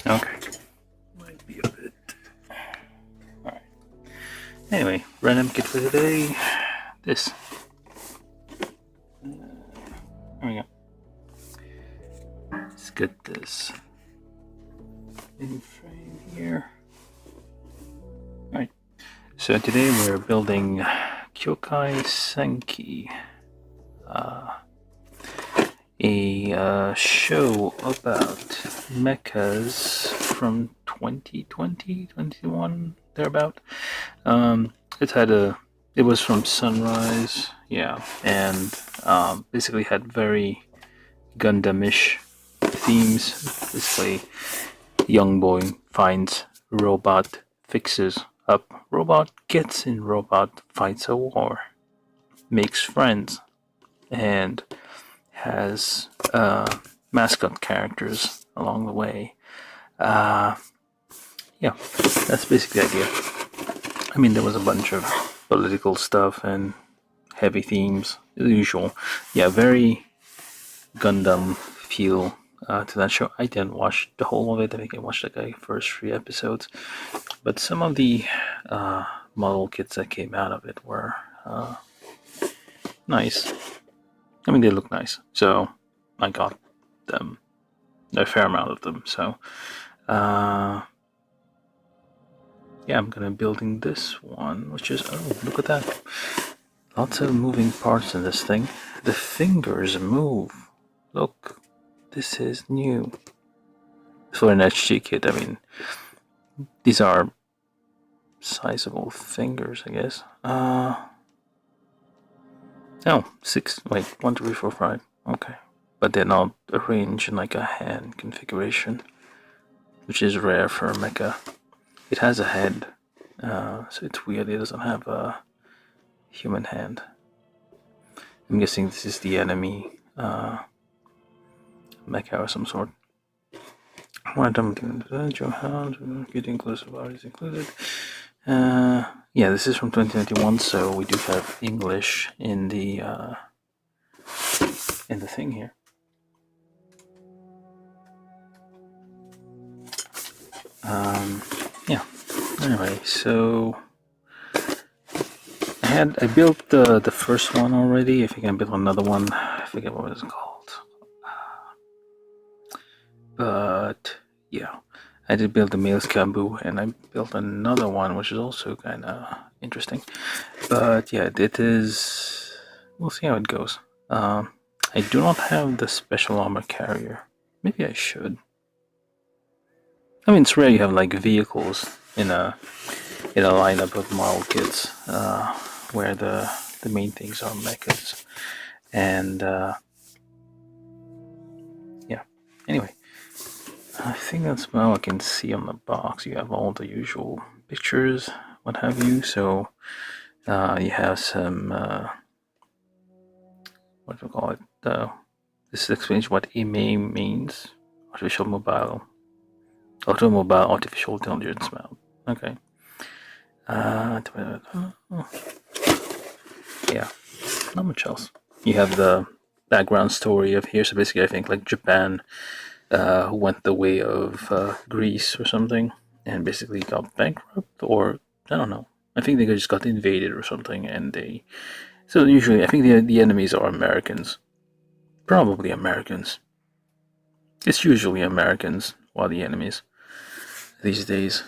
Okay. Might be a bit. Alright. Anyway, random kit for today. This. There we go. Let's get this in frame here. Alright. So today we're building Kyoukai Senki. A show about mechas from 2020, 21, thereabout. It was from Sunrise, yeah, and basically had very Gundam-ish themes. Basically, young boy finds robot, fixes up robot, gets in robot, fights a war, makes friends, and has mascot characters along the way. Yeah, that's basically the idea. I mean, there was a bunch of political stuff and heavy themes, the usual. Yeah, very Gundam feel to that show. I didn't watch the whole of it. I think I watched like first 3 episodes, but some of the model kits that came out of it were nice. I mean, they look nice, so I got them, a fair amount of them. So, yeah, I'm gonna building this one, which is, oh, look at that! Lots of moving parts in this thing. The fingers move. Look, this is new for an HG kit. I mean, these are sizable fingers, I guess. Oh, 6. Wait, 1, 2, 3, 4, 5. Okay, but they're not arranged in like a hand configuration, which is rare for a mecha. It has a head, so it's weird. It doesn't have a human hand. I'm guessing this is the enemy mecha of some sort. Getting closer is included. Yeah, this is from 2021, so we do have English in the thing here. Yeah. Anyway, so I built the first one already. I think I built another one. I forget what it's called. But yeah, I did build the male Skambu, and I built another one, which is also kind of interesting. But yeah, it is. We'll see how it goes. I do not have the special armor carrier. Maybe I should. I mean, it's rare you have like vehicles in a lineup of model kits where the main things are mechas, and yeah. Anyway. I think that's about all I can see on the box. You have all the usual pictures, what have you. So you have some, what do we call it? This explains what AMAIM means. Automobile Artificial Intelligence Mount. Okay. Yeah, not much else. You have the background story of here. So basically, I think like Japan went the way of Greece or something, and basically got bankrupt, or I don't know. I think they just got invaded or something, and they. So usually, I think the enemies are Americans, probably Americans. It's usually Americans who are the enemies these days.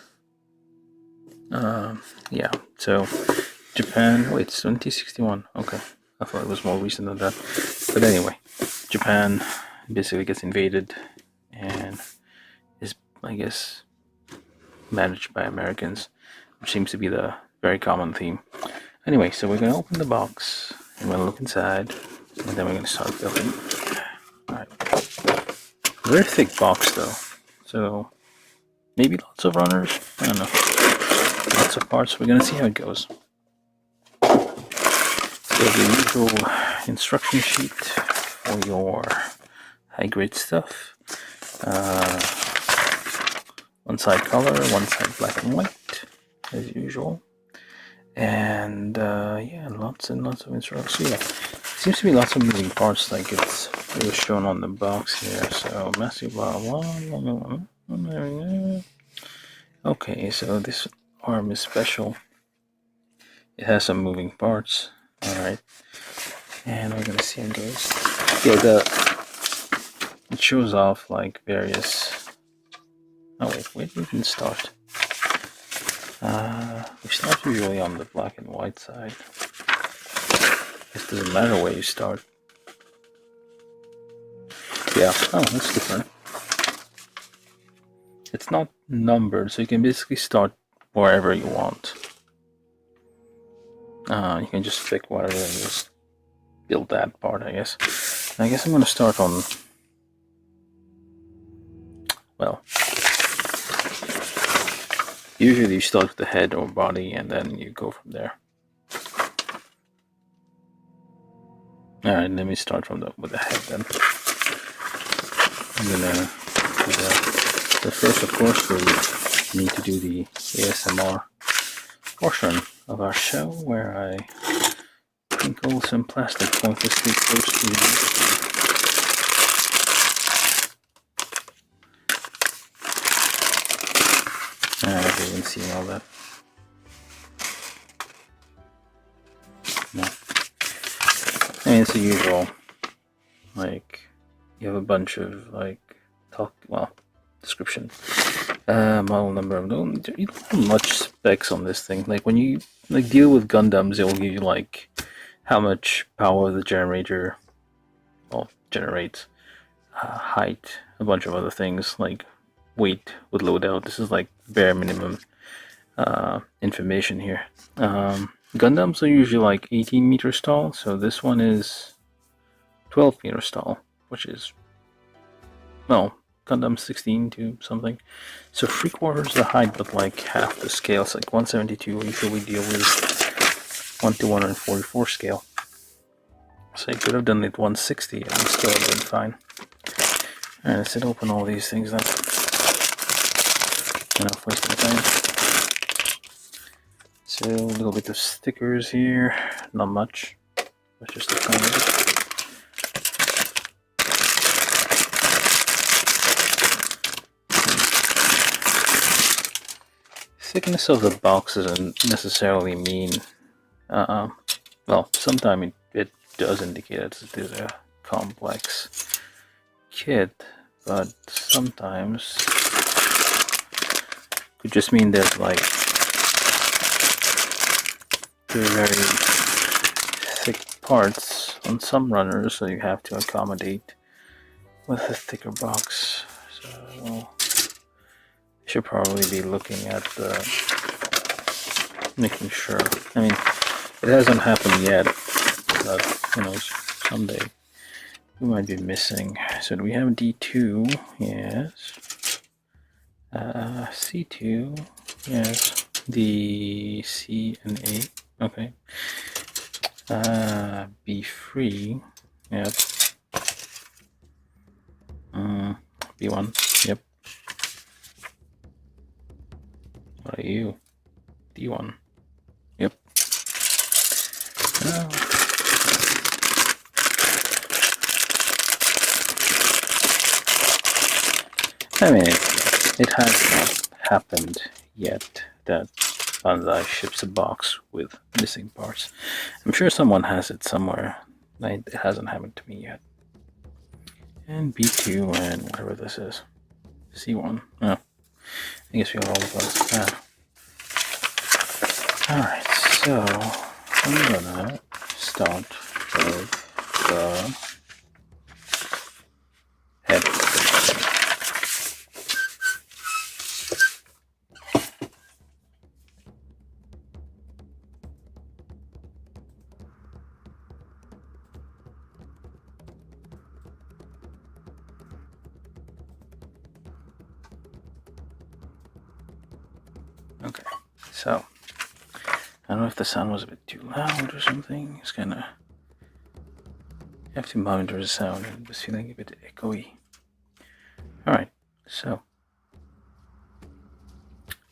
Yeah. So Japan. Wait, it's 2061. Okay, I thought it was more recent than that. But anyway, Japan basically gets invaded and is, I guess, managed by Americans, which seems to be the very common theme. Anyway, so we're going to open the box, and we're going to look inside, and then we're going to start building. Alright. Very thick box, though, so maybe lots of runners? I don't know. Lots of parts. We're going to see how it goes. So the usual instruction sheet for your high-grade stuff. One side color, one side black and white, as usual. And yeah, lots and lots of instructions. So, yeah, seems to be lots of moving parts, like it was shown on the box here. So massive blah blah blah blah. Okay, so this arm is special. It has some moving parts. Alright. And we're gonna see how it goes. Yeah, it shows off like various. Oh wait, where do we even start? We start usually on the black and white side. It doesn't matter where you start. Yeah, oh, that's different. It's not numbered, so you can basically start wherever you want. You can just pick whatever and just build that part, I guess. I guess I'm gonna start on, well, usually you start with the head or body and then you go from there. Alright, let me start with the head then. I'm gonna do that. But first, of course, we need to do the ASMR portion of our show where I twinkle some plastic pointlessly close to the I haven't even seen all that. No. I mean, it's the usual. Like, you have a bunch of, like, description. Model number. You don't have much specs on this thing. Like, when you deal with Gundams, it will give you, like, how much power the generator generates, height, a bunch of other things, like weight with loadout. This is like bare minimum information here. Gundams are usually like 18 meters tall, so this one is 12 meters tall, which is, well, Gundam 16 to something. So 3/4 the height, but like half the scale. It's like 172. Usually we deal with 1 to 144 scale. So you could have done it 160 and still would have been fine. Alright, let's open all these things then. Enough wasting time. So a little bit of stickers here. Not much, but just a tiny bit. Thickness of the box doesn't necessarily mean, well, sometimes it does indicate that it is a complex kit, but sometimes it could just mean there's like very thick parts on some runners, so you have to accommodate with a thicker box. So should probably be looking at making sure. I mean, it hasn't happened yet, but who knows, someday we might be missing. So do we have D2? Yes. C2? Yes. D, C, and A. Okay. B3. Yep. B1. Yep. What are you? D1. Yep. I mean, it has not happened yet that Bandai ships a box with missing parts. I'm sure someone has it somewhere. It hasn't happened to me yet. And B2 and whatever this is. C1. Oh. I guess we got all of those. Alright, so I'm gonna start with the head. Okay, so I don't know if the sound was a bit too loud or something. It's kinda have to monitor the sound and it was feeling a bit echoey. Alright, so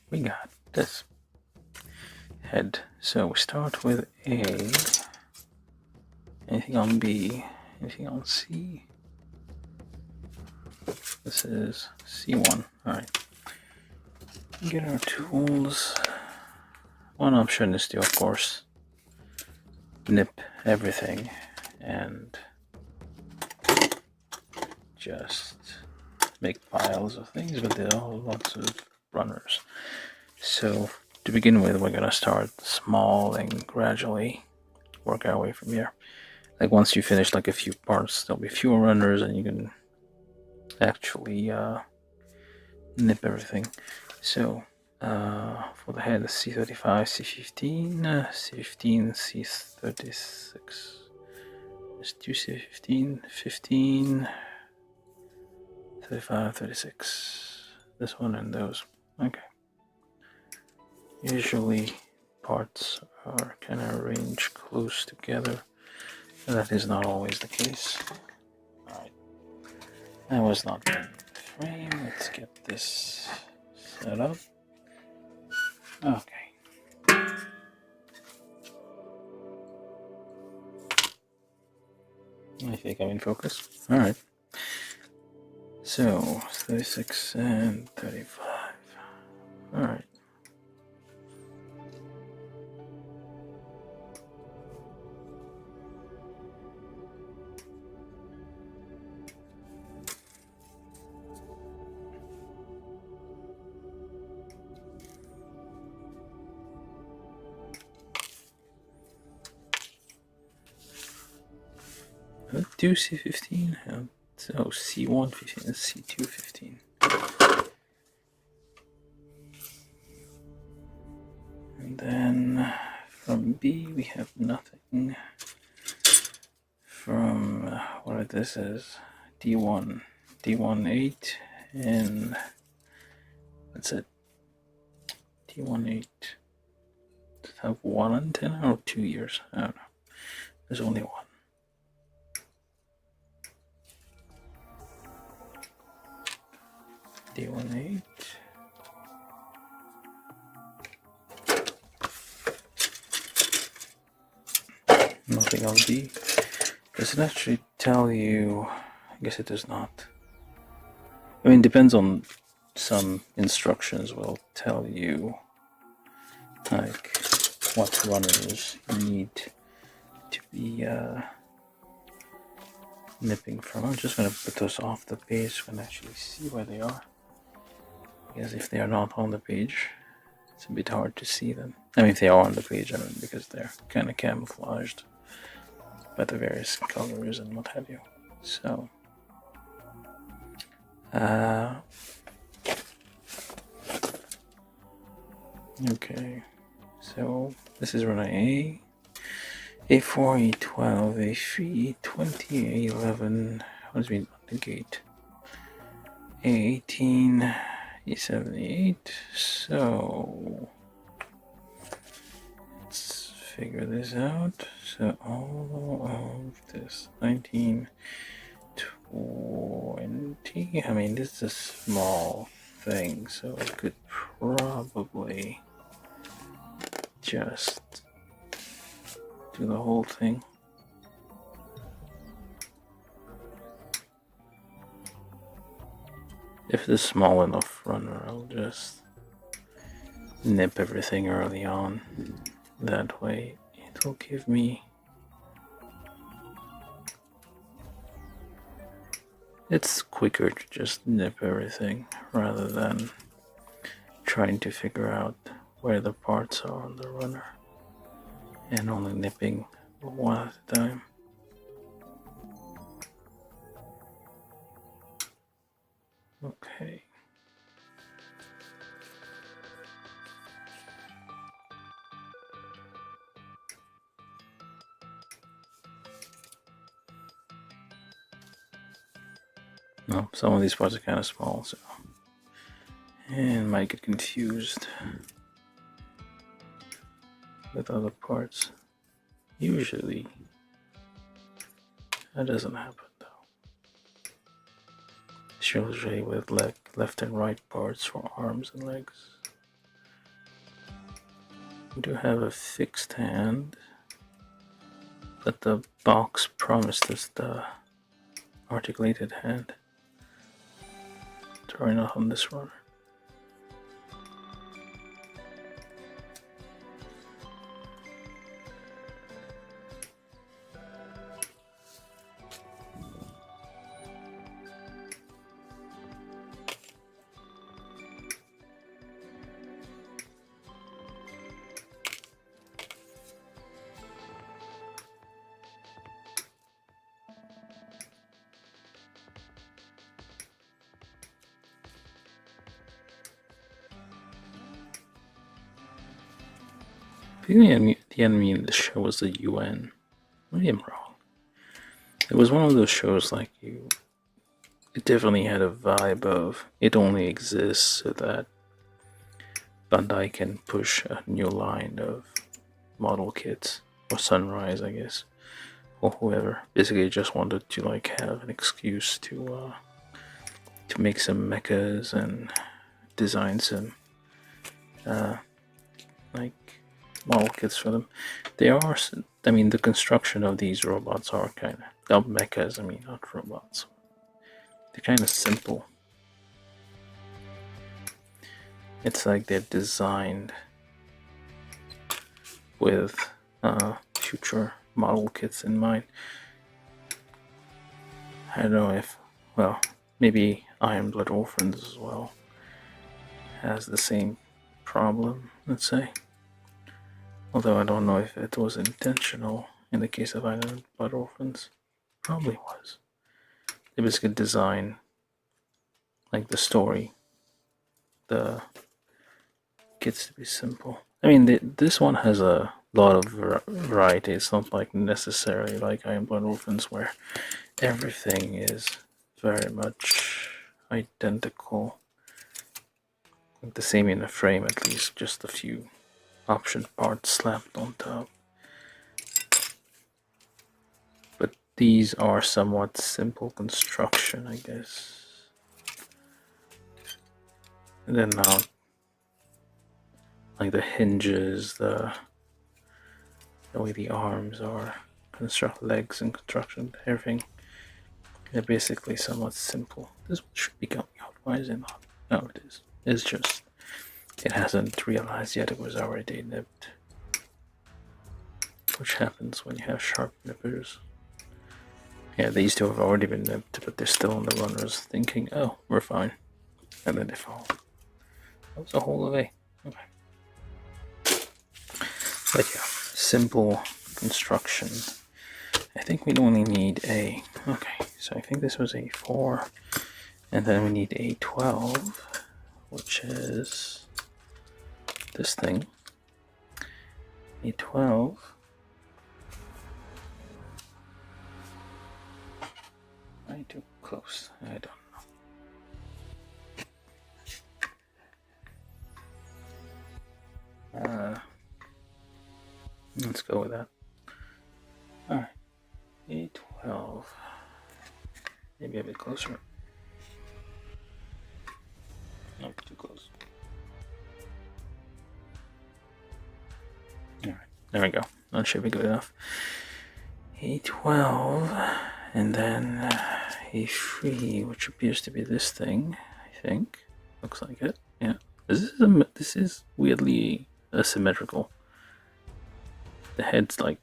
we got this head. So we start with A. Anything on B? Anything on C? This is C1. Alright. Get our tools. One option is to, of course, nip everything and just make piles of things, but there are lots of runners. So to begin with, we're gonna start small and gradually work our way from here. Like once you finish like a few parts, there'll be fewer runners and you can actually nip everything. So for the head, C35, C15, C15, C36. Let's do C15, 15, 35, 36. This one and those. Okay. Usually parts are kind of arranged close together. That is not always the case. Alright. That was not the frame. Let's get this set up. Okay. I think I'm in focus. Alright. So 36 and 35. Alright. Do C15, so C1 15 and C2 15. And then from B we have nothing. From what this is, D1, D1 8, and that's it. D1 8. Does it have one antenna or 2 years? I don't know. There's only one. D1 8. Nothing on D. Does it actually tell you? I guess it does not. I mean, depends on some instructions will tell you like what runners you need to be nipping from. I'm just going to put those off the page so I can actually see where they are. Because if they are not on the page, it's a bit hard to see them. I mean, if they are on the page, I mean, because they're kind of camouflaged by the various colors and what have you. So, okay, so this is runner A, A4, A12, A3, A20, A11, what does it mean on the gate? A18, E78, so let's figure this out. So all of this, 19, 20, I mean this is a small thing, so I could probably just do the whole thing. If it's a small enough runner, I'll just nip everything early on. That way it will give me... It's quicker to just nip everything rather than trying to figure out where the parts are on the runner and only nipping one at a time. Okay. No, some of these parts are kind of small, so and might get confused with other parts. Usually that doesn't happen though. It's usually with left and right parts for arms and legs. We do have a fixed hand, but the box promised us the articulated hand. Sorry, not on this one. The enemy in the show was the UN. Maybe I'm wrong. It was one of those shows like it definitely had a vibe of it only exists so that Bandai can push a new line of model kits, or Sunrise, I guess, or whoever. Basically, just wanted to like have an excuse to make some mechas and design some like model kits for them. They are, I mean, the construction of these robots are kind of mechas. I mean, not robots. They're kind of simple. It's like they're designed with future model kits in mind. I don't know if, well, maybe Iron Blood Orphans as well has the same problem, let's say. Although I don't know if it was intentional in the case of Iron Blood Orphans. Probably was. They basically design like the story, the kits to be simple. I mean, this one has a lot of variety. It's not like necessarily like Iron Blood Orphans where everything is very much identical. Like the same in the frame, at least, just a few option parts slapped on top. But these are somewhat simple construction, I guess. And then now, like the hinges, the way the arms are construct, legs and construction, everything, they're basically somewhat simple. This one should be coming out. Why is it not? No, it is. It's just it hasn't realized yet it was already nipped, which happens when you have sharp nippers. Yeah, these two have already been nipped, but they're still on the runners, thinking, "Oh, we're fine," and then they fall. That was a whole away. Okay. But yeah, simple construction. I think we only need a, okay, so I think this was a 4, and then we need a 12, which is this thing. A 12. Way too close, I don't know. Let's go with that. Alright, A12. Maybe a bit closer. Nope, too close. Alright, there we go. That should be good enough. A12, and then A3, which appears to be this thing, I think. Looks like it, yeah. This is weirdly asymmetrical. The head's like,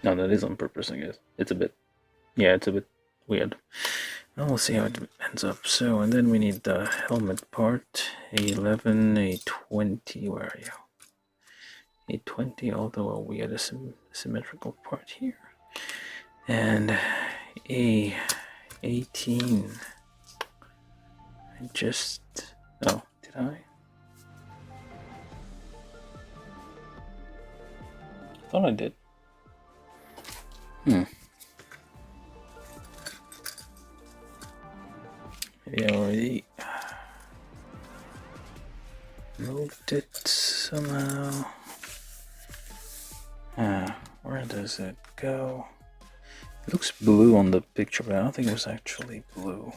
no, that is on purpose, I guess. It's a bit, yeah, it's a bit weird. Well, we'll see how it ends up. So, and then we need the helmet part, A11, A20, where are you? A20, although we had a symmetrical part here. And A18. I just, oh, did I? I thought I did. Maybe I already moved it somehow. Where does it go? It looks blue on the picture, but I don't think it was actually blue.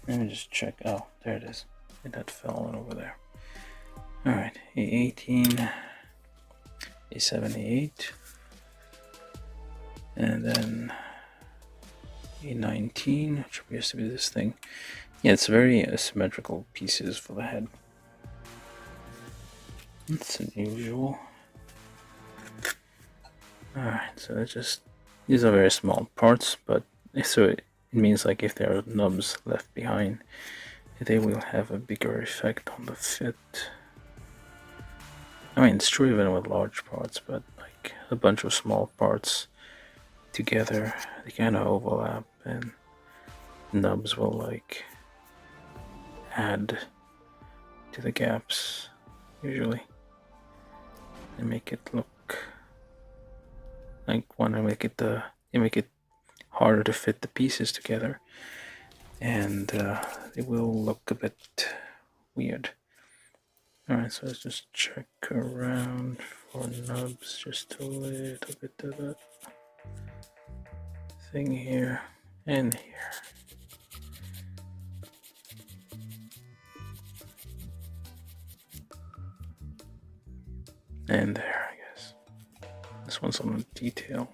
Let me just check. Oh, there it is. That fell on over there. Alright, A18, A78, and then A19, which appears to be this thing. Yeah, it's very asymmetrical pieces for the head. That's unusual. Alright, so it's just, these are very small parts, but so it means like if there are nubs left behind, they will have a bigger effect on the fit. I mean, it's true even with large parts, but like a bunch of small parts together, they kind of overlap, and nubs will like add to the gaps usually and make it look like you make it harder to fit the pieces together, and it will look a bit weird. Alright, so let's just check around for nubs, just a little bit of that thing here and here. And there, I guess. This one's on the detail.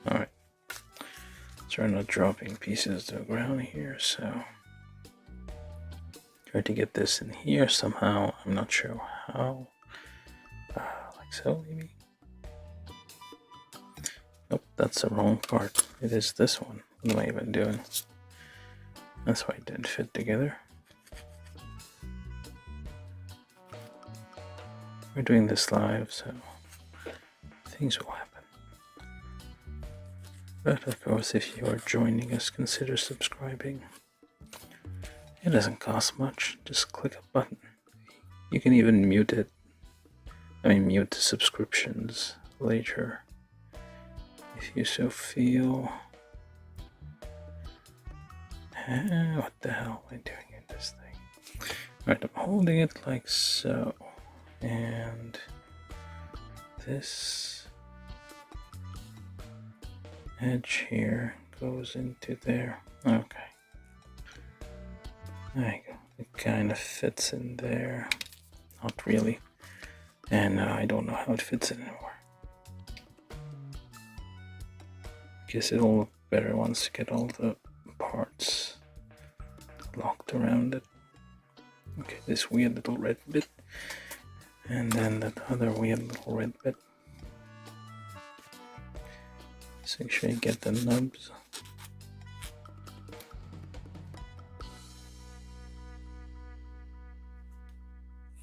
Alright. Try not dropping pieces to the ground here, so try to get this in here somehow. I'm not sure how. Like so, maybe? Nope, that's the wrong part. It is this one. What am I even doing? That's why it didn't fit together. We're doing this live, so things will happen. But of course, if you are joining us, consider subscribing. It doesn't cost much, just click a button. You can even mute it. I mean, mute the subscriptions later if you so feel. What the hell am I doing in this thing? Alright, I'm holding it like so. And this edge here goes into there. Okay. There you go. It kind of fits in there. Not really. And I don't know how it fits in anymore. I guess it'll look better once you get all the parts locked around it. Okay, this weird little red bit. And then that other weird little red bit. Just make sure you get the nubs.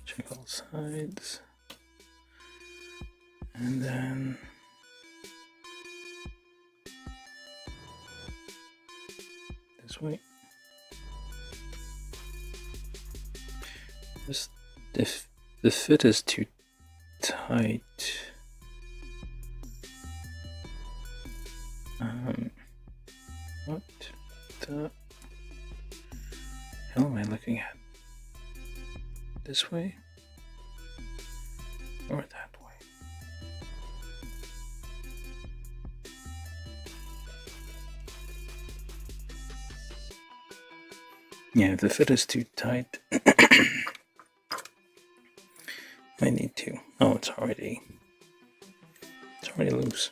Check all sides. And then this way. Just if the fit is too tight, what the hell am I looking at? This way or that way? Yeah, if the fit is too tight, I need to. Oh, it's already loose.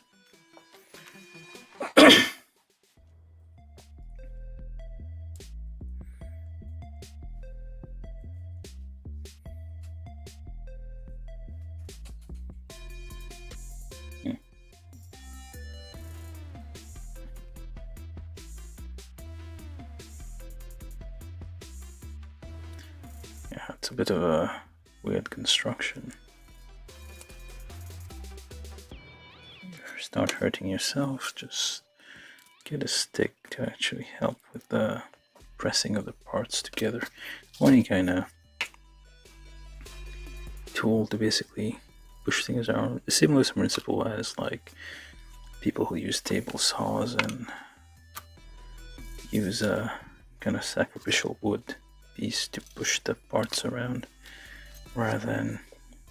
Yeah, it's a bit of a weird construction. If you start hurting yourself, just get a stick to actually help with the pressing of the parts together. Or any kind of tool to basically push things around. A similar principle as like people who use table saws and use a kind of sacrificial wood piece to push the parts around rather than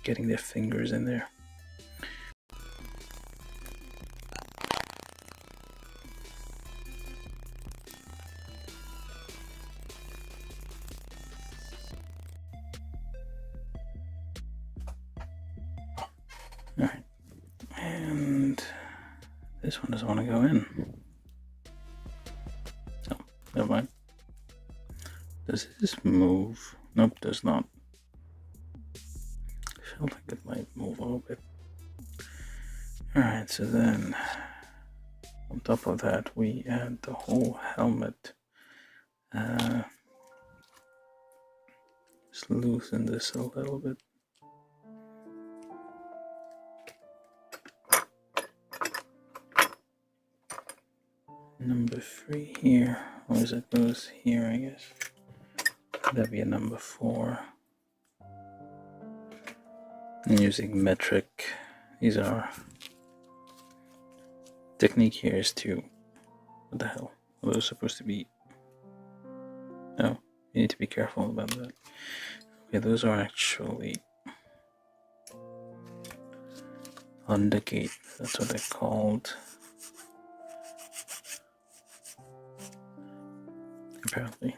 getting their fingers in there. Alright. And this one doesn't want to go in. Oh, never mind. Does this move? Nope, does not. I felt like it might move a little bit. Alright, so then on top of that we add the whole helmet. Just loosen this a little bit. Number 3 here, or is it goes here, I guess. That'd be a number 4. I'm using metric. These are technique here is to, what the hell? Are those supposed to be? No, you need to be careful about that. Okay, those are actually undergate. That's what they're called. Apparently,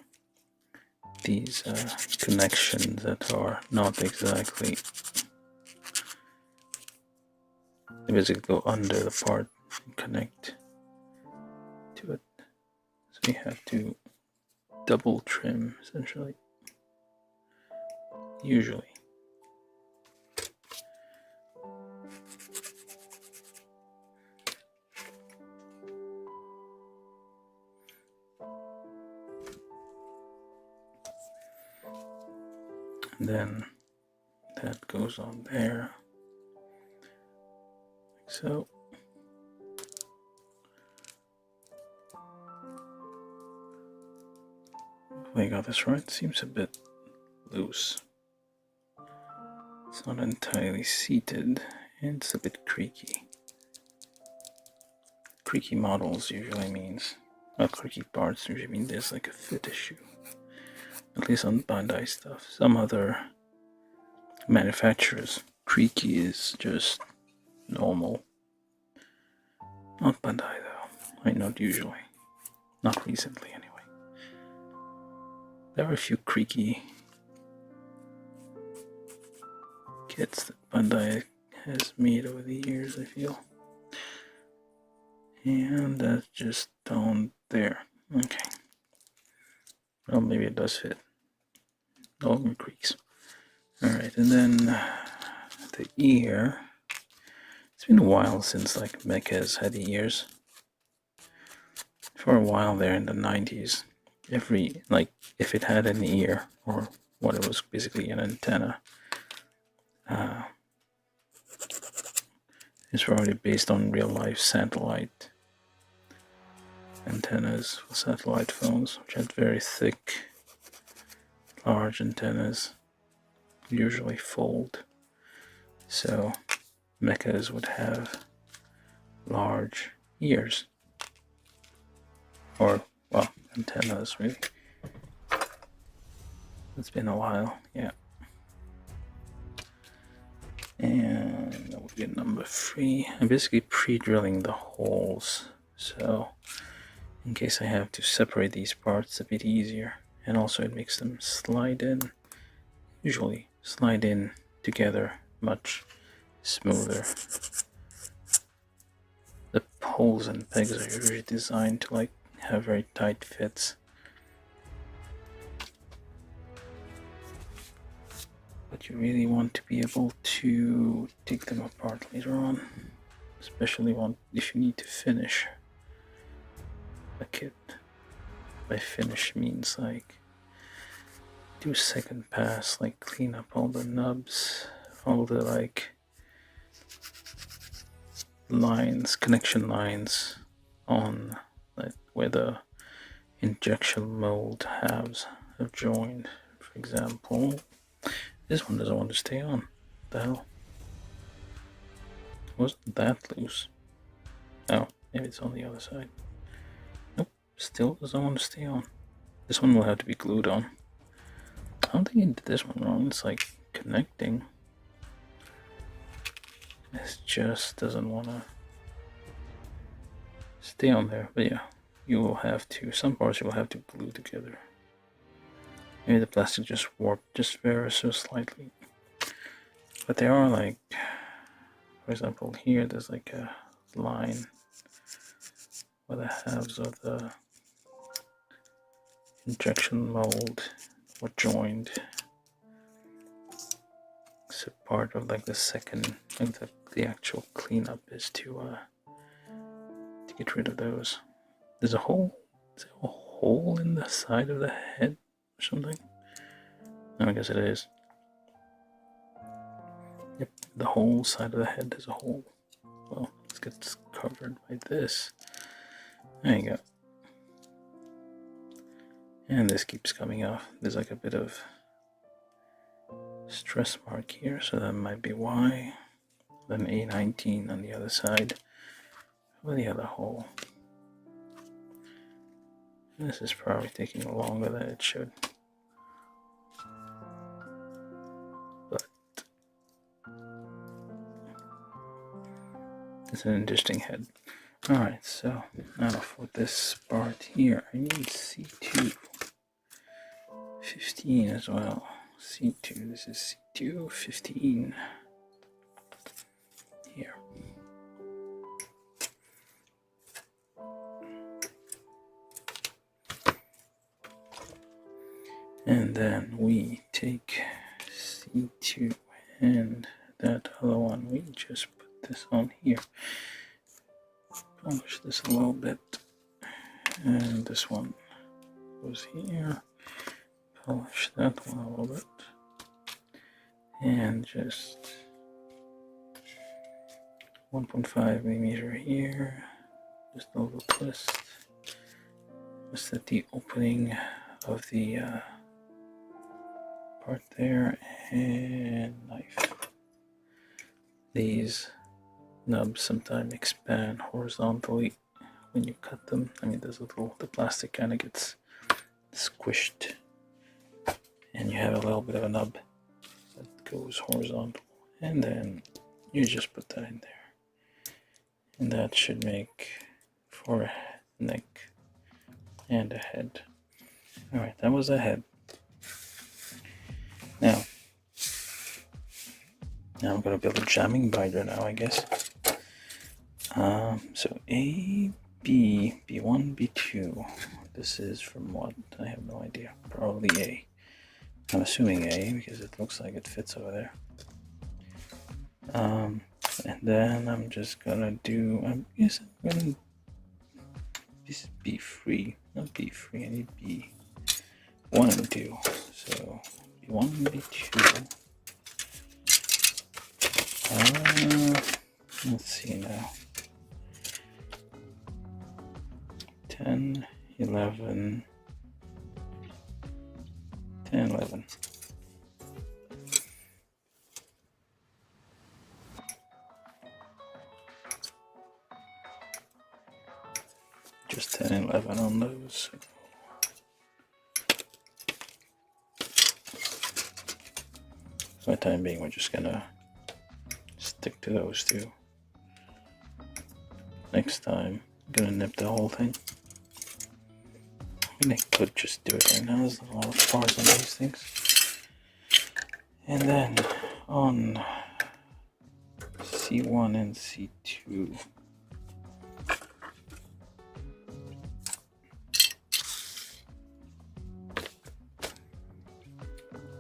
these connections that are not exactly, they basically go under the part and connect to it. So we have to double trim essentially, usually. And then that goes on there, like so. Hopefully I got this right. It seems a bit loose. It's not entirely seated, and it's a bit creaky. Creaky models usually means, not creaky parts usually mean there's like a fit issue. At least on Bandai stuff. Some other manufacturers, creaky is just normal. Not Bandai though. I not usually. Not recently anyway. There are a few creaky kits that Bandai has made over the years, I feel. And that's just down there. Okay. Well, maybe it does fit. No more creaks. Alright, and then the ear. It's been a while since like mechas had ears. For a while there in the 90s, if it had an ear, or what it was basically an antenna, it's probably based on real life satellite antennas for satellite phones, which had very thick, large antennas, usually fold. So mechas would have large ears, or well, antennas really. It's been a while, yeah. And that would be number 3. I'm basically pre-drilling the holes, so in case I have to separate these parts a bit easier, and also it makes them slide in, usually slide in together much smoother. The holes and pegs are usually designed to like have very tight fits. But you really want to be able to take them apart later on, especially if you need to finish a kit. By finish means like do second pass, like clean up all the nubs, all the like lines, connection lines on like where the injection mold halves have joined. For example, this one doesn't want to stay on. What the hell? Wasn't that loose? Oh, maybe it's on the other side. Nope, still doesn't want to stay on. This one will have to be glued on. I don't think I did this one wrong. It's like connecting. It just doesn't want to stay on there. But yeah, you will have to, some parts you will have to glue together. Maybe the plastic just warped just very so slightly. But they are like For example, here there's like a line where the halves of the injection mold were joined. So part of like the second, like the actual cleanup is to get rid of those. There's a hole. Is there a hole in the side of the head or something? No, I guess it is. Yep, the whole side of the head is a hole. Well, let's get covered by this. There you go. And this keeps coming off. There's like a bit of stress mark here, so that might be why. Then A19 on the other side with the other hole. This is probably taking longer than it should. But it's an interesting head. Alright, so now for this part here, I need C2 15 as well. C2, this is C2 15 here. And then we take C2 and that other one, we just put this on here. Polish this a little bit. And this one goes here. Polish that one a little bit. And just 1.5 millimeter here. Just a little twist. Just at the opening of the part there, and knife. These nubs sometimes expand horizontally when you cut them. I mean, the plastic kind of gets squished, and you have a little bit of a nub that goes horizontal, and then you just put that in there, and that should make for a neck and a head. All right, that was a head. Now I'm going to build a jamming binder now, I guess. So A, B, B1, B2. This is from what? I have no idea. Probably A. I'm assuming A because it looks like it fits over there. And then I'm just gonna do, this is B3, not B3, I need B1 and 2. So B1 and B2. Let's see now. 10, 11, 10, 11. Just 10 and 11 on those. For the time being, we're just gonna stick to those two. Next time, I'm gonna nip the whole thing. I mean, I could just do it right now. There's a lot of parts on these things. And then on C1 and C2.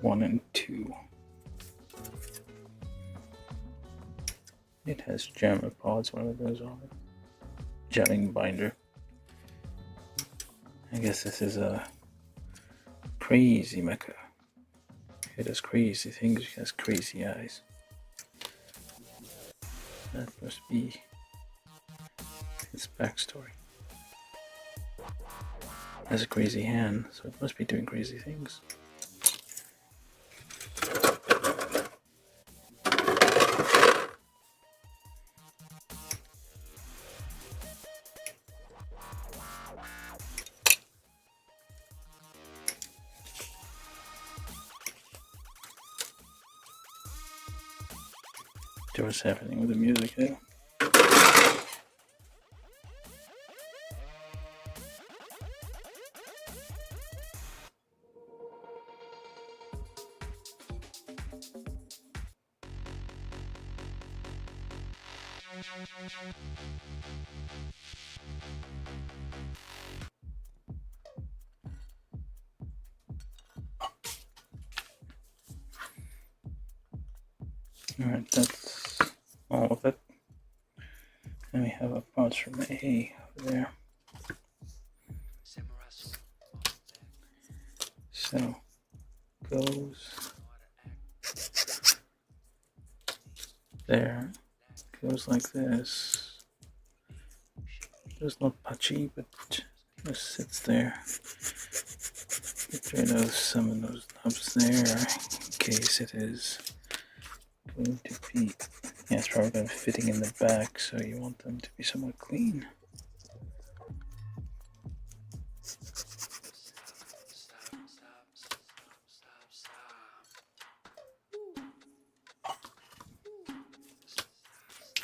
One and 2. It has jammer pods, whatever those are. Jamming binder. I guess this is a crazy mecha. It does crazy things. It has crazy eyes. That must be its backstory. It has a crazy hand, so it must be doing crazy things. What's happening with the music here? Alright, that's all of it. And we have a parts from A over there. So goes there, goes like this. There's not patchy, but just sits there. Get rid of some of those knobs there in case it is going to be, yeah, it's probably going to be fitting in the back, so you want them to be somewhat clean.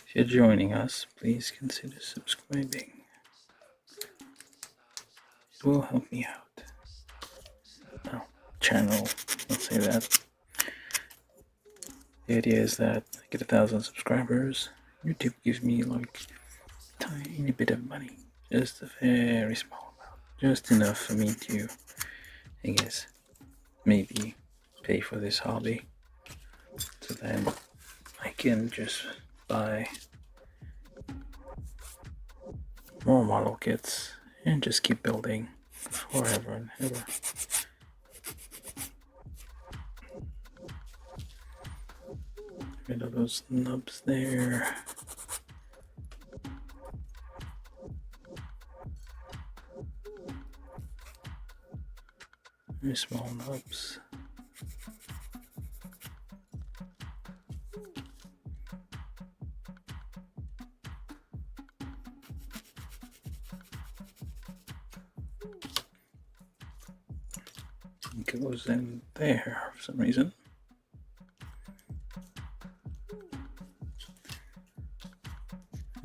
If you're joining us, please consider subscribing. It will help me out. Well, channel, let's say that. The idea is that I get 1,000 subscribers. YouTube gives me like a tiny bit of money, just a very small amount, just enough for me to, I guess, maybe pay for this hobby. So then I can just buy more model kits and just keep building forever and ever. Rid of those nubs there. Very small nubs. It goes in there for some reason.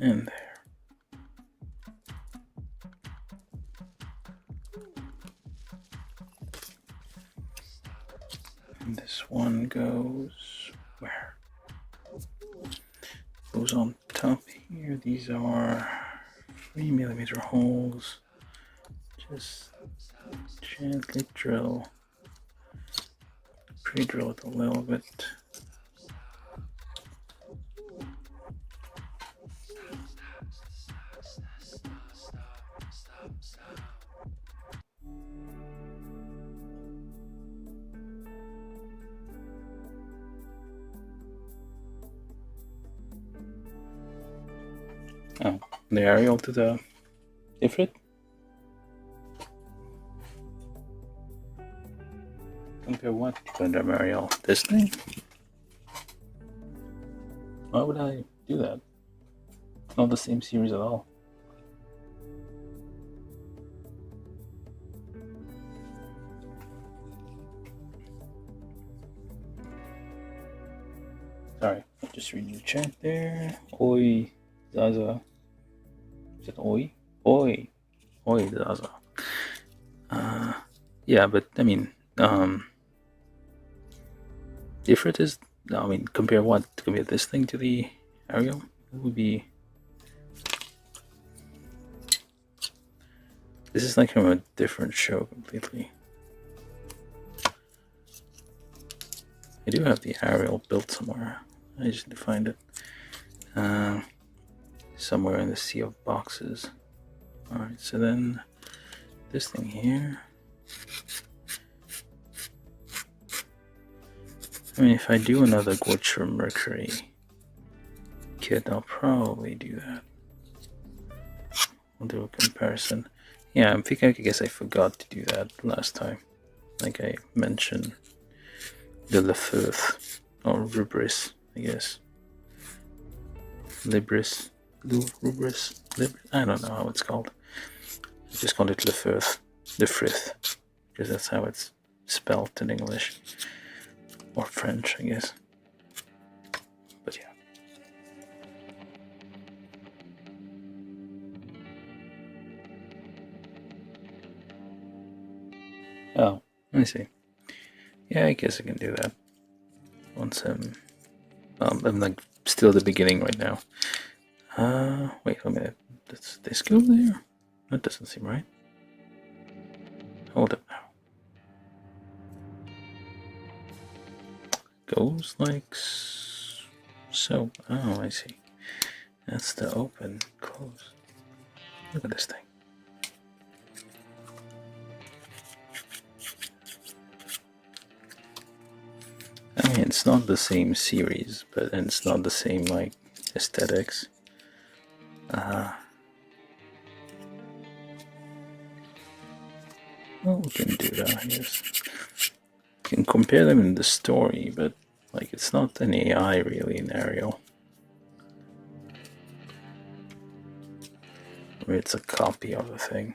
And there. And this one goes where? Goes on top here. These are 3mm holes. Just gently drill. Pre-drill it a little bit. Oh, the aerial to the Ifrit? Compare what to the aerial? This thing? Why would I do that? Not the same series at all. Sorry, I'll just read the chat there. Oi, Zaza. Is it Oi? Oi. Oi, Zaza. Yeah, but I mean, Ifrit is, I mean, compare what? Compare this thing to the Ariel? It would be. This is like from a different show completely. I do have the Ariel built somewhere. I just need to find it. Somewhere in the sea of boxes. Alright, so then this thing here. I mean, if I do another Glitcher Mercury kit, I'll probably do that. I'll do a comparison. Yeah, I think I guess I forgot to do that last time. Like I mentioned the Lefeuth, or Rubris, I guess. Libris, Rubris, I don't know how it's called. I just call it Lefeuth, Lefrith, because that's how it's spelled in English. Or French, I guess. But yeah. Oh, let me see. Yeah, I guess I can do that. Once I'm like still at the beginning right now. Wait a minute. Does this go there? That doesn't seem right. Hold up now. Goes like so. Oh, I see. That's the open, close. Look at this thing. I mean, it's not the same series, but it's not the same, like, aesthetics. Well, we can do that, I guess. We can compare them in the story, but, like, it's not an AI, really, in Ariel. Or it's a copy of a thing.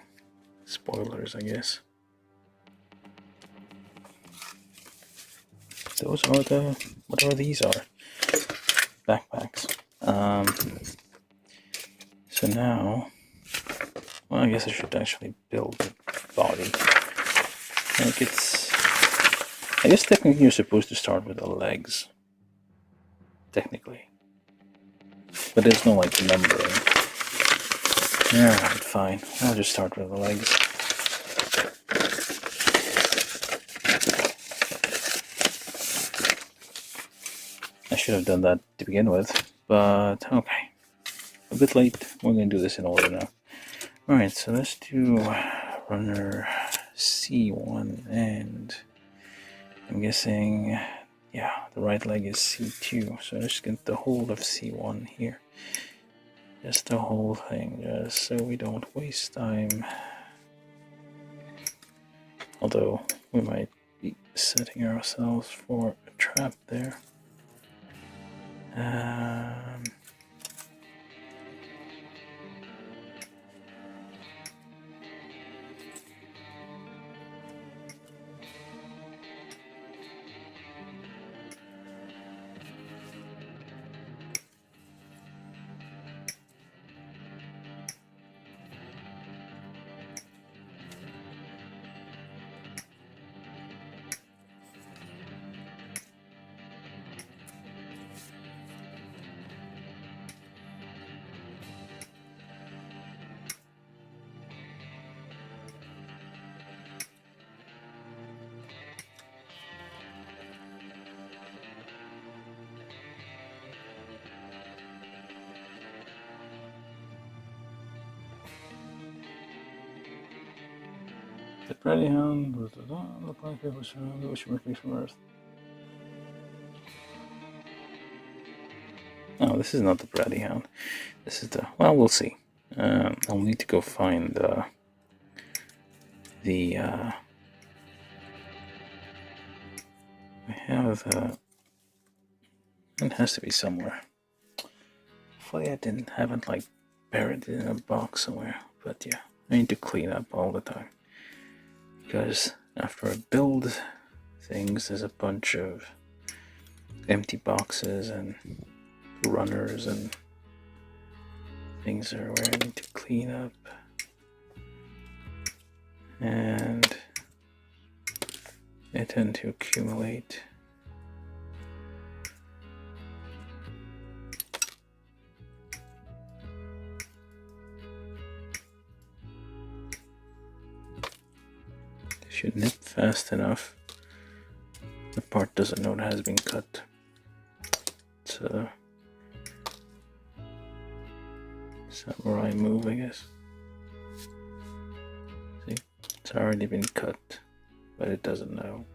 Spoilers, I guess. Those are the... whatever these are. Backpacks. So now... well, I guess I should actually build the body. Like it's... I guess technically you're supposed to start with the legs. Technically. But there's no, like, numbering. Alright, fine. I'll just start with the legs. I should have done that to begin with, but okay. A bit late. We're going to do this in order now. Alright, so let's do runner C1, and I'm guessing, yeah, the right leg is C2, so let's get the whole of C1 here. Just the whole thing, just so we don't waste time. Although, we might be setting ourselves for a trap there. The Pretty Hound was the look like it was working from Earth. Oh, this is not the Bratty Hound. This is the... well, we'll see. I'll need to go find the I have it has to be somewhere. Hopefully I haven't like buried it in a box somewhere. But yeah, I need to clean up all the time. Because after I build things, there's a bunch of empty boxes and runners and things are where I need to clean up. And they tend to accumulate. Should knit fast enough. The part doesn't know it has been cut. It's a samurai move, I guess. See, it's already been cut, but it doesn't know.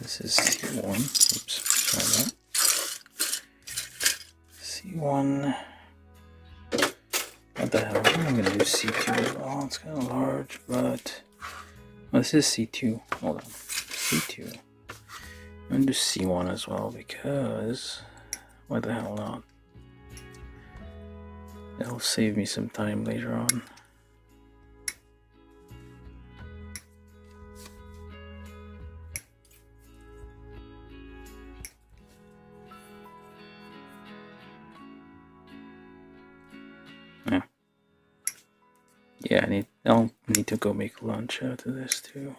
This is C1. Oops, try that. C1. What the hell? I'm gonna do C2 as well. It's kind of large, but well, this is C2. Hold on, C2. I'm gonna do C1 as well because why the hell not? It'll save me some time later on. Yeah, I'll need to go make lunch after this too.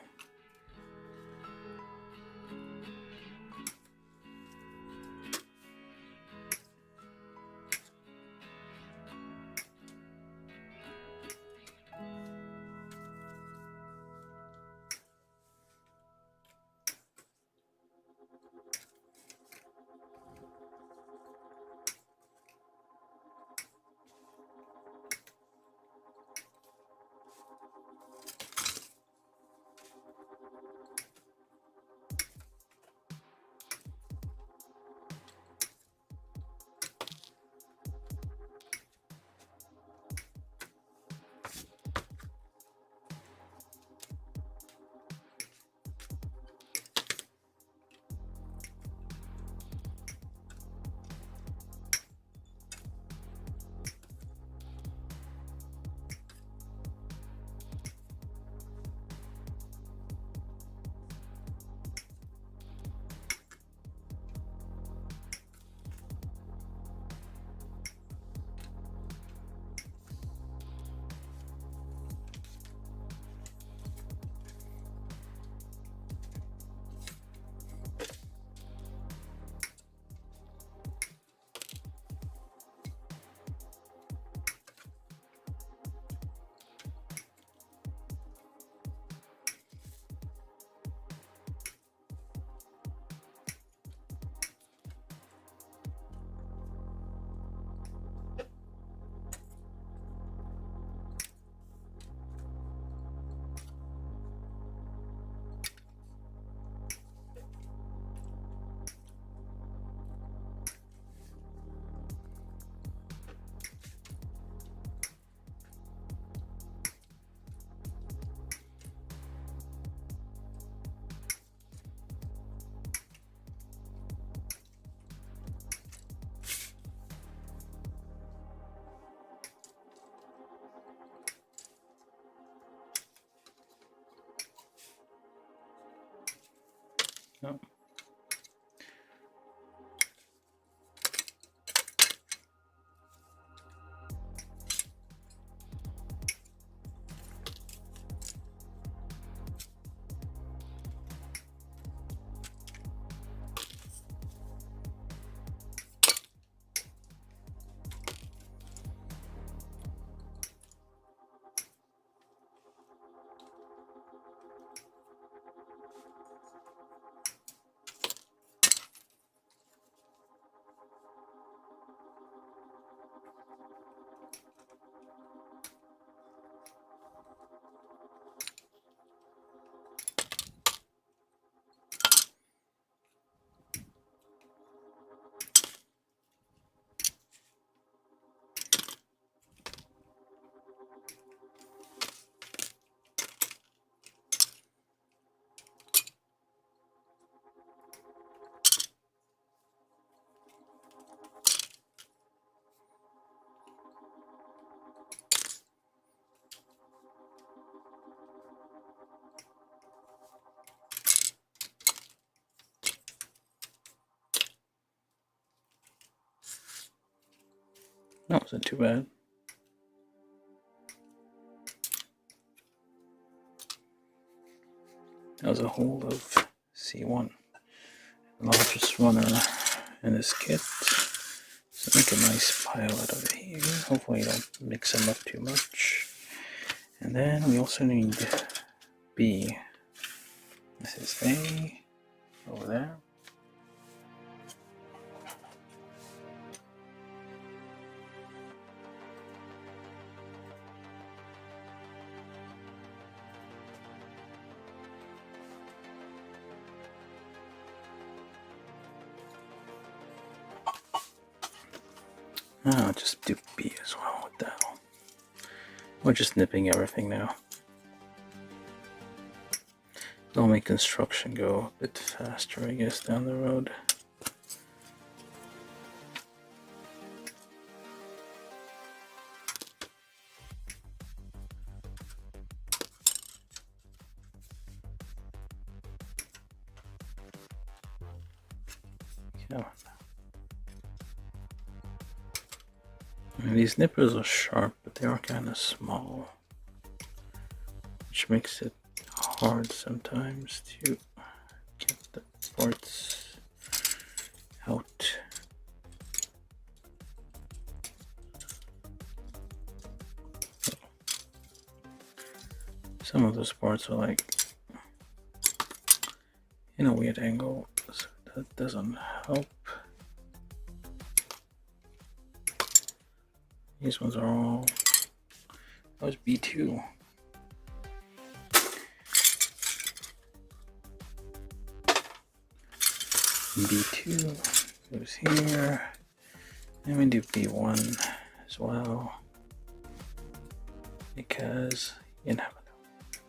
No. That wasn't too bad. That was a hold of C1. Largest runner in this kit. So make a nice pile out of it here. Hopefully you don't mix them up too much. And then we also need B. This is A over there. I'll just do B as well. What the hell? We're just nipping everything now. It'll make construction go a bit faster, I guess, down the road. Come on. And these nippers are sharp, but they are kind of small. which makes it hard sometimes to get the parts out. Some of those parts are like in a weird angle, so that doesn't help. These ones are all, that was B2. B2 goes here, and we do B1 as well, because you never know.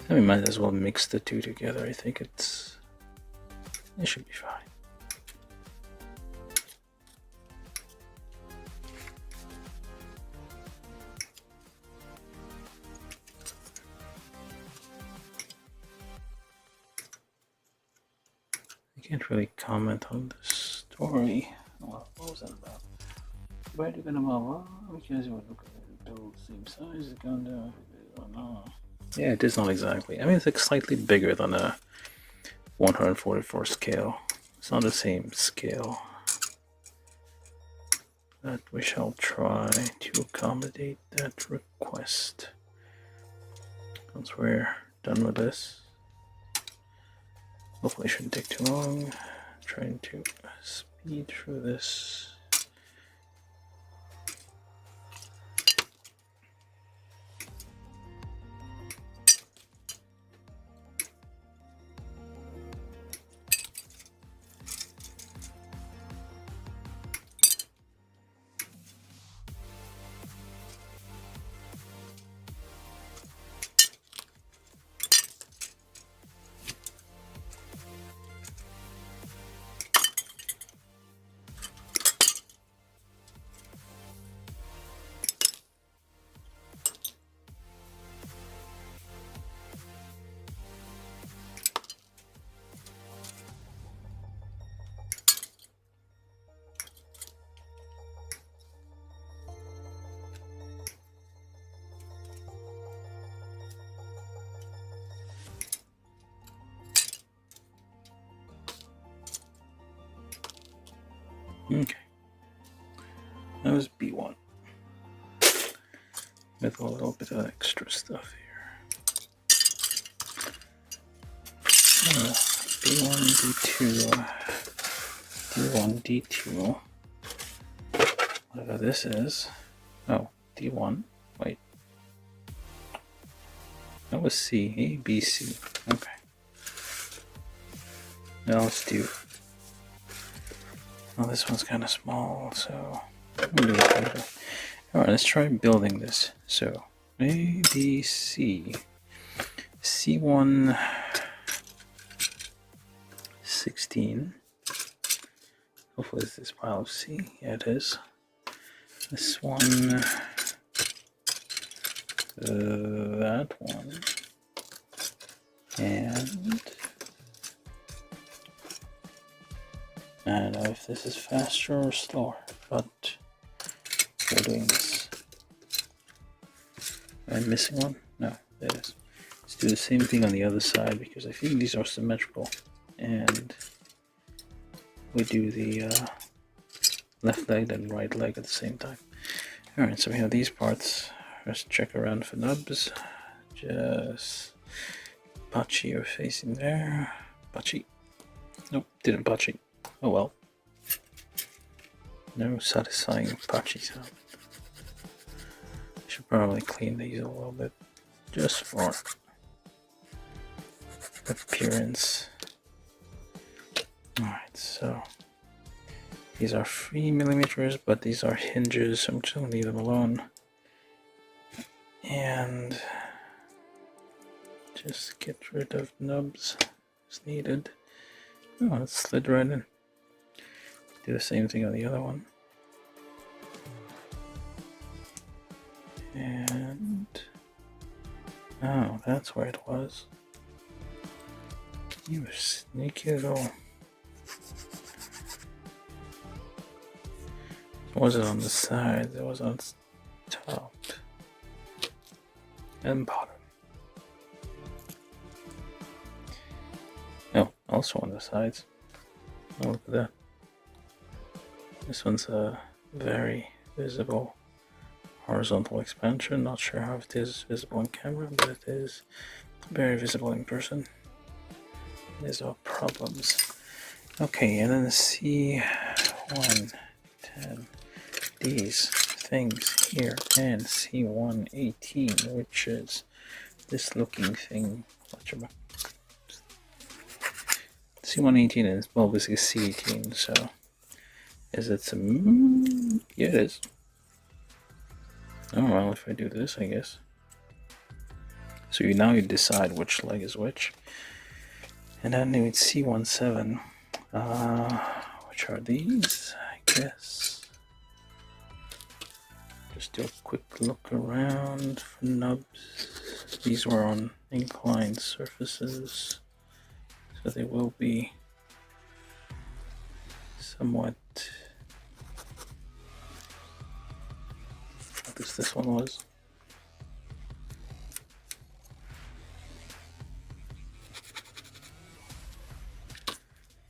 So we might as well mix the two together. I think it should be fine. I can't really comment on the story. What was that about? Why are you gonna move? Because you would look at it, build same size, it's going down. No. Yeah, it is not exactly. I mean, it's like slightly bigger than a 144 scale. It's not the same scale. But we shall try to accommodate that request. Once we're done with this, hopefully it shouldn't take too long. Trying to speed through this. Okay, that was B1 with a little bit of extra stuff here. B1, D2, D1, D2, whatever this is. Oh, D1, wait. That was C, A, B, C, okay. Now let's do, oh, this one's kind of small, so we'll do it later. Alright, let's try building this. So, A, B, C, C1, 16. Hopefully it's this pile of C. Yeah, it is. This one, that one, and I don't know if this is faster or slower, but we're doing this. Am I missing one? No, there it is. Let's do the same thing on the other side because I think these are symmetrical. And we do the left leg and right leg at the same time. Alright, so we have these parts. Let's check around for nubs. Just Pachi are facing there. Pachi. Nope, didn't Pachi. Oh well. No satisfying Pachi sound. Should probably clean these a little bit just for appearance. Alright, so these are 3mm, but these are hinges, so I'm just gonna leave them alone. And just get rid of nubs as needed. Oh, it slid right in. Do the same thing on the other one. And oh, that's where it was. You sneaky little. It wasn't on the side, it was on top and bottom. also on the sides. Oh, look at that. This one's a very visible horizontal expansion. Not sure how it is visible on camera, but it is very visible in person. These are problems. Okay, and then C110, these things here, and C118, which is this looking thing. C118 is, well, basically C18, so is it some... yeah, it is. Oh, well, if I do this, I guess. So now you decide which leg is which. And then you would C17. Which are these? I guess. Just do a quick look around for nubs. These were on inclined surfaces, so they will be somewhat. What this one was.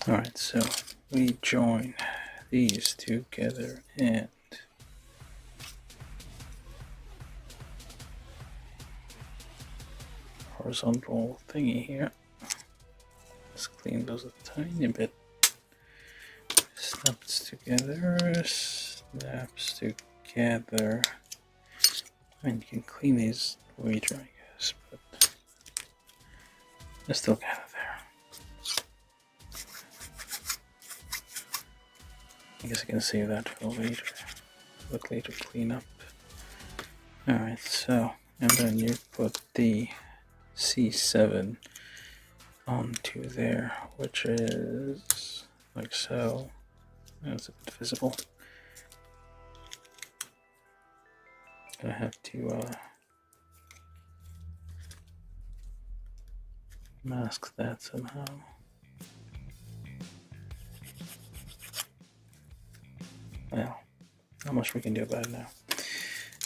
Alright, so we join these together and horizontal thingy here. Let's clean those a tiny bit. Snaps together, snaps together. I mean, you can clean these later, I guess, but they're still kind of there. I guess I can save that for later. Look later, clean up. Alright, so, and then you put the C7 onto there, which is like so. That's a bit visible. Gonna have to mask that somehow. Well, not much we can do about it now.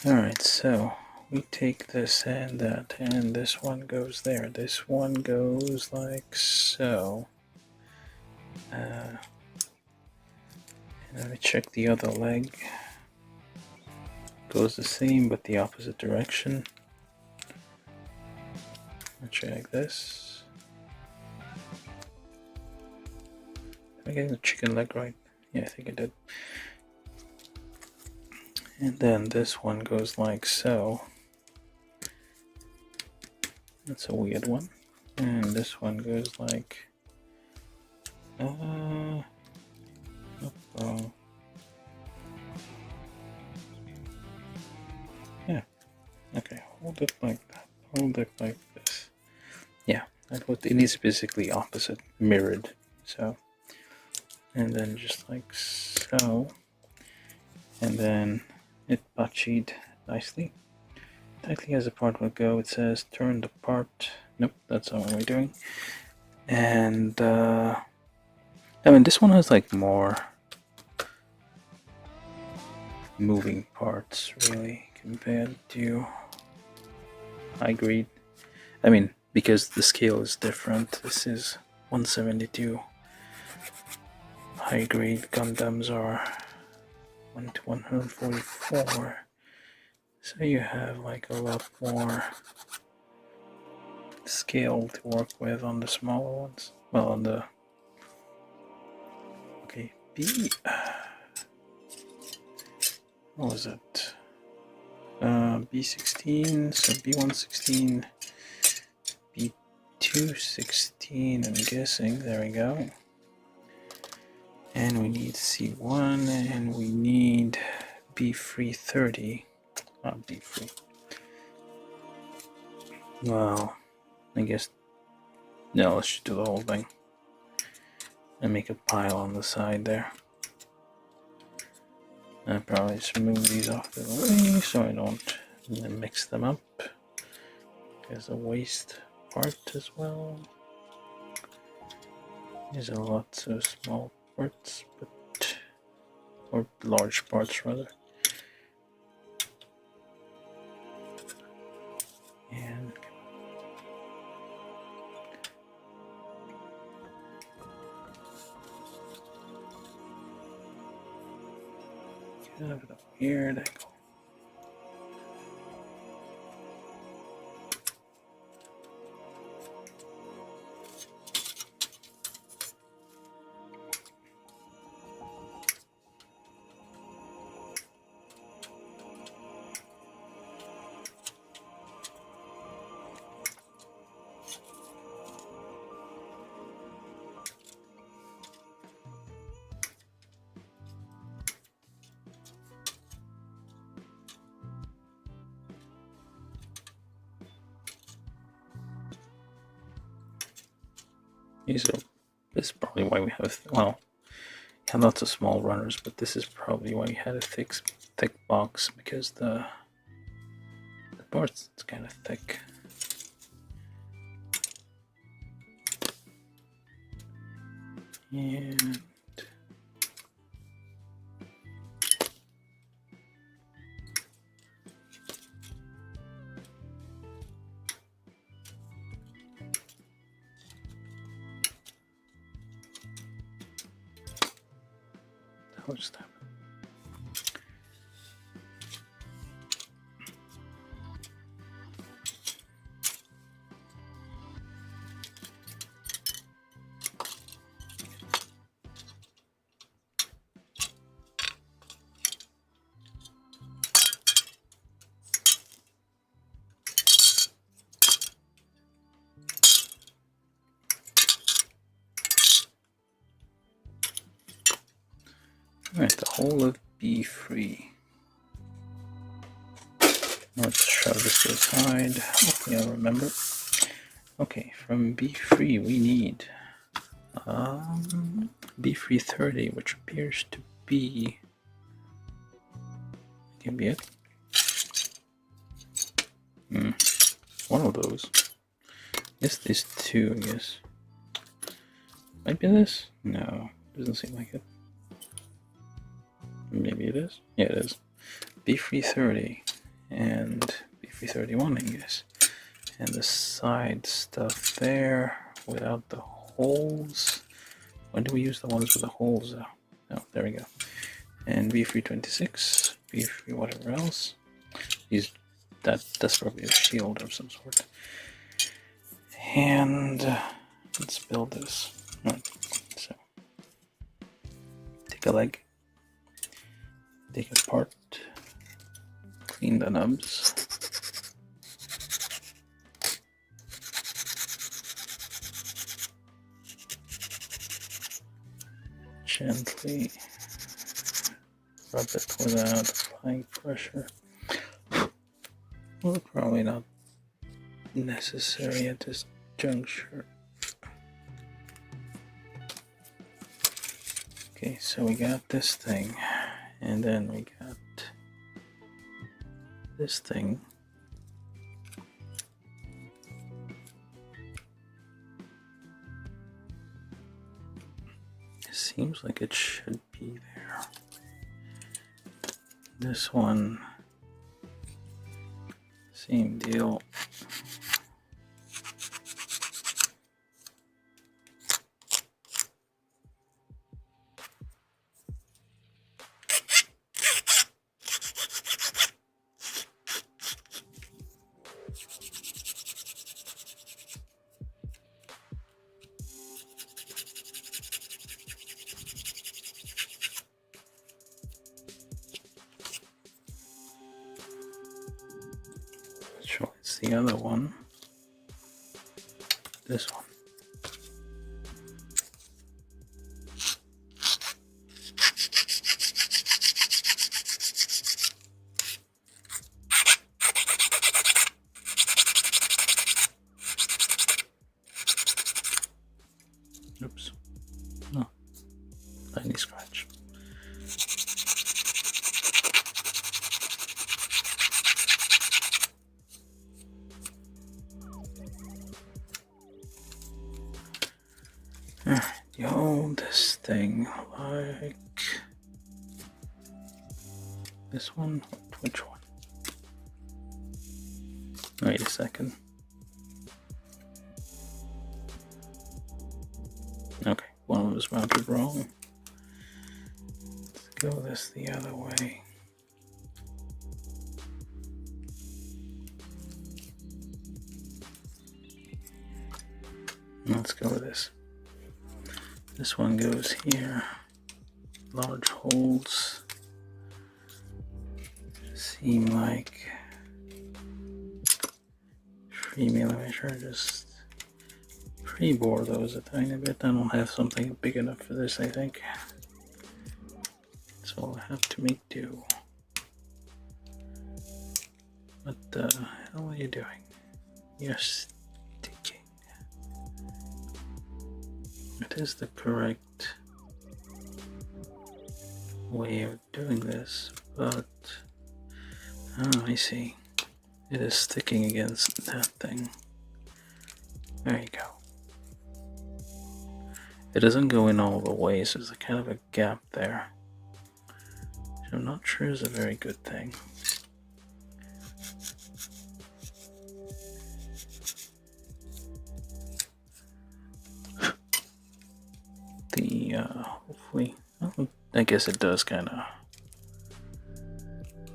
Alright, so we take this and that, and this one goes there. This one goes like so. And then we check the other leg. Goes the same, but the opposite direction. Let's check this. Am I getting the chicken leg right? Yeah, I think I did. And then this one goes like so. That's a weird one. And this one goes like wrong. Yeah. Okay, hold it like that. Hold it like this. Yeah, it needs basically opposite, mirrored. So, and then just like so. And then it butt-cheeked nicely. Tightly as the part will go, it says turn the part. Nope, that's not what we're doing. And I mean, this one has like more moving parts really compared to high grade. I mean, because the scale is different. This is 172. High grade Gundams are 1 to 144. So you have like a lot more scale to work with on the smaller ones. Well, on the what was it? B16, so B116, B216, I'm guessing. There we go. And we need C1, and we need B330. Not B3. Well, I guess. No, let's just do the whole thing. And make a pile on the side there. I'll probably just move these off the way so I don't mix them up. There's a waist part as well. These are lots of small parts, or large parts rather. And Kind of a weird angle. So this is probably why we have, well, we have lots of small runners, but this is probably why we had a thick box, because the board's kind of thick. And I'll just have Alright, the whole of B3. Let's shove this to the side. Hopefully I'll remember. Okay, from B3 we need B330, which appears to be, can be it. One of those. Yes, these two, I guess. Might be this? No, doesn't seem like it. Maybe it is? Yeah, it is. B330 and B331, I guess. And the side stuff there without the holes. When do we use the ones with the holes? Oh, there we go. And B326, B3 whatever else. That's probably a shield of some sort. And let's build this. Right. So take a leg. Take it apart, clean the nubs, gently rub it without applying pressure. Well, probably not necessary at this juncture. Okay, so we got this thing. And then we got this thing. It seems like it should be there. This one, same deal. Sure, it's the other one. This one. Oops. No. Tiny scratch. You hold this thing like this one. Which one? Wait a second. Okay, one was mounted wrong. Let's go this the other way. Let's go with this. This one goes here. Large holes. Seem like 3mm. Just pre-bore those a tiny bit. I don't have something big enough for this, I think. So I'll have to make do. What the hell are you doing? You're sticking. It is the correct way of doing this, but oh, I see. It is sticking against that thing. There you go. It doesn't go in all the way, so there's a kind of a gap there. Which I'm not sure is a very good thing. Hopefully, well, I guess it does kind of,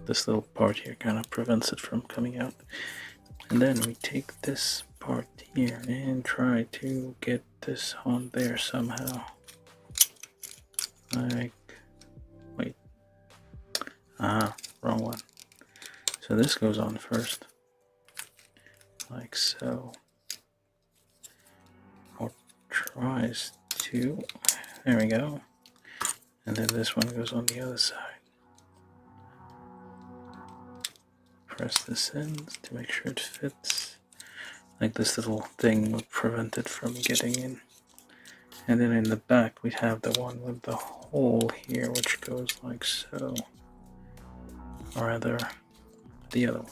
this little part here kind of prevents it from coming out. And then we take this part here and try to get this on there somehow. Like, wait, wrong one. So this goes on first, like so, or tries to. There we go. And then this one goes on the other side. Press this in to make sure it fits. Like this little thing would prevent it from getting in. And then in the back we have the one with the hole here, which goes like so. Or rather, the other one.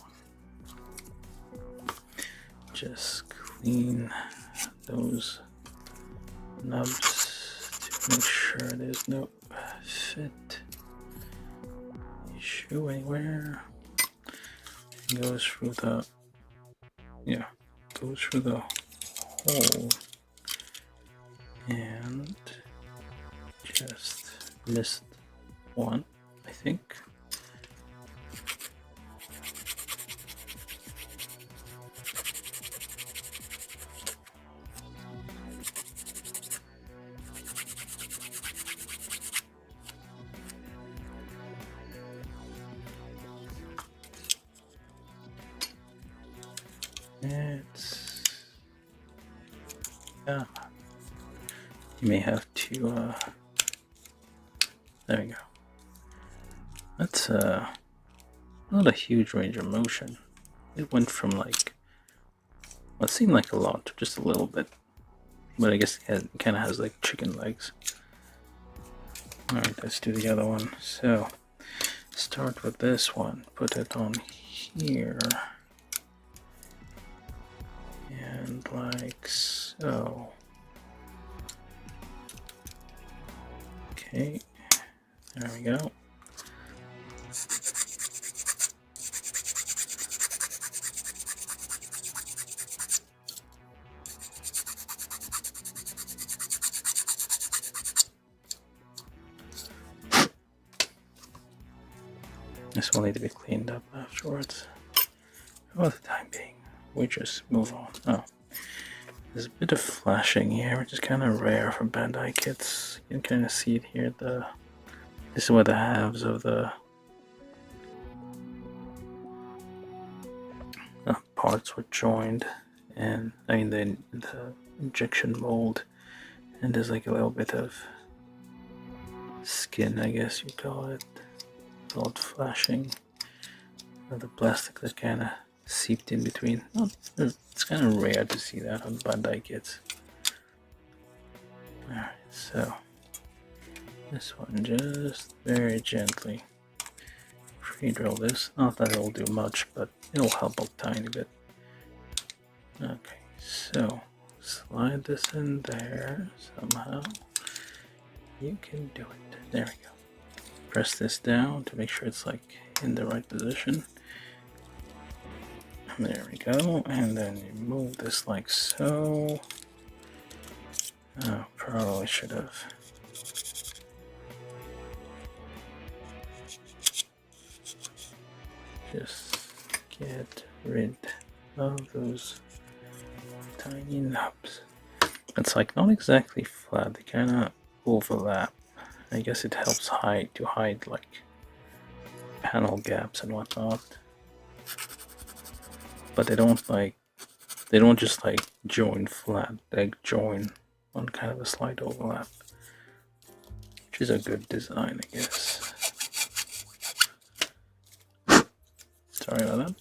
Just clean those nubs to make sure there's no fit issue anywhere. It goes through the, goes through the hole and just missed one, I think. It's, yeah, you may have to, there we go. That's not a huge range of motion. It went from like, what seemed like a lot to just a little bit, but I guess it kind of has like chicken legs. Alright, let's do the other one. So, start with this one, put it on here. And like so. Okay, there we go. This will need to be cleaned up afterwards. For the time being, we just move on. Oh, there's a bit of flashing here, which is kind of rare for Bandai kits. You can kind of see it here. This is where the halves of the parts were joined, and I mean the injection mold, and there's like a little bit of skin, I guess you call it. Called flashing. The plastic that kind of seeped in between. It's kind of rare to see that on Bandai kits. Alright, so this one just very gently pre-drill this. Not that it'll do much, but it'll help a tiny bit. Okay, so slide this in there somehow. You can do it. There we go. Press this down to make sure it's like in the right position. There we go, and then you move this like so. Oh, probably should have just get rid of those tiny knobs. It's like not exactly flat, they kind of overlap. I guess it helps hide like panel gaps and whatnot. But they don't just like join flat, they join on kind of a slight overlap, which is a good design, I guess. Sorry about that.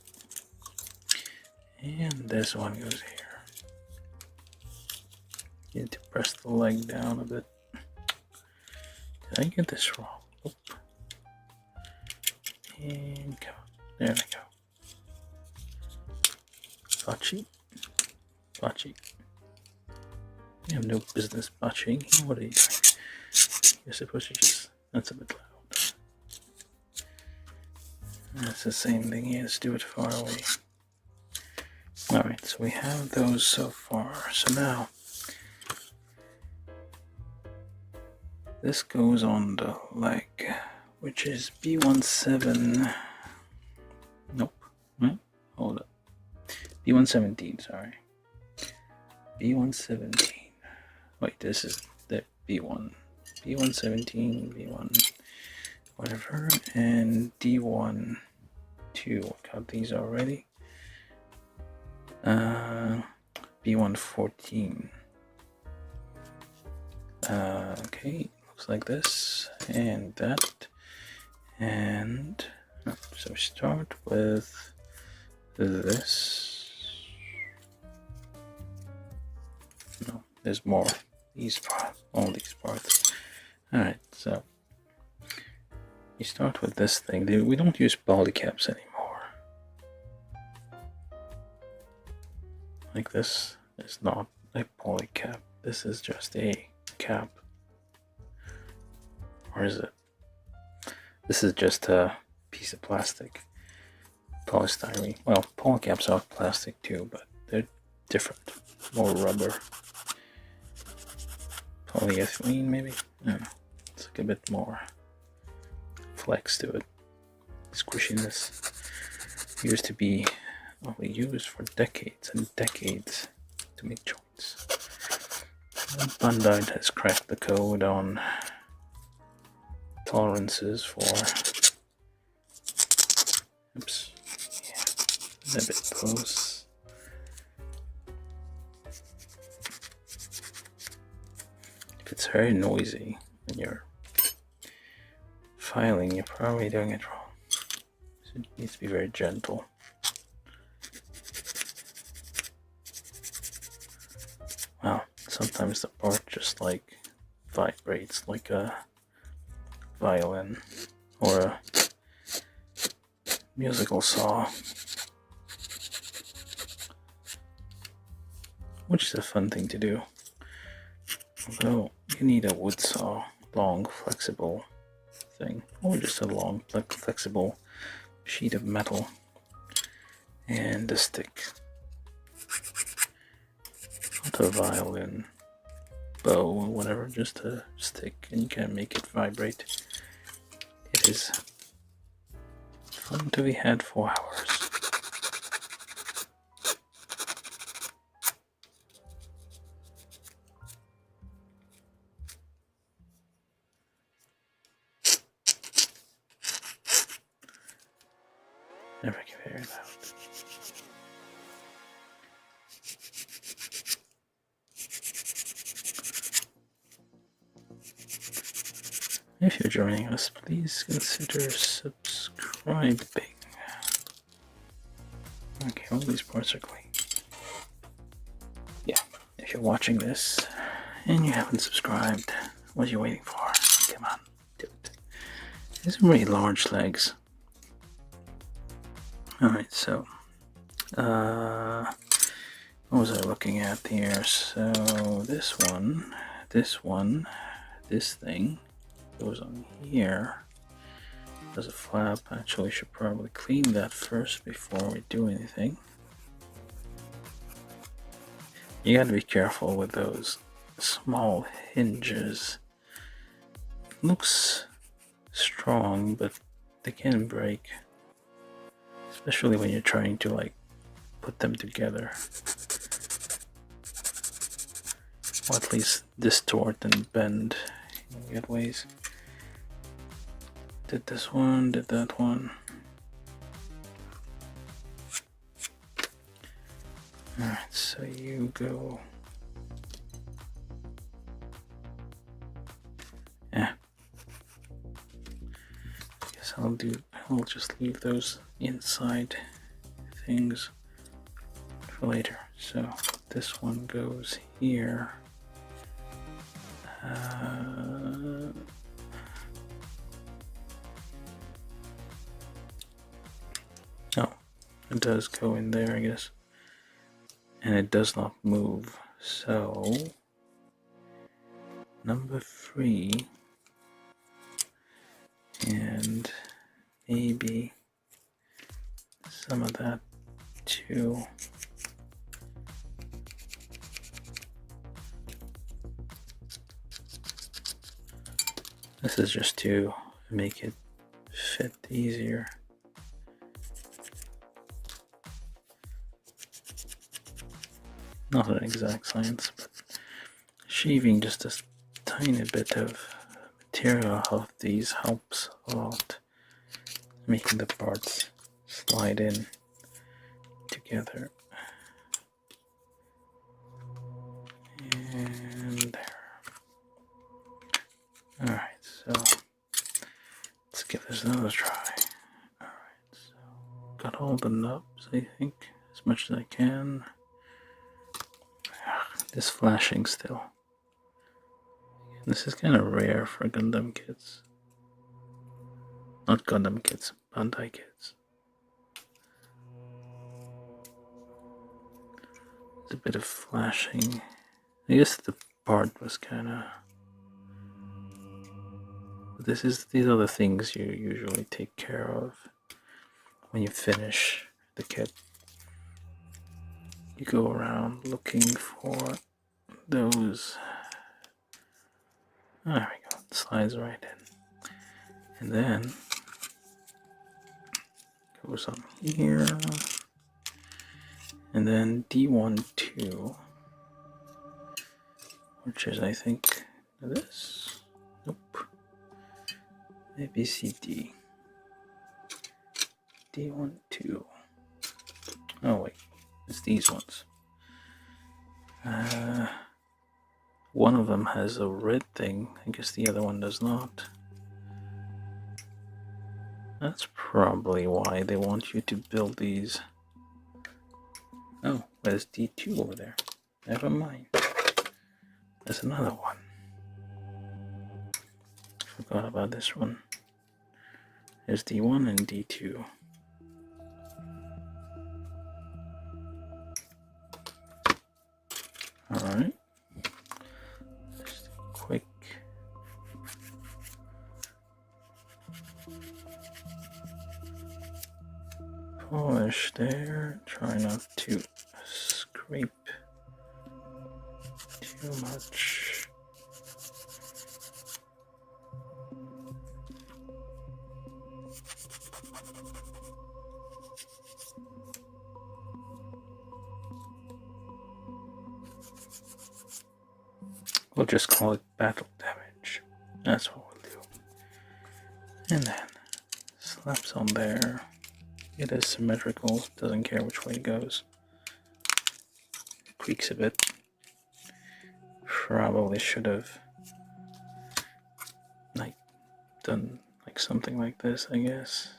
And this one goes here. You need to press the leg down a bit. Did I get this wrong? Oop. And go. There we go. Bocce. Bocce. You have no business botching. What are you doing? You're supposed to just... That's a bit loud. That's the same thing here. Let's do it far away. Alright, so we have those so far. So now... this goes on the leg, which is B17... Nope. Right? Hold up. B117, sorry. B117. Wait, this is the B1. B117, B1, whatever, and D1, 2. Got these already. B114. Okay, looks like this, and that, and so we start with this. No, there's more. These parts, all these parts. Alright, so you start with this thing. We don't use polycaps anymore. Like this is not a polycap. This is just a cap. Or is it? This is just a piece of plastic. Polystyrene. Well, polycaps are plastic too, but they're different. More rubber. Polyethylene, maybe? I don't know. It's like a bit more flex to it. Squishiness. Used to be only used for decades and decades to make joints. And Bandai has cracked the code on tolerances for... Oops. Yeah, a bit close. If it's very noisy when you're filing, you're probably doing it wrong. So it needs to be very gentle. Wow, sometimes the part just like vibrates like a violin or a musical saw, which is a fun thing to do. Although you need a wood saw, long, flexible thing, or just a long, flexible sheet of metal and a stick. Not a violin, bow, or whatever, just a stick, and you can make it vibrate. It is fun to be had for hours. Never can figure it out. If you're joining us, please consider subscribing. Okay, all these parts are clean. Yeah, if you're watching this and you haven't subscribed, what are you waiting for? Come on, do it. These are really large legs. Alright, so what was I looking at here? So this thing goes on here. There's a flap. Actually, should probably clean that first before we do anything. You gotta be careful with those small hinges. Looks strong, but they can break. especially when you're trying to like put them together, or at least distort and bend in weird ways. Did this one, did that one. Alright, so you go. Yeah. Guess I'll just leave those inside things for later. So this one goes here. Oh, it does go in there, I guess. And it does not move. So number 3, and maybe some of that too. This is just to make it fit easier. Not an exact science, but shaving just a tiny bit of material off these helps a lot, making the parts slide in together. And there. Alright, so let's give this another try. Alright, so got all the knobs, I think, as much as I can. This flashing still. This is kind of rare for Gundam kits. Not Gundam kits, Bandai kits. There's a bit of flashing. I guess the part was kind of... These are the things you usually take care of when you finish the kit. You go around looking for those. There we go, it slides right in. And then goes on here. And then D1-2, which is, I think, this. Nope. Maybe CD. D1-2. Oh, wait. It's these ones. One of them has a red thing. I guess the other one does not. That's probably why they want you to build these. Oh, there's D2 over there. Never mind. There's another one. Forgot about this one. There's D1 and D2. Alright. Just a quick polish there. Try not to scrape too much. We'll just call it battle damage. That's what we'll do. And then slaps on there. It is symmetrical, doesn't care which way it goes. Creaks a bit. Probably should have done something like this, I guess.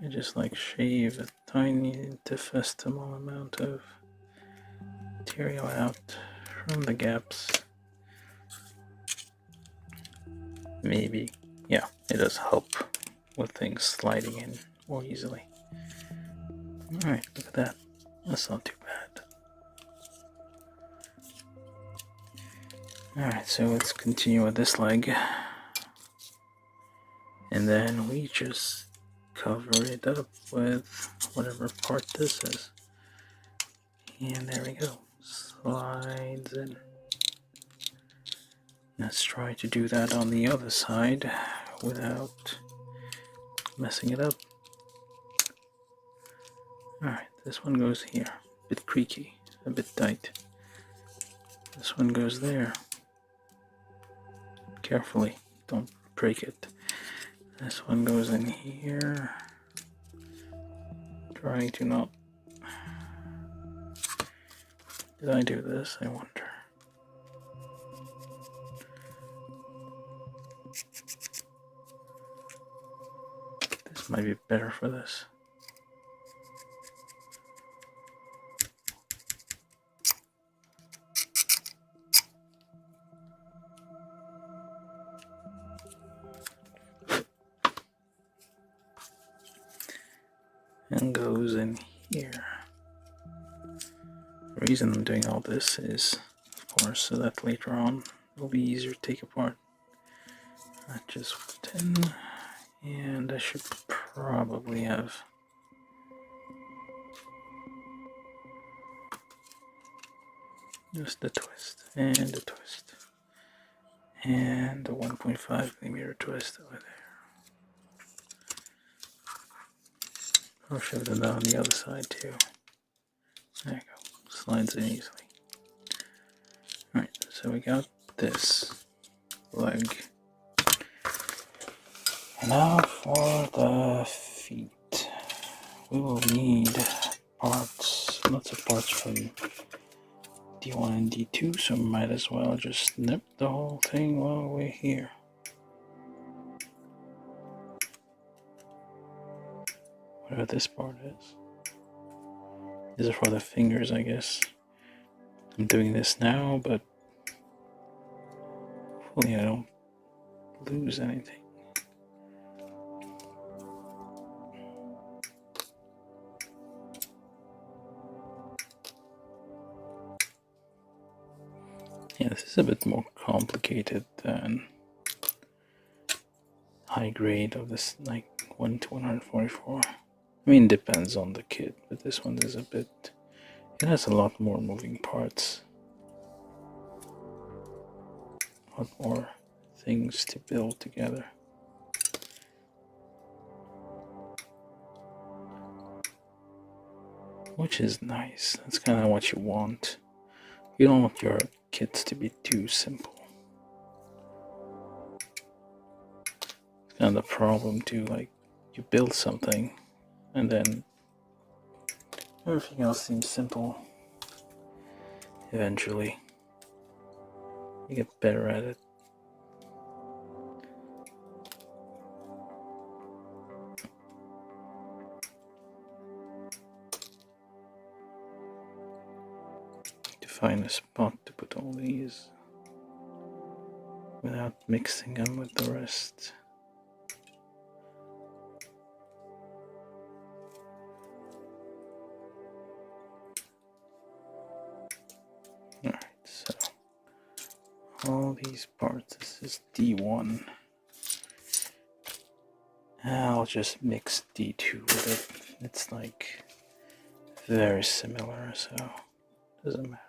You just shave a tiny infinitesimal amount of material out from the gaps. Maybe, yeah, it does help with things sliding in more easily. Alright, look at that. That's not too bad. Alright, so let's continue with this leg. And then we just cover it up with whatever part this is. And there we go. Slides in. Let's try to do that on the other side without messing it up. Alright, this one goes here. A bit creaky, a bit tight. This one goes there. Carefully, don't break it. This one goes in here. Trying to not... Did I do this? I wonder. This might be better for this. And goes in here. The reason I'm doing all this is, of course, so that later on it'll be easier to take apart. Not just 10, and I should probably have just a twist and a twist and a 1.5mm twist over there. I should have done that on the other side too. There you go. Slides in easily. Alright, so we got this leg. And now for the feet. We will need parts, lots of parts from D1 and D2, so might as well just snip the whole thing while we're here. Whatever this part is. These are for the fingers, I guess. I'm doing this now, but hopefully I don't lose anything. Yeah, this is a bit more complicated than high grade of this, like 1 to 144. I mean, depends on the kit, but this one is a bit... It has a lot more moving parts. A lot more things to build together. Which is nice. That's kind of what you want. You don't want your kits to be too simple. It's kind of the problem too, like you build something and then everything else seems simple. Eventually, you get better at it. To find a spot to put all these without mixing them with the rest. Alright, so all these parts, this is D1. I'll just mix D2 with it. It's like very similar, so it doesn't matter.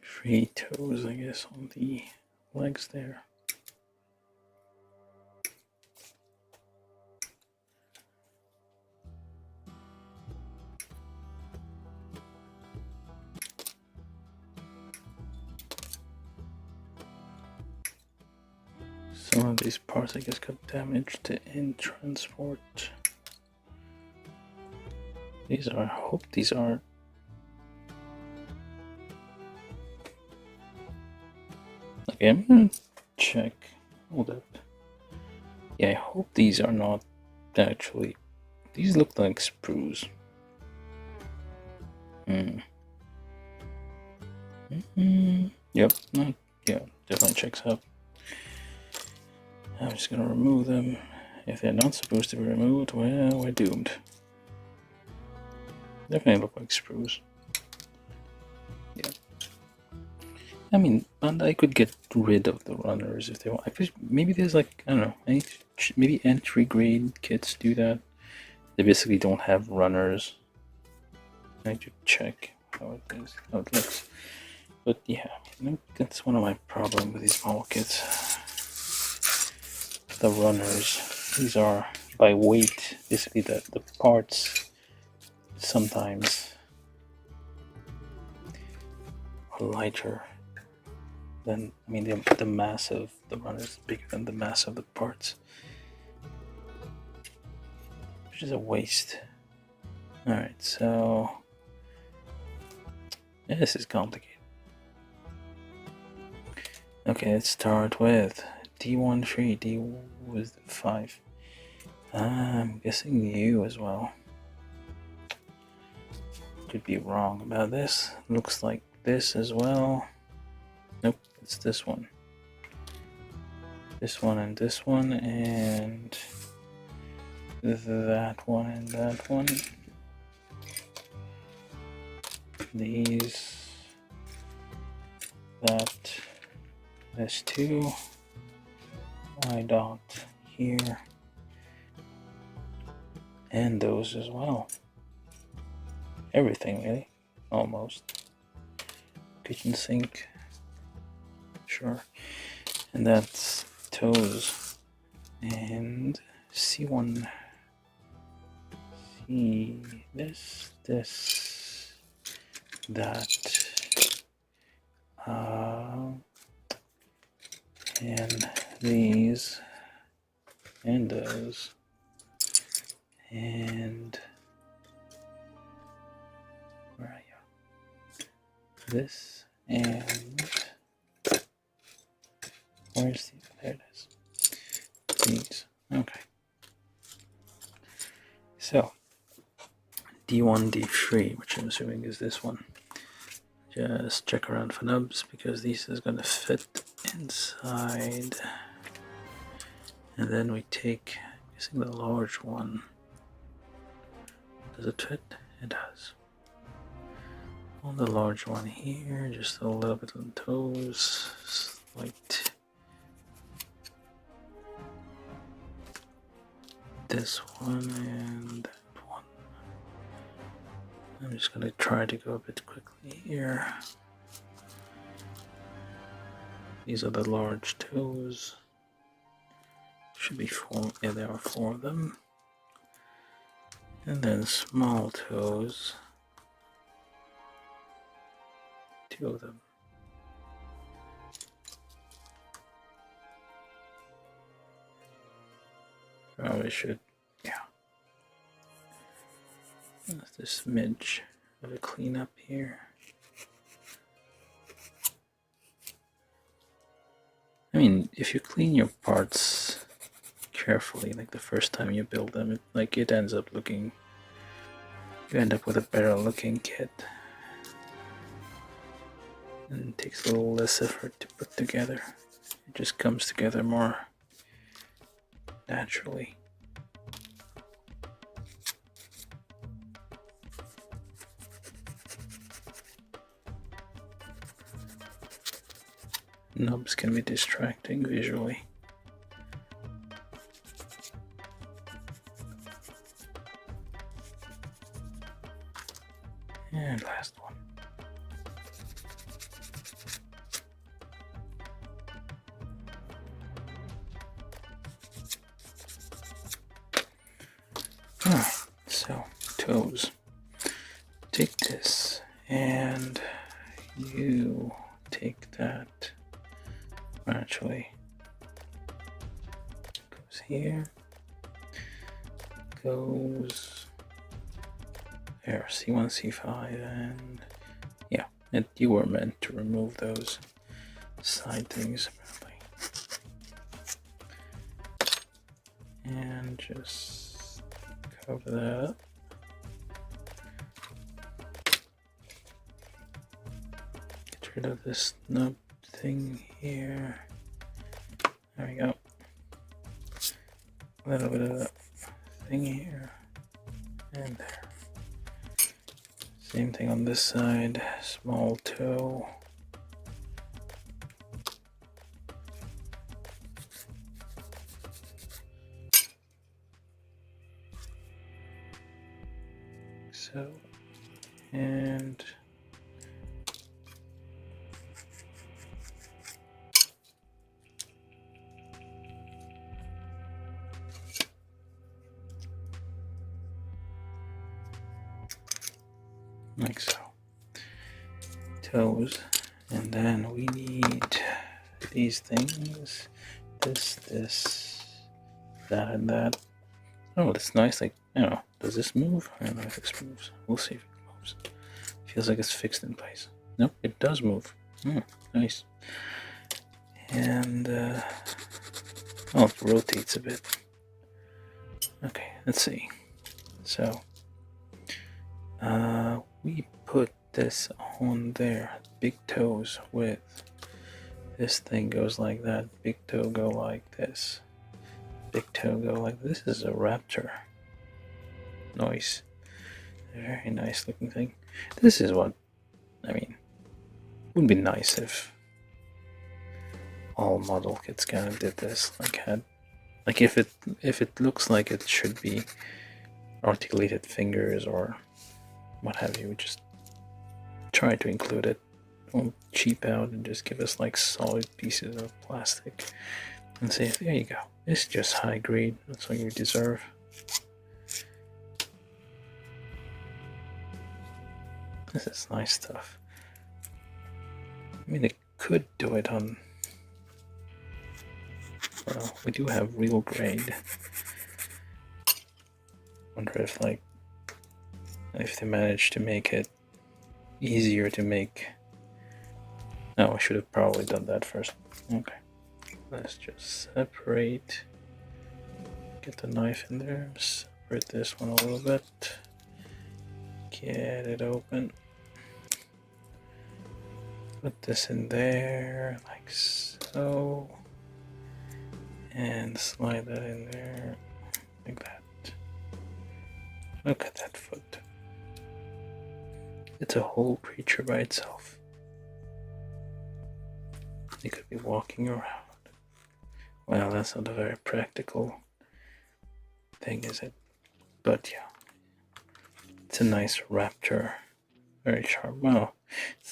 Three toes, I guess, on the legs there. Some of these parts, I guess, got damaged in transport. These are, I hope these are... Okay, I'm gonna check. Hold up. Yeah, I hope these are not actually... These look like sprues. Yep, no, yeah, definitely checks out. I'm just gonna remove them. If they're not supposed to be removed, well, we're doomed. Definitely look like sprues. Yeah. I mean, Bandai could get rid of the runners if they want. Maybe there's like, I don't know, I need to maybe entry grade kits do that. They basically don't have runners. I need to check how it is, how it looks. But yeah, that's one of my problems with these model kits. The runners, these are by weight. Basically, the parts sometimes are lighter than, I mean, the mass of the runners is bigger than the mass of the parts, which is a waste. Alright, so this is complicated. Okay, let's start with D1 tree. D was 5. I'm guessing U as well. Could be wrong about this. Looks like this as well. Nope, it's this one. This one and this one, and that one and that one. These, that, this two, Y dot here, and those as well. Everything really, almost. Kitchen sink, sure, and that's toes, and C1, C, this, that, and these, and those, and where are you? This, and where's the, there it is. These, okay. So D1, D3, which I'm assuming is this one. Just check around for nubs because this is going to fit inside. And then we take, I'm guessing the large one. Does it fit? It does. On the large one here, just a little bit on toes, slight. This one and that one. I'm just going to try to go a bit quickly here. These are the large toes. Should be 4, yeah, there are 4 of them. And then small toes. 2 of them. Probably should, yeah. Just a smidge of a cleanup here. I mean, if you clean your parts carefully, like the first time you build them, it ends up looking, you end up with a better looking kit. And it takes a little less effort to put together. It just comes together more naturally. Nubs can be distracting visually. And last one. Alright, so toes. Take this, and you take that. Actually, goes here, goes there, C1, C5, and yeah, you were meant to remove those side things, apparently. And just cover that up. Get rid of this nub thing here. There we go. A little bit of that thing here and there. Same thing on this side. Small toe. so. And like so. Toes. And then we need these things. This, that, and that. Oh, that's nice. Like, I don't know. Does this move? I don't know if this moves. We'll see if it moves. Feels like it's fixed in place. Nope, it does move. Nice. And, oh, it rotates a bit. Okay, let's see. So, we put this on there. Big toes with this thing goes like that. Big toe go like this. Big toe go like this. This is a raptor. Nice. Very nice looking thing. This is what, I mean, would be nice if all model kits kind of did this. Like if it looks like it should be articulated fingers or what have you, just try to include it. Don't cheap out and just give us like solid pieces of plastic and say, there you go. It's just high grade. That's what you deserve. This is nice stuff. I mean, it could do it on. Well, we do have real grade. Wonder if they managed to make it easier to make. No, I should have probably done that first. Okay, let's just separate. Get the knife in there. Separate this one a little bit. Get it open. Put this in there like so. And slide that in there like that. Look at that foot. It's a whole creature by itself. It could be walking around. Well, that's not a very practical thing, is it? But yeah, it's a nice raptor. Very sharp. Well,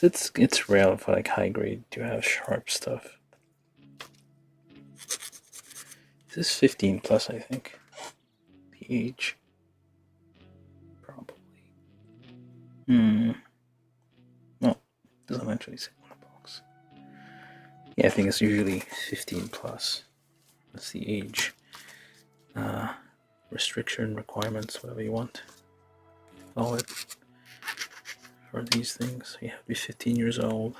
it's rare for like high grade to have sharp stuff. This is 15 plus, I think. The age. Probably. No, doesn't actually say on the box. Yeah, I think it's usually 15 plus. That's the age. Restriction, requirements, whatever you want. Call it. For these things, you have to be 15 years old.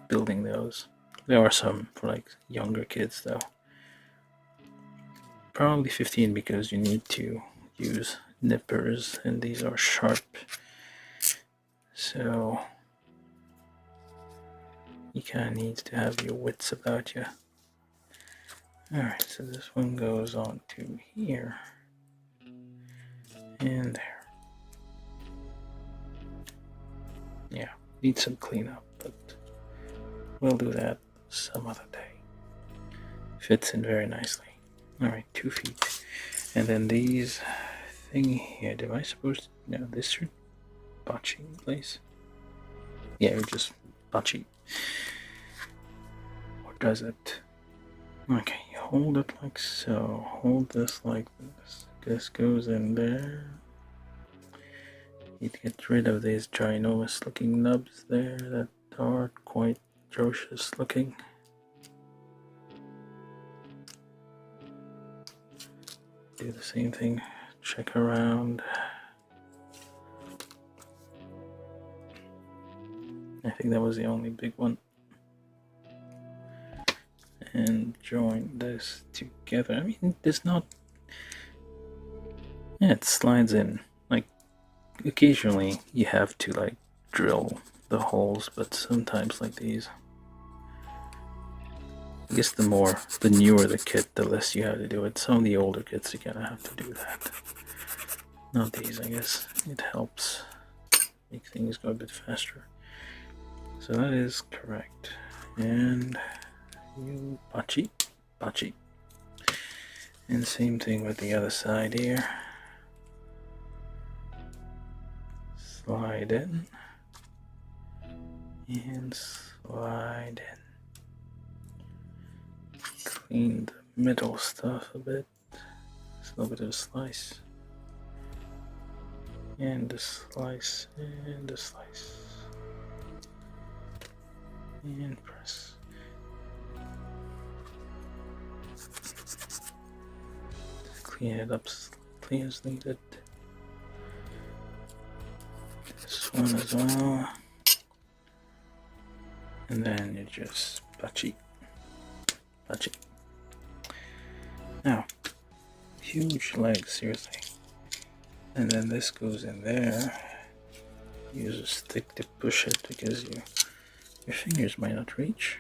Building those. There are some for like younger kids though. Probably 15 because you need to use nippers and these are sharp. So you kind of need to have your wits about you. Alright, so this one goes on to here. And there. Yeah, need some cleanup, but we'll do that some other day. Fits in very nicely. Alright, 2 feet. And then these thing here, am I supposed to, no, this should bocce in place. Yeah, just bocce. Or does it? Okay, you hold it like so. Hold this like this. This goes in there. You get rid of these ginormous looking nubs there that are quite atrocious looking. Do the same thing, check around. I think that was the only big one. And join this together. I mean, there's not. Yeah, it slides in. Like, occasionally you have to like drill the holes, but sometimes like these. I guess the newer the kit, the less you have to do it. Some of the older kits you kind of have to do that. Not these, I guess. It helps make things go a bit faster. So that is correct. And you bocce. And same thing with the other side here. slide in and slide in. Clean the middle stuff a bit. Just a little bit of a slice. And the slice, and the slice. And press. Clean it up, clean as needed. This one as well. And then you just patch it. Now, huge legs, seriously. And then this goes in there. Use a stick to push it because your fingers might not reach.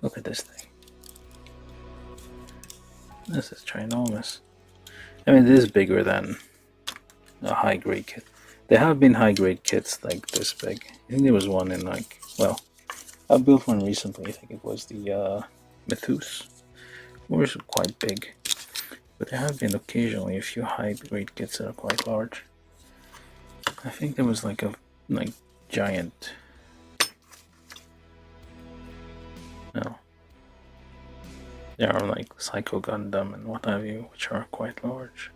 Look at this thing. This is ginormous. I mean, it is bigger than a high-grade kit. There have been high-grade kits like this big. I think there was one in like, well, I built one recently. I think it was the Mythos. It was quite big. But there have been occasionally a few high-grade kits that are quite large. I think there was like a giant. No. There are like Psycho Gundam and what have you, which are quite large.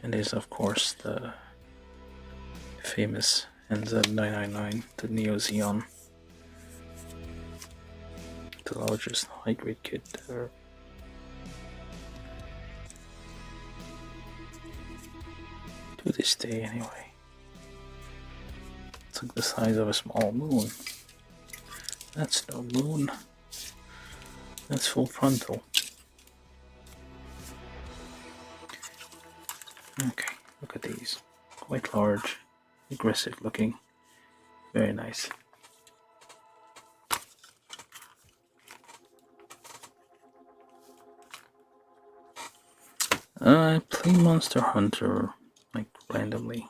And there's of course the famous NZ999, the Neo Zeon. The largest high-grade kit ever. To this day anyway. It's like the size of a small moon. That's no moon. That's full frontal. Okay, look at these. Quite large, aggressive looking. Very nice. I play Monster Hunter like randomly.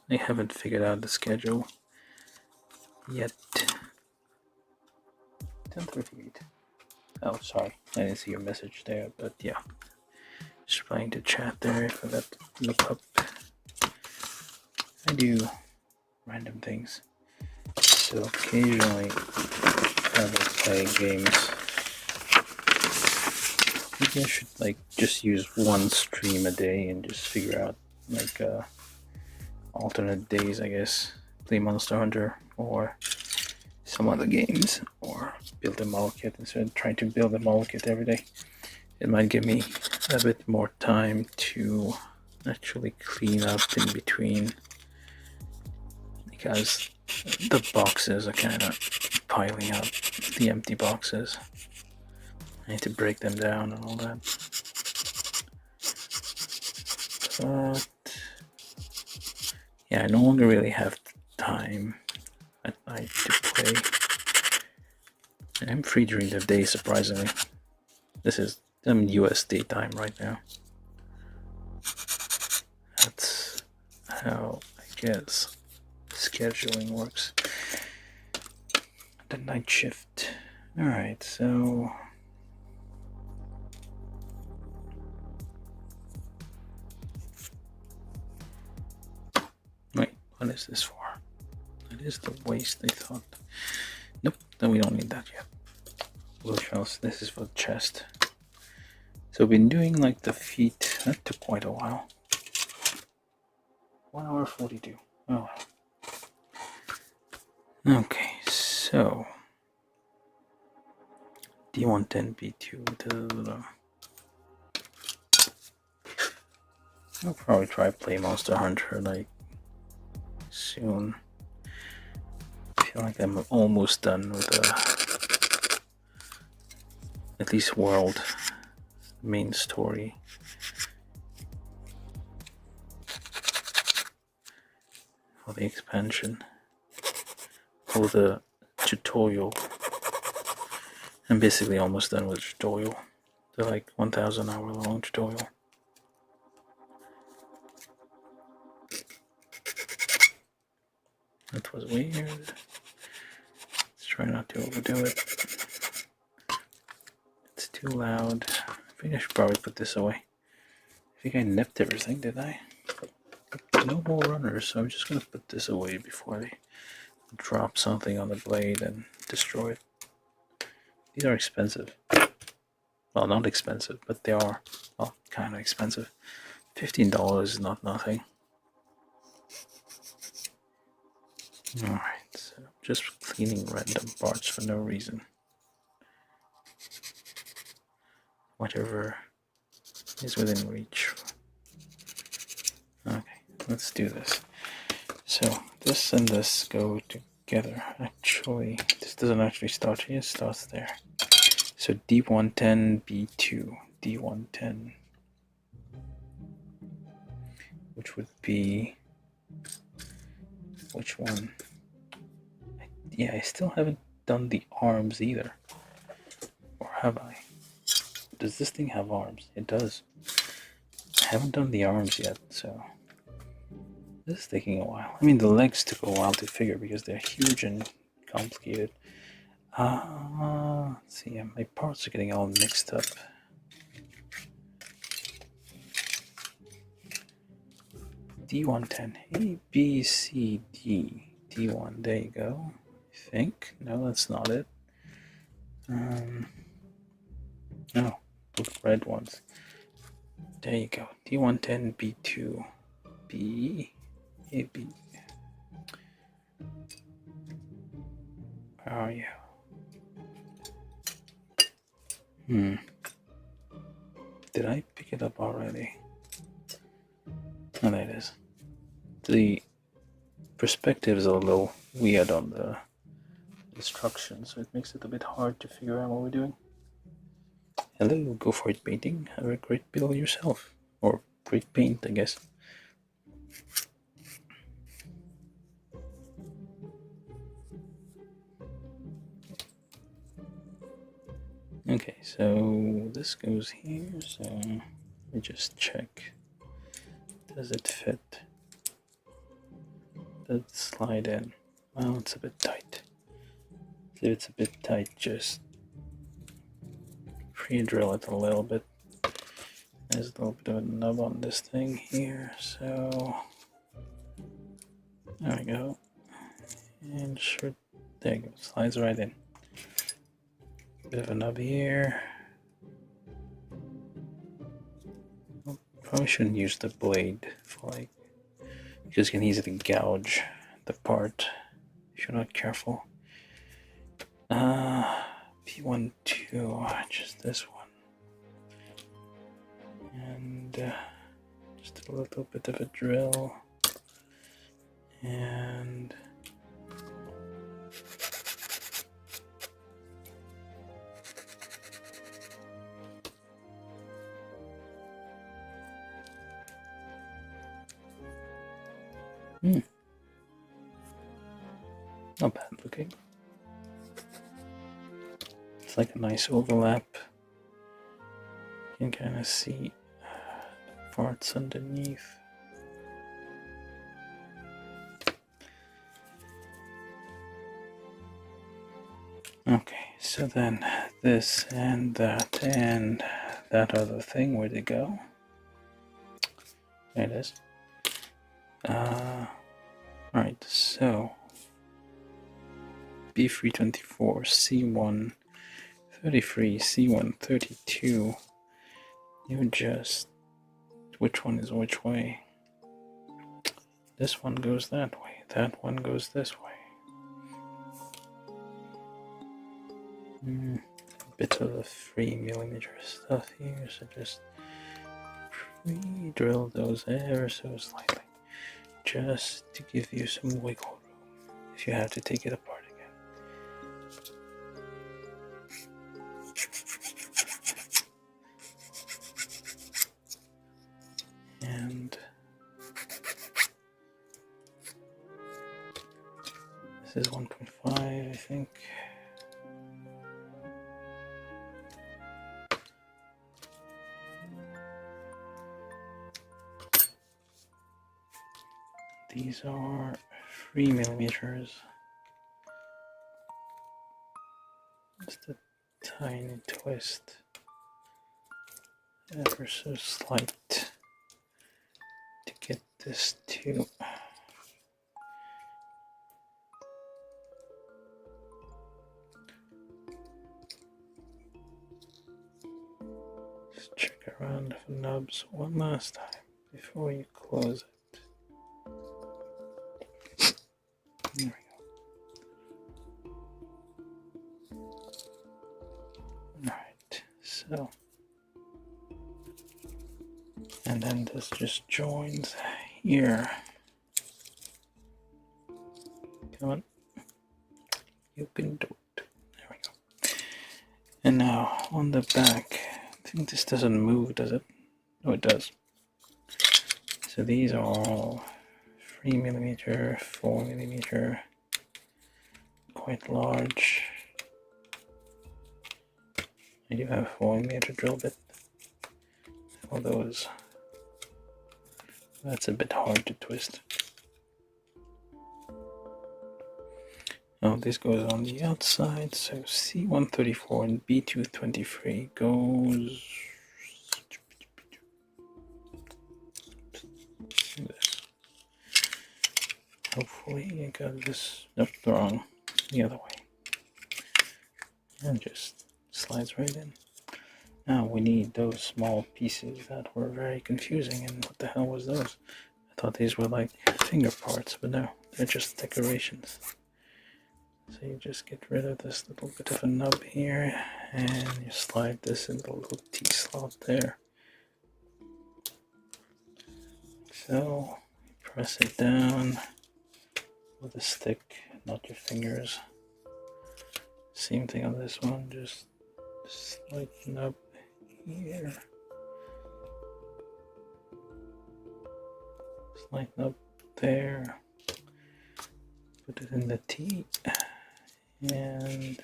I haven't figured out the schedule yet. 10:38. Oh, sorry, I didn't see your message there, but yeah. Just playing the chat there, I forgot to look up. I do random things. So occasionally I will play games. Maybe I should like just use one stream a day and just figure out like alternate days, I guess. Play Monster Hunter or some other games, or build a model kit instead of trying to build a model kit every day. It might give me a bit more time to actually clean up in between, because the boxes are kind of piling up, the empty boxes. I need to break them down and all that. But yeah, I no longer really have time at night to play. And I'm free during the day, surprisingly. I'm US daytime right now. That's how I guess scheduling works. The night shift. Alright, so wait, what is this for? That is the waist, I thought. Nope, then we don't need that yet. Which else? This is for the chest. So we've been doing like the feet. That took quite a while. 1 hour 42. Oh. Okay, so D110 B2. I'll probably try play Monster Hunter like soon. I feel like I'm almost done with at least world main story. For the expansion. For the tutorial. I'm basically almost done with the tutorial. The like 1,000 hour long tutorial. That was weird. Let's try not to overdo it. It's too loud. I think I should probably put this away. I think I nipped everything, did I? no more runners, so I'm just gonna put this away before I drop something on the blade and destroy it. These are expensive. Well, not expensive, but they are, well, kind of expensive. $15 is not nothing. Alright, so just cleaning random parts for no reason. Whatever is within reach. Okay, let's do this. So this and this go together. Actually, this doesn't actually start here, it starts there. So D110, B2, D110, which would be, which one? Yeah, I still haven't done the arms either. Or have I? Does this thing have arms? It does. I haven't done the arms yet, so this is taking a while. I mean, the legs took a while to figure because they're huge and complicated. Let's see, my parts are getting all mixed up. D110, A, B, C, D, D1, there you go. I think. No, that's not it. No, both red ones. There you go. D110, B2, B, A, B. Where are you? Did I pick it up already? Oh, there it is. The perspective is a little weird on the instructions, so it makes it a bit hard to figure out what we're doing. Hello, go for it painting. Have a great build yourself. Or great paint, I guess. Okay, so this goes here, so let me just check. Does it fit? Does it slide in? Well, it's a bit tight. If it's a bit tight, just pre-drill it a little bit. There's a little bit of a nub on this thing here, so there we go. And sure, there you go, slides right in. Bit of a nub here. Probably shouldn't use the blade for because you can easily gouge the part if you're not careful. P1, 2, just this one. And just a little bit of a drill. And not bad looking. It's like a nice overlap. You can kind of see the parts underneath. Okay, so then this and that other thing, where'd it go? There it is. Right, so B324, C1 33, C1 32. You adjust which one is which way. This one goes that way, that one goes this way. A bit of the 3mm stuff here, so just pre-drill those ever so slightly, just to give you some wiggle room if you have to take it apart again. And this is 1.5, I think. These are 3mm. Just a tiny twist, ever so slight, to get this too. Just check around for nubs one last time before you close it. There we go. Alright, so. And then this just joins here. Come on. You can do it. There we go. And now on the back, I think this doesn't move, does it? No, it does. So these are all 3mm, 4mm, quite large. I do have a 4mm drill bit. All those. That's a bit hard to twist. Oh, this goes on the outside, so C134 and B223 goes this. Hopefully I got this. Nope, wrong. The other way. And just slides right in. Now we need those small pieces that were very confusing, and what the hell was those? I thought these were like finger parts, but no, they're just decorations. So you just get rid of this little bit of a nub here, and you slide this in the little T-slot there. So you press it down with a stick, not your fingers. Same thing on this one, just slide the nub here. Slide up there. Put it in the T and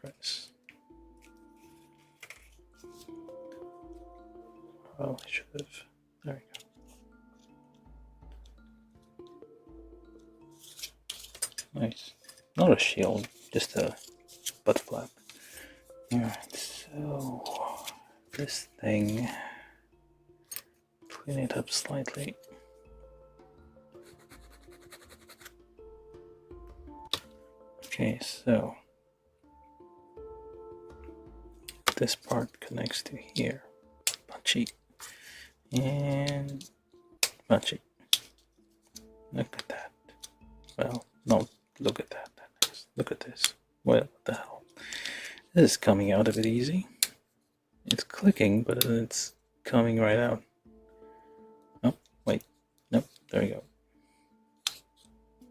press. Oh, I should have. There we go. Nice. Not a shield, just a butt flap. Alright, so this thing, clean it up slightly. Okay, so this part connects to here, punchy, and punchy. Look at that. Well, no, look at that. Look at this. Well, what the hell? This is coming out a bit easy. It's clicking, but it's coming right out. Oh, wait. Nope, there we go.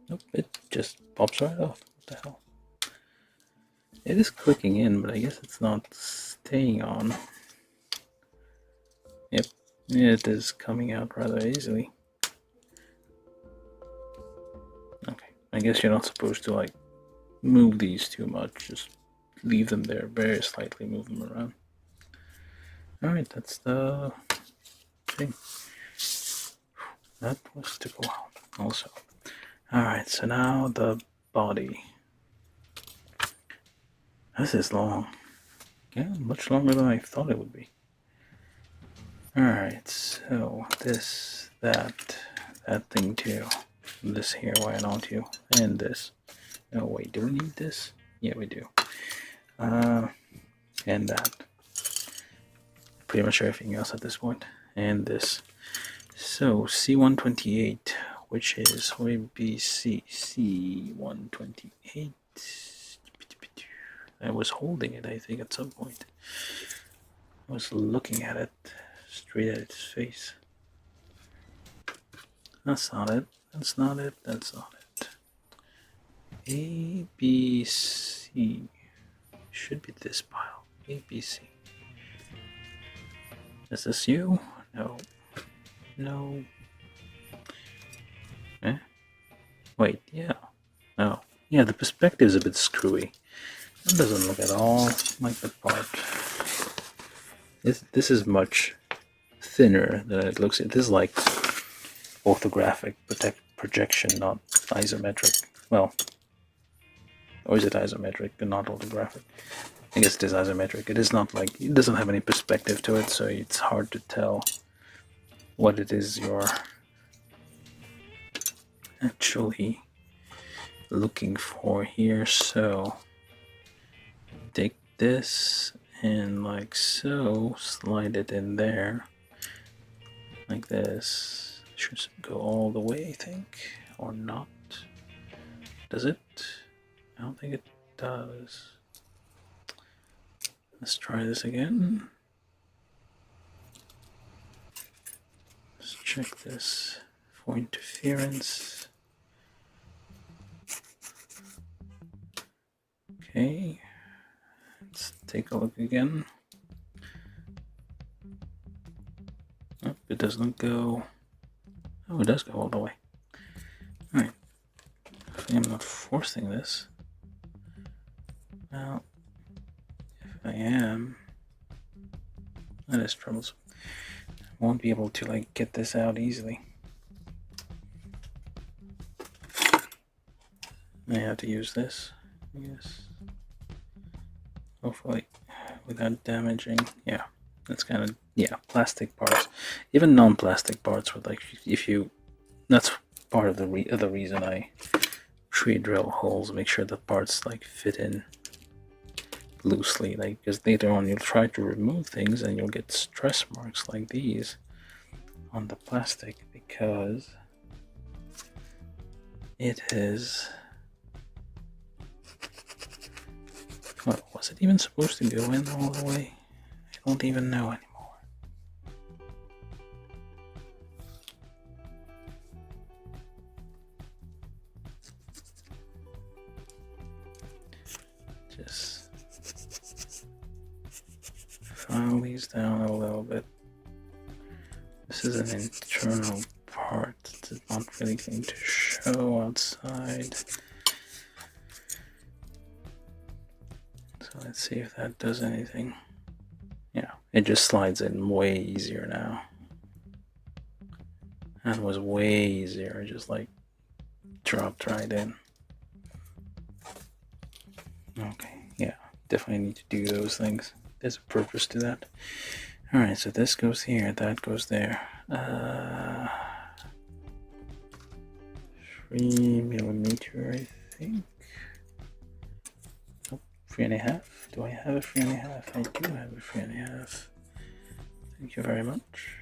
Nope, it just pops right off. What the hell? It is clicking in, but I guess it's not staying on. Yep, it is coming out rather easily. Okay, I guess you're not supposed to like move these too much, just leave them there very slightly, move them around. Alright, that's the thing. That was to go out also. Alright, so now the body. This is long. Yeah, much longer than I thought it would be. Alright, so this, that thing too. This here, why not you? And this. Oh wait, do we need this? Yeah, we do. And that. Pretty much everything else at this point. And this. So C128, which is ABC C128. I was holding it, I think, at some point. I was looking at it, straight at its face. That's not it. That's not it. That's not it. ABC should be this pile. ABC. Is this you? No. No. Eh? Wait, yeah. Oh. Yeah, the perspective's a bit screwy. It doesn't look at all like the part. This is much thinner than it looks. This is like orthographic projection, not isometric. Well, or is it isometric and not orthographic? I guess it is isometric. It is not like, it doesn't have any perspective to it, so it's hard to tell what it is you're actually looking for here. So take this and like so, slide it in there like this. Should go all the way, I think, or not. Does it? I don't think it does. Let's try this again. Let's check this for interference. Okay, let's take a look again. Oh, it does not go. Oh, it does go all the way. Alright. Hopefully I'm not forcing this. Well, if I am, that is troublesome. I won't be able to like get this out easily. I have to use this, yes. Hopefully without damaging. Yeah, that's kind of, yeah, plastic parts. Even non-plastic parts would like, if you, that's part of the reason I pre-drill holes, make sure the parts like fit in loosely, like, because later on you'll try to remove things and you'll get stress marks like these on the plastic because it is, what was it even supposed to go in all the way? I don't even know anymore. Just file these down a little bit. This is an internal part. It's not really going to show outside. So let's see if that does anything. Yeah, it just slides in way easier now. That was way easier. It just like dropped right in. Okay, yeah, definitely need to do those things. There's a purpose to that. Alright, so this goes here, that goes there. 3mm, I think. Oh, 3.5. Do I have a 3.5? I do have a 3.5. Thank you very much.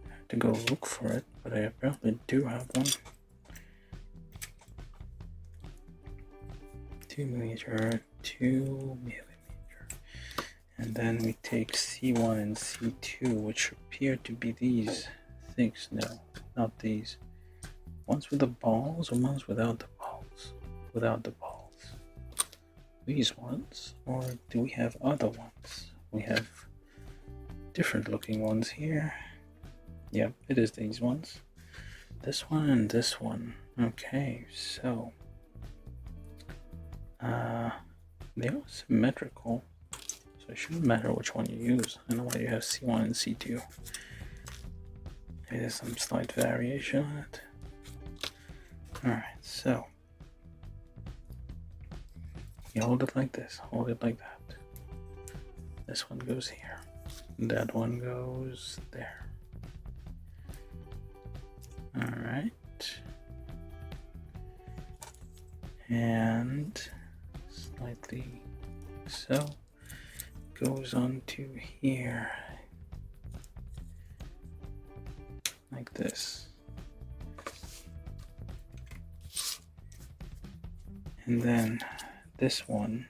I have to go look for it, but I apparently do have one. 2mm, 2mm. And then we take C1 and C2, which appear to be these things. No, not these. Ones with the balls or ones without the balls? Without the balls. These ones? Or do we have other ones? We have different looking ones here. Yep, it is these ones. This one and this one. Okay, so they are symmetrical. So it shouldn't matter which one you use. I know why you have C1 and C2. There's some slight variation on it. Alright, so you hold it like this, hold it like that. This one goes here. That one goes there. Alright. And slightly so. Goes on to here like this, and then this one,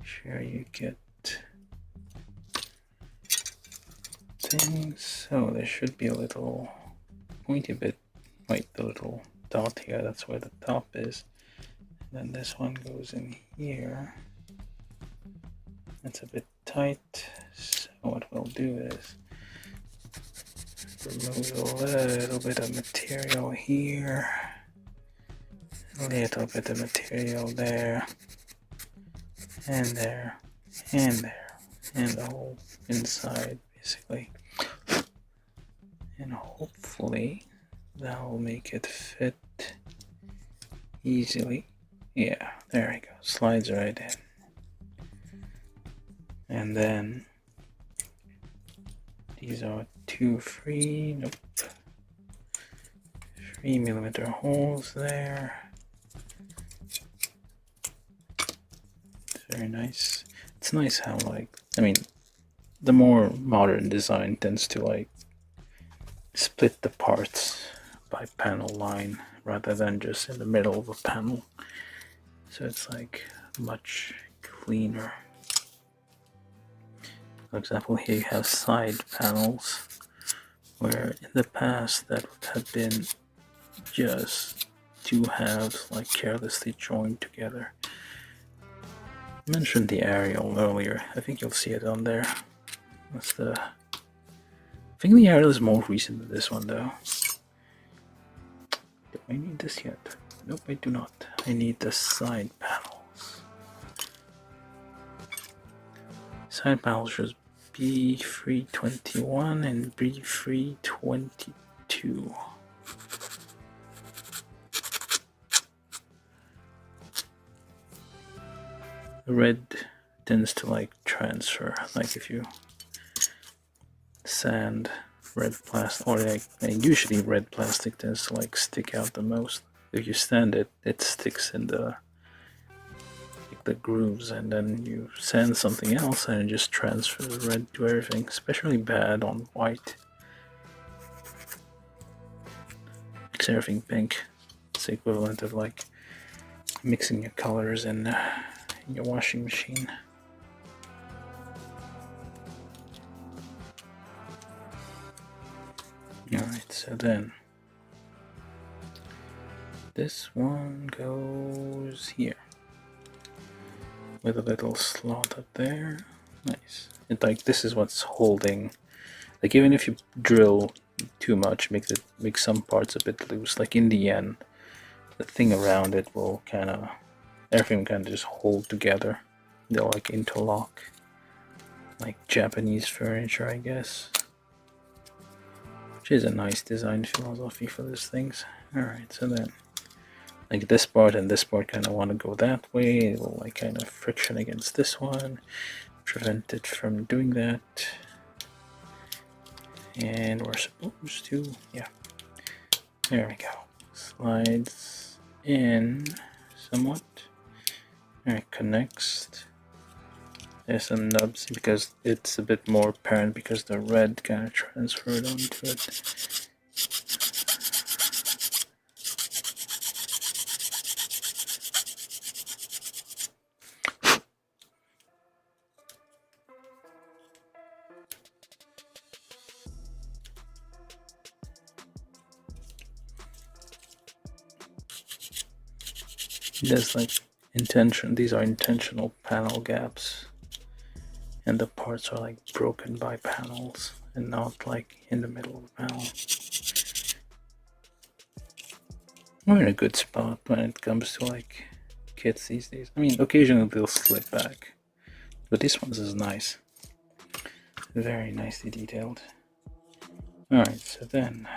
sure you get things. So there should be a little pointy bit, wait, the little dot here, that's where the top is. Then this one goes in here. It's a bit tight, so what we'll do is remove a little bit of material here, a little bit of material there, and there, and there, and the whole inside basically. And hopefully that will make it fit easily. Yeah, there we go. Slides right in. And then these are 3 millimeter holes there. It's very nice. It's nice how, like, I mean, the more modern design tends to like split the parts by panel line rather than just in the middle of a panel. So it's like much cleaner. For example, here you have side panels, where in the past that would have been just 2 halves like carelessly joined together. I mentioned the aerial earlier. I think you'll see it on there. That's the. I think the aerial is more recent than this one, though. Do I need this yet? Nope, I do not. I need the side panels. Side panels just B321 and B322. The red tends to like transfer, like if you sand red plastic, or like, usually red plastic tends to like stick out the most. If you sand it, it sticks in the grooves, and then you sand something else and it just transfers red to everything. Especially bad on white. Makes everything pink. It's the equivalent of like mixing your colors in your washing machine. Alright, so then this one goes here with a little slot up there. Nice. And like this is what's holding, like even if you drill too much, makes some parts a bit loose, like in the end the thing around it will kind of, everything kind of just hold together. They'll like interlock, like Japanese furniture, I guess. Which is a nice design philosophy for these things. Alright, so then like this part and this part kind of want to go that way. It will like kind of friction against this one, prevent it from doing that. And we're supposed to, yeah, there we go. Slides in somewhat. Alright, connects. There's some nubs because it's a bit more apparent because the red kind of transferred onto it. There's like these are intentional panel gaps, and the parts are like broken by panels and not like in the middle of the panel. We're in a good spot when it comes to like kits these days. I mean, occasionally they'll slip back, but this one's is nice. Very nicely detailed. Alright, so then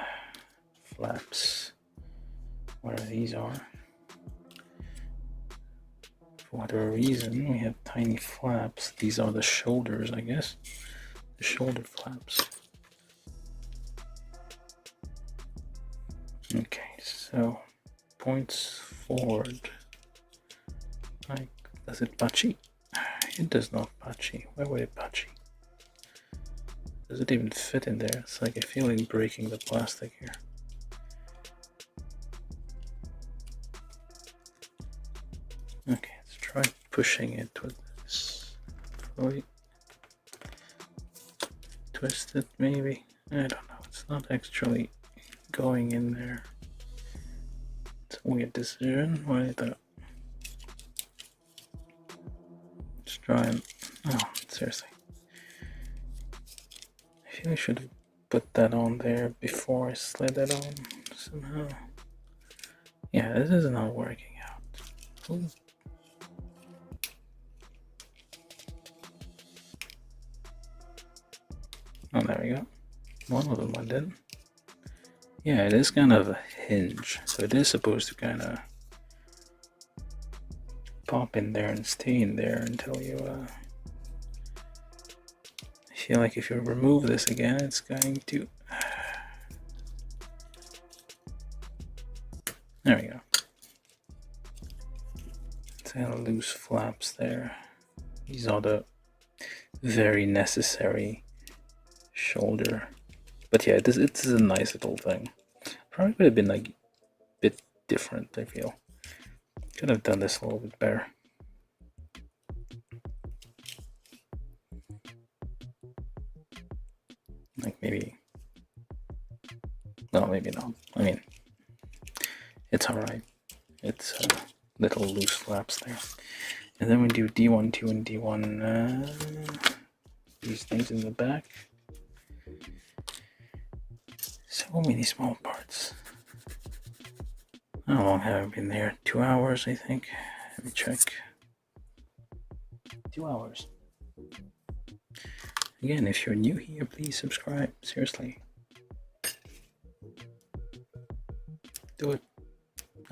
flaps. Whatever these are. For whatever reason, we have tiny flaps. These are the shoulders, I guess. The shoulder flaps. Okay, so points forward. Like, does it patchy? It does not patchy. Why would it patchy? Does it even fit in there? It's like I feel like breaking the plastic here. Okay, let's try pushing it with this. Probably twist it, maybe. I don't know. It's not actually going in there. It's a weird decision. Why did that? Let's try and. Oh, seriously. I feel I should have put that on there before I slid it on somehow. Yeah, this is not working out. Ooh. Oh, there we go. One of them went in. Yeah, it is kind of a hinge, so it is supposed to kind of pop in there and stay in there until you feel like if you remove this again, it's going to... There we go. It's kind of loose flaps there. These are the very necessary shoulder. But yeah, it is a nice little thing. Probably would have been like a bit different, I feel. Could have done this a little bit better. Like maybe... No, maybe not. I mean, it's alright. It's little loose flaps there. And then we do D1, 2, and D1. These things in the back. So many small parts. How long have I been there? 2 hours, I think. Let me check. 2 hours. Again, if you're new here, please subscribe. Seriously. Do it.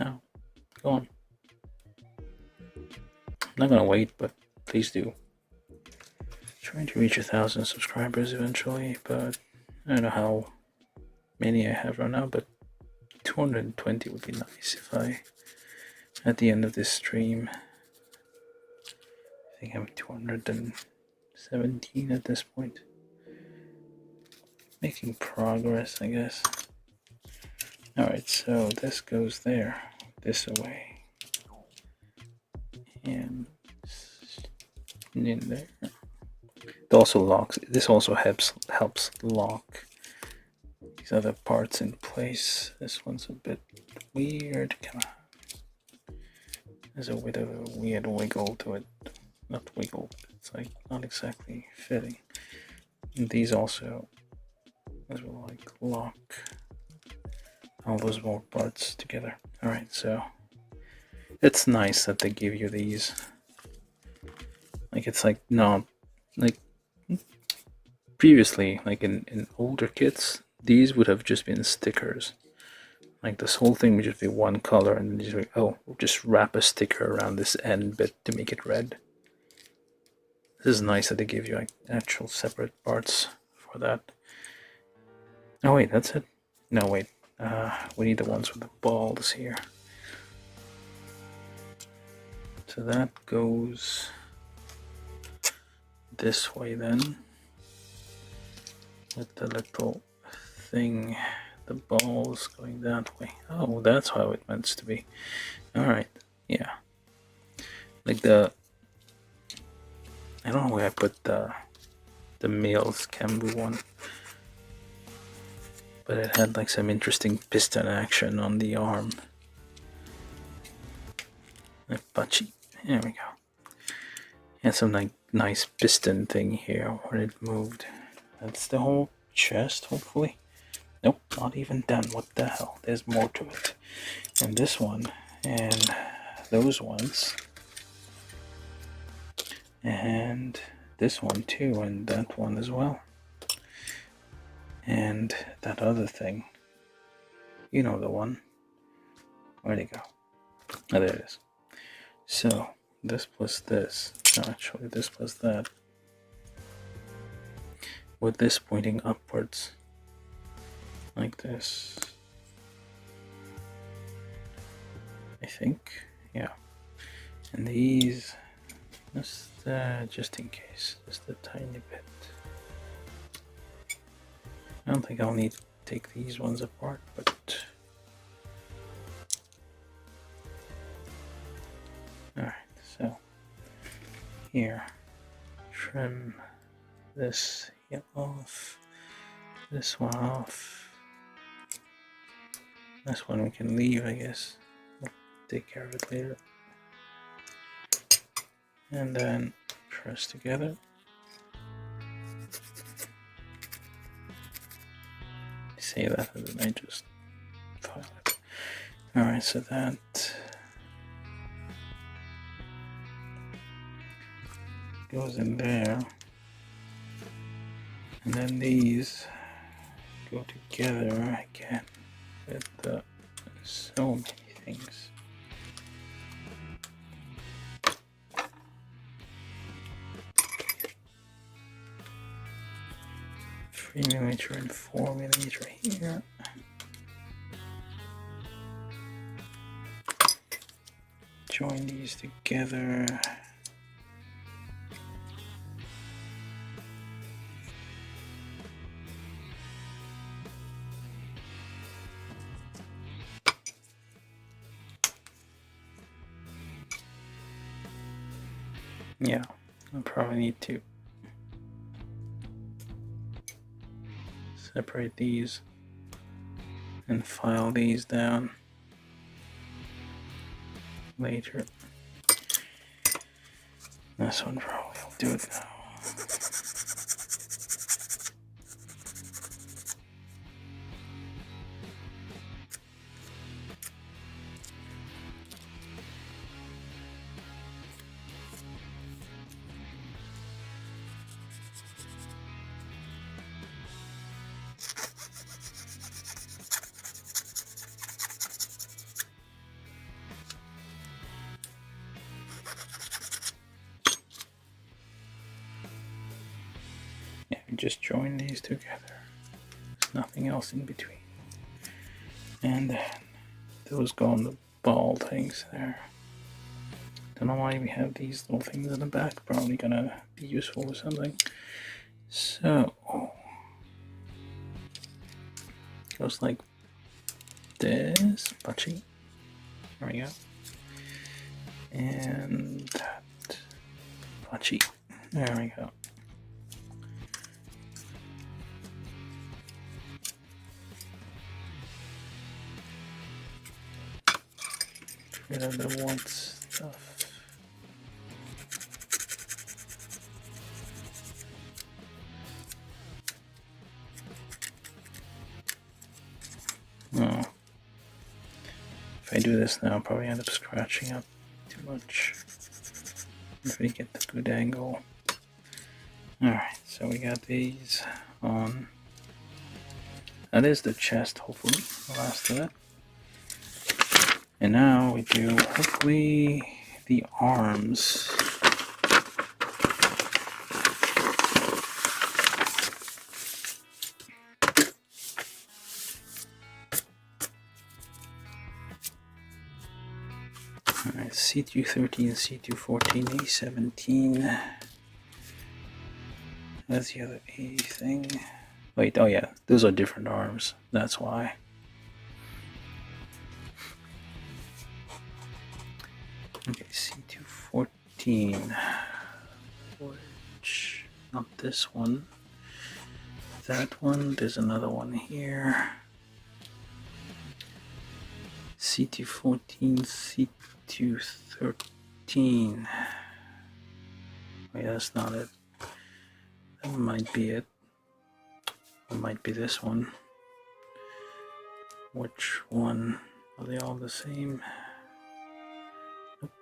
Now. Go on. I'm not gonna wait, but please do. Trying to reach 1,000 subscribers eventually, but I don't know how many I have right now, but 220 would be nice if I, at the end of this stream, I think I'm 217 at this point. Making progress, I guess. Alright, so this goes there, this away, and in there. It also locks, this also helps lock these other parts in place. This one's a bit weird. Come on. There's a bit of a weird wiggle to it. Not wiggle, it's like not exactly fitting. And these also, as well, like lock all those more parts together. Alright, so it's nice that they give you these. Like it's like not like previously, like in older kits, these would have just been stickers. Like this whole thing would just be one color, and just like, oh, we'll just wrap a sticker around this end bit to make it red. This is nice that they give you like actual separate parts for that. Oh wait, that's it. No wait, we need the ones with the balls here. So that goes this way then, with the little thing, the balls going that way. Oh, that's how it meant to be. Alright, yeah. Like the... I don't know where I put the male's Kambu one. But it had like some interesting piston action on the arm. Like Pachi. There we go. And some like nice piston thing here where it moved. That's the whole chest, hopefully. Nope, not even done. What the hell? There's more to it. And this one, and those ones, and this one too, and that one as well. And that other thing. You know the one. Where'd it go? Oh, there it is. So, this plus this. No, actually, this plus that. With this pointing upwards. Like this. I think. Yeah. And these. Just in case. Just a tiny bit. I don't think I'll need to take these ones apart, but... Alright, so... Here. Trim this here off. This one off. This one we can leave, I guess. We'll take care of it later. And then press together. Say that, and then I just file it. Alright, so that goes in there. And then these go together again with so many things. 3mm and 4mm here. Join these together. Yeah, I'll probably need to separate these and file these down later. This one probably will do it now. Yeah, just join these together. There's nothing else in between. And then those go on the ball things there. Don't know why we have these little things in the back. Probably gonna be useful or something. So goes like this, punchy. There we go. And that, punchy. There we go. Get rid of the white stuff. Oh. If I do this now, I'll probably end up scratching up too much. If we get the good angle. Alright, so we got these on. That is the chest, hopefully, the last of it. And now we do, hopefully, the arms. Alright, C213, C214, A17. That's the other A thing. Wait, oh yeah, those are different arms. That's why. Okay, C214. Which, not this one. That one, there's another one here. C214, C213. Wait, that's not it. That might be it. It might be this one. Which one? Are they all the same?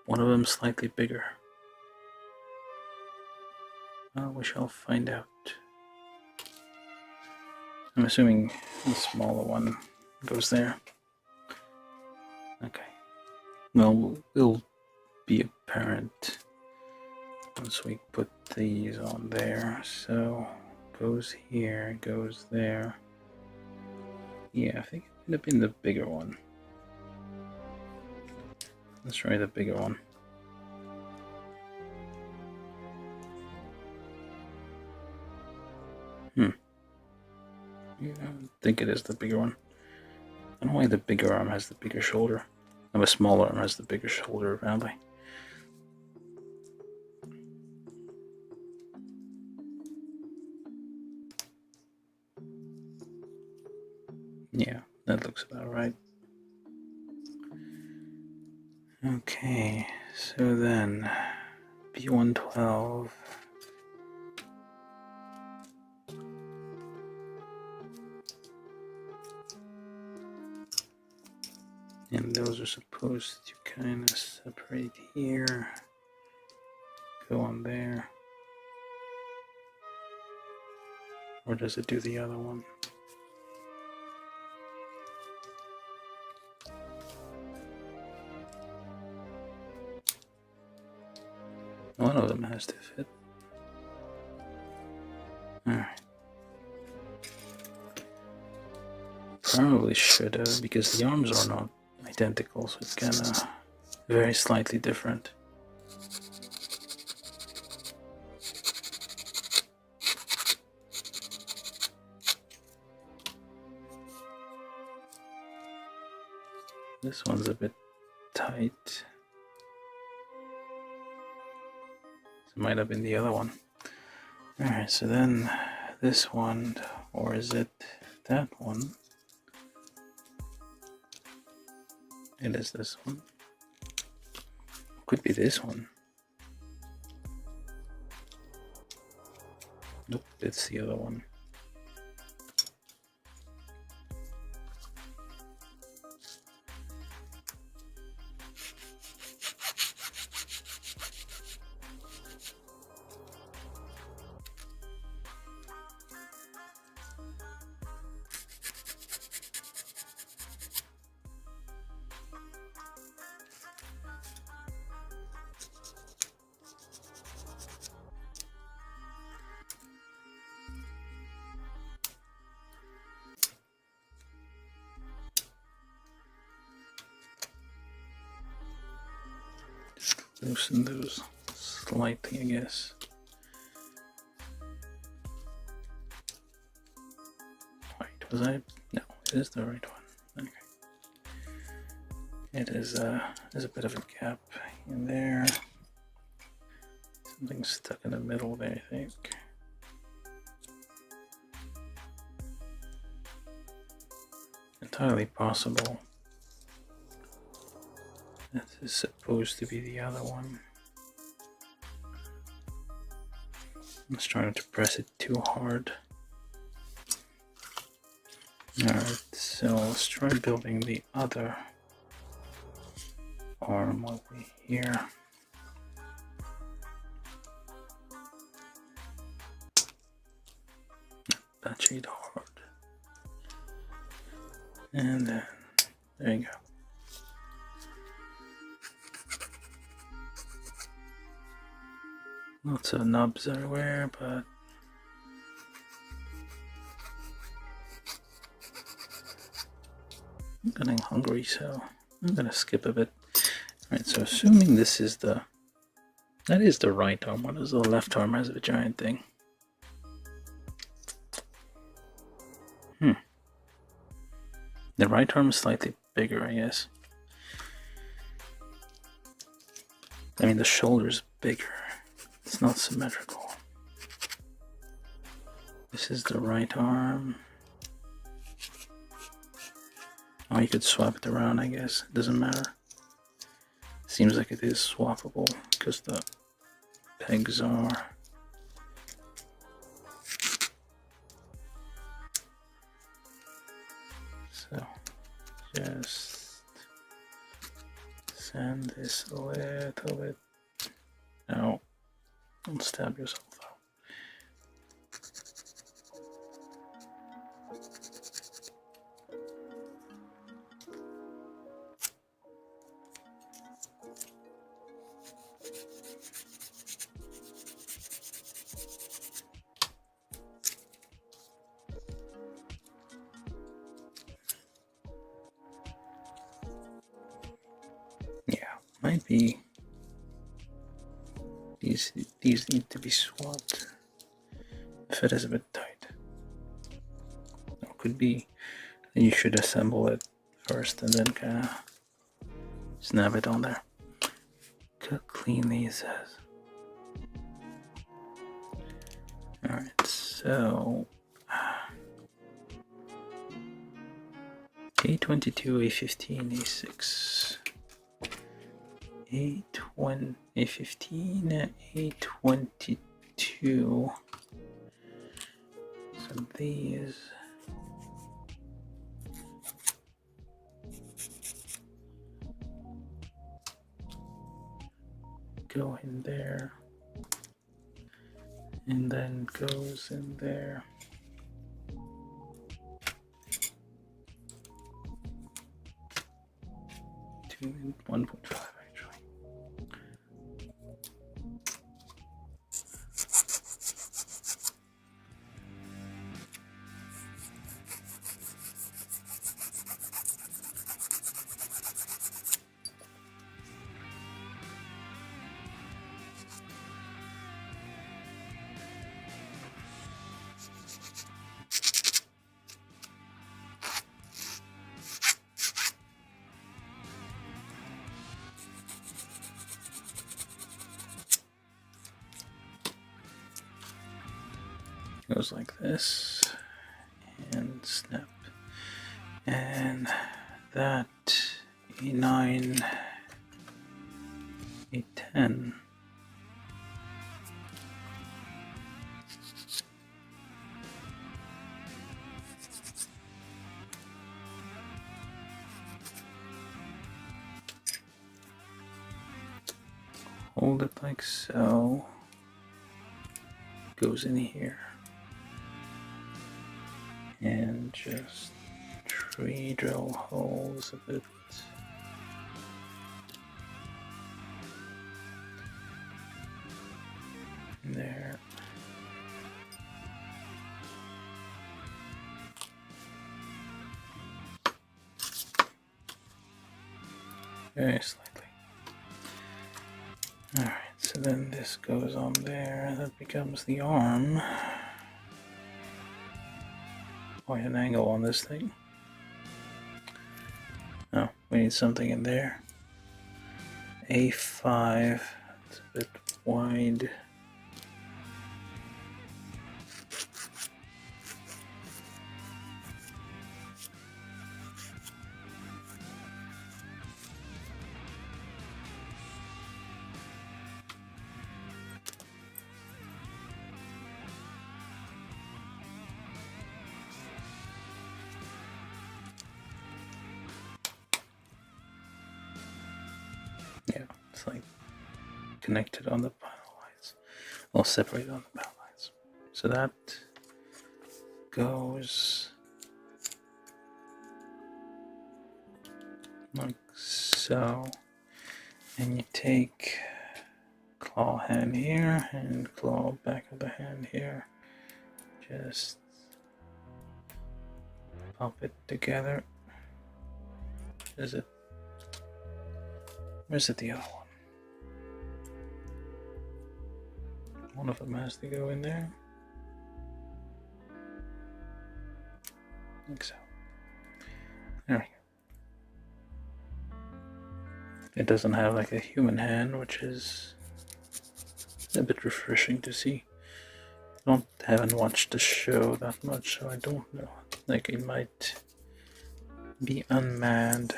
One of them slightly bigger. We shall find out. I'm assuming the smaller one goes there. Okay. Well, it'll be apparent once we put these on there. So goes here, goes there. Yeah, I think it ended up in the bigger one. Let's try the bigger one. Yeah, I think it is the bigger one. I don't know why the bigger arm has the bigger shoulder. And the smaller arm has the bigger shoulder, apparently. Yeah, that looks about right. Okay, so then B112. And those are supposed to kind of separate here, go on there. Or does it do the other one? One of them has to fit. Alright. probably should have, because the arms are not identical, so it's kind of very slightly different. This one's a bit tight. It might have been the other one. Alright, so then this one, or is it that one? It is this one. Could be this one. Nope, it's the other one. Loosen those slightly, I guess. Wait, was I? No, it is the right one. Okay. It is, there's a bit of a gap in there. Something stuck in the middle there, I think. Entirely possible. This is supposed to be the other one. I'm just trying to press it too hard. Alright, so let's try building the other arm over here. That shade hard. And then, there you go. Lots of knobs everywhere, but I'm getting hungry, so I'm gonna skip a bit. Alright, so assuming this is that is the right arm, what is the left arm has a giant thing? The right arm is slightly bigger, I guess. I mean, the shoulder's bigger. It's not symmetrical. This is the right arm. Oh, you could swap it around, I guess. It doesn't matter. Seems like it is swappable because the pegs are. So, just sand this a little bit. No. Don't stab yourself though. Yeah, might be. These need to be swapped. If it is a bit tight. It could be. Then you should assemble it first and then kind of snap it on there. Cut cleanly, it says. Alright, so A22, A15, A6. A15, A22. So these go in there and then goes in there. 2 and 1.5. Goes like this, and snap. And that A9, A10. Hold it like so. Goes in here. And just tree drill holes a bit. There. Very slightly. Alright, so then this goes on there. That becomes the arm. Quite an angle on this thing. Oh, we need something in there. A5. It's a bit wide. Yeah, it's like connected on the panel lines. Well, separated on the panel lines. So that goes like so. And you take claw hand here and claw back of the hand here. Just pop it together. Is it? Where's it the other one? One of them has to go in there. Like so. There we go. It doesn't have like a human hand, which is a bit refreshing to see. Haven't watched the show that much, so I don't know. Like, it might be unmanned,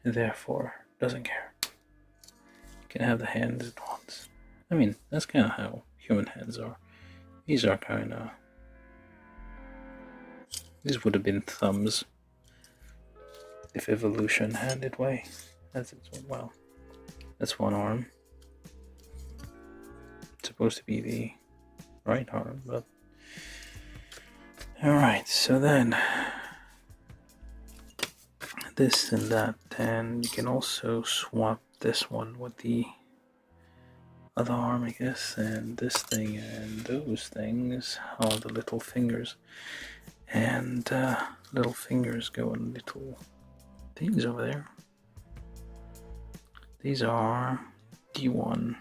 therefore doesn't care. You can have the hands it wants. I mean, that's kind of how human hands are. These are kind of... These would have been thumbs if evolution had its way. That's its one. Well, that's one arm. It's supposed to be the right arm, but... Alright, so then... this and that, and you can also swap this one with the other arm, I guess, and this thing and those things are the little fingers, and little fingers go in little things over there. These are D1.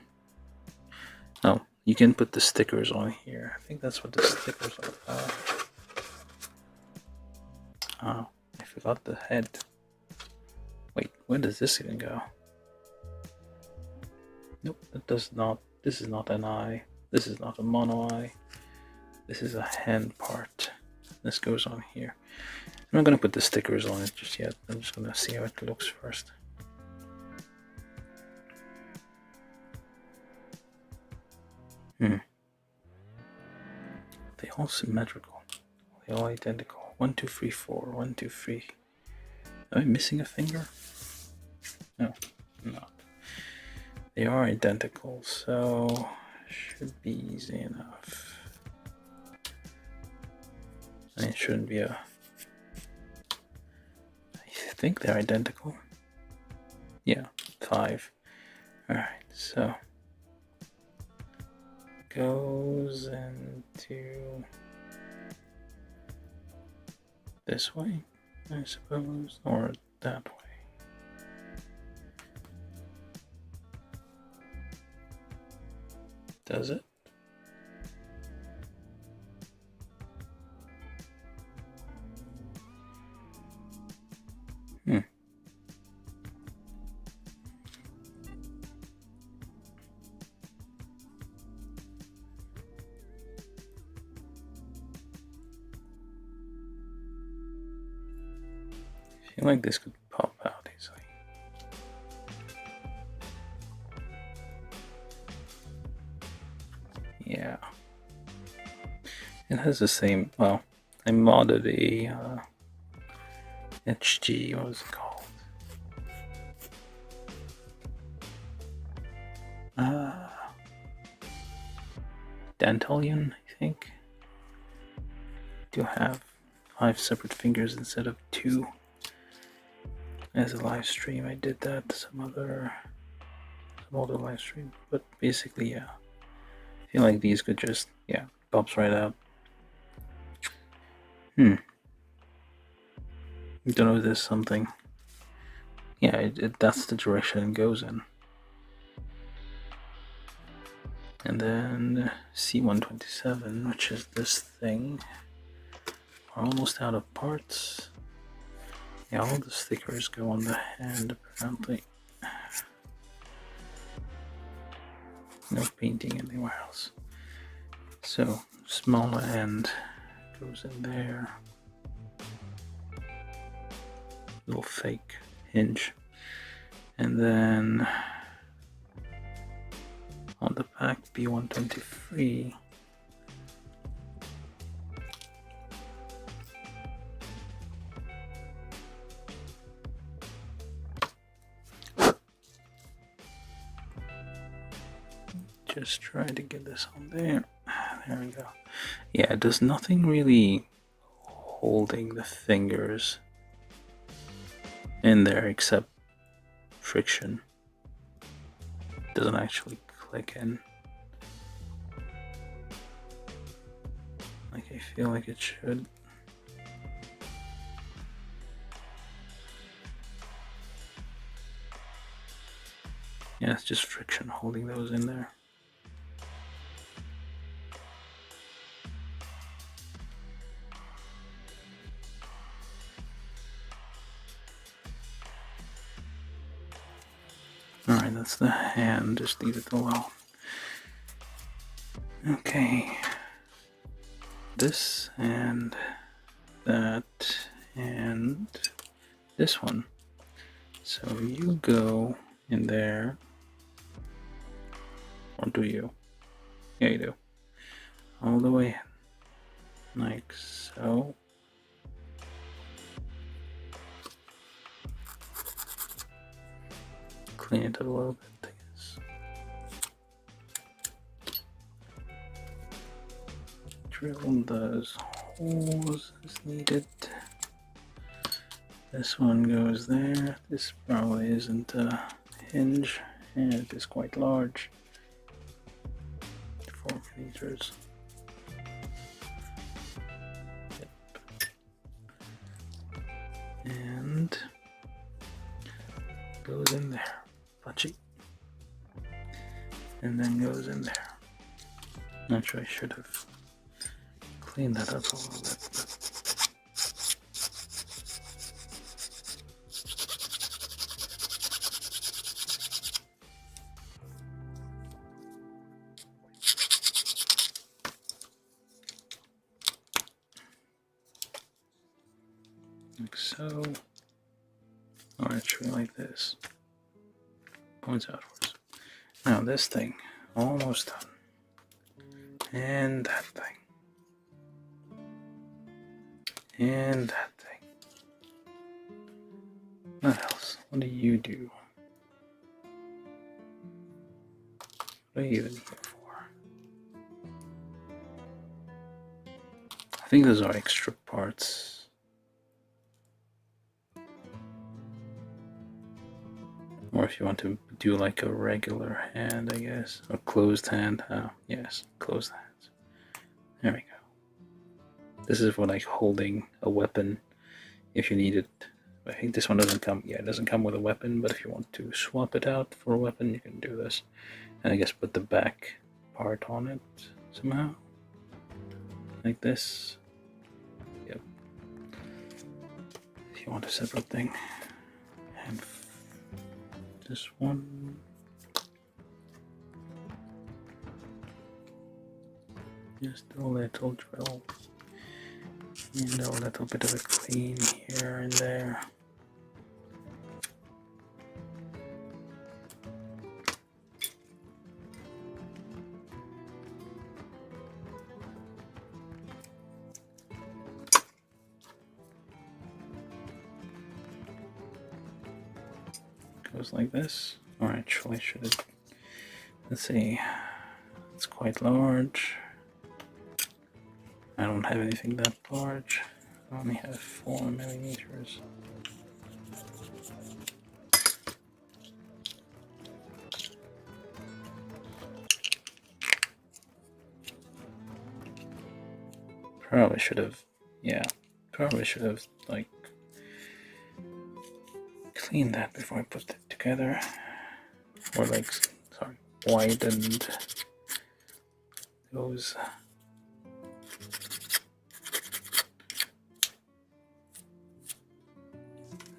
Oh, you can put the stickers on here. I think that's what the stickers are for. Oh, I forgot the head. Wait, where does this even go? Nope, that does not. This is not an eye. This is not a mono eye. This is a hand part. This goes on here. I'm not gonna put the stickers on it just yet. I'm just gonna see how it looks first. They're all symmetrical. They're all identical. 1, 2, 3, 4. 1, 2, 3. Am I missing a finger? No, I'm not. They are identical, so should be easy enough. And it shouldn't be a... I think they're identical. Yeah, 5. Alright, so... goes into... this way, I suppose, or that way. Does it? feel like this could pop out easily. Yeah. It has the same, well, I modded a HG, what was it called? Dantalion, I think. To have 5 separate fingers instead of 2. As a live stream, I did that some other live stream, but basically, yeah. I feel like these could just, yeah, pops right out. Don't know if there's something. Yeah, that's the direction it goes in. And then C127, which is this thing. We're almost out of parts. Yeah, all the stickers go on the hand, apparently. No painting anywhere else. So, smaller end goes in there. Little fake hinge. And then on the back, B123. Just try to get this on there. There we go. Yeah, there's nothing really holding the fingers in there except friction. It doesn't actually click in like I feel like it should. Yeah, it's just friction holding those in there. Alright, that's the hand, just leave it alone. Okay. This and that and this one. So you go in there. Or do you? Yeah, you do. All the way in. Like so. Clean it up a little bit, I guess. Drill those holes as needed. This one goes there. This probably isn't a hinge, and it is quite large. 4 meters. Yep. And goes in there. Punchy. And then goes in there. Not sure I should have cleaned that up a little bit. Like so. Or actually like this. Points outwards. Now this thing, almost done. And that thing. And that thing. What else? What do you do? What are you even here for? I think those are extra parts. Or if you want to do like a regular hand, I guess. Or closed hand. Oh, yes, closed hands. There we go. This is for like holding a weapon if you need it. I think this one doesn't come, yeah, it doesn't come with a weapon, but if you want to swap it out for a weapon, you can do this. And I guess put the back part on it somehow. Like this. Yep. If you want a separate thing. And this one. Just a little drill. And a little bit of a clean here and there. goes like this. Or actually, should it? Let's see. It's quite large. I don't have anything that large. I only have 4 millimeters. Probably should have, yeah, probably should have, like, cleaned that before I put it together. Or, like, sorry, widened those.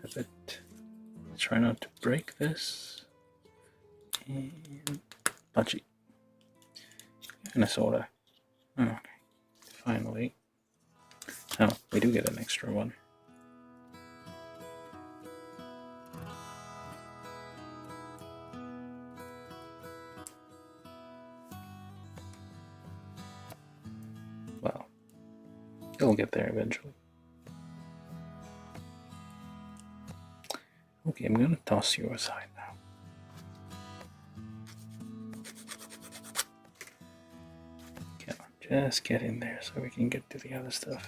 A bit. Try not to break this. And punchy. And a soda. Okay. Finally. Oh, we do get an extra one. Well, it'll get there eventually. Okay, I'm gonna toss you aside now. Come on, just get in there so we can get to the other stuff.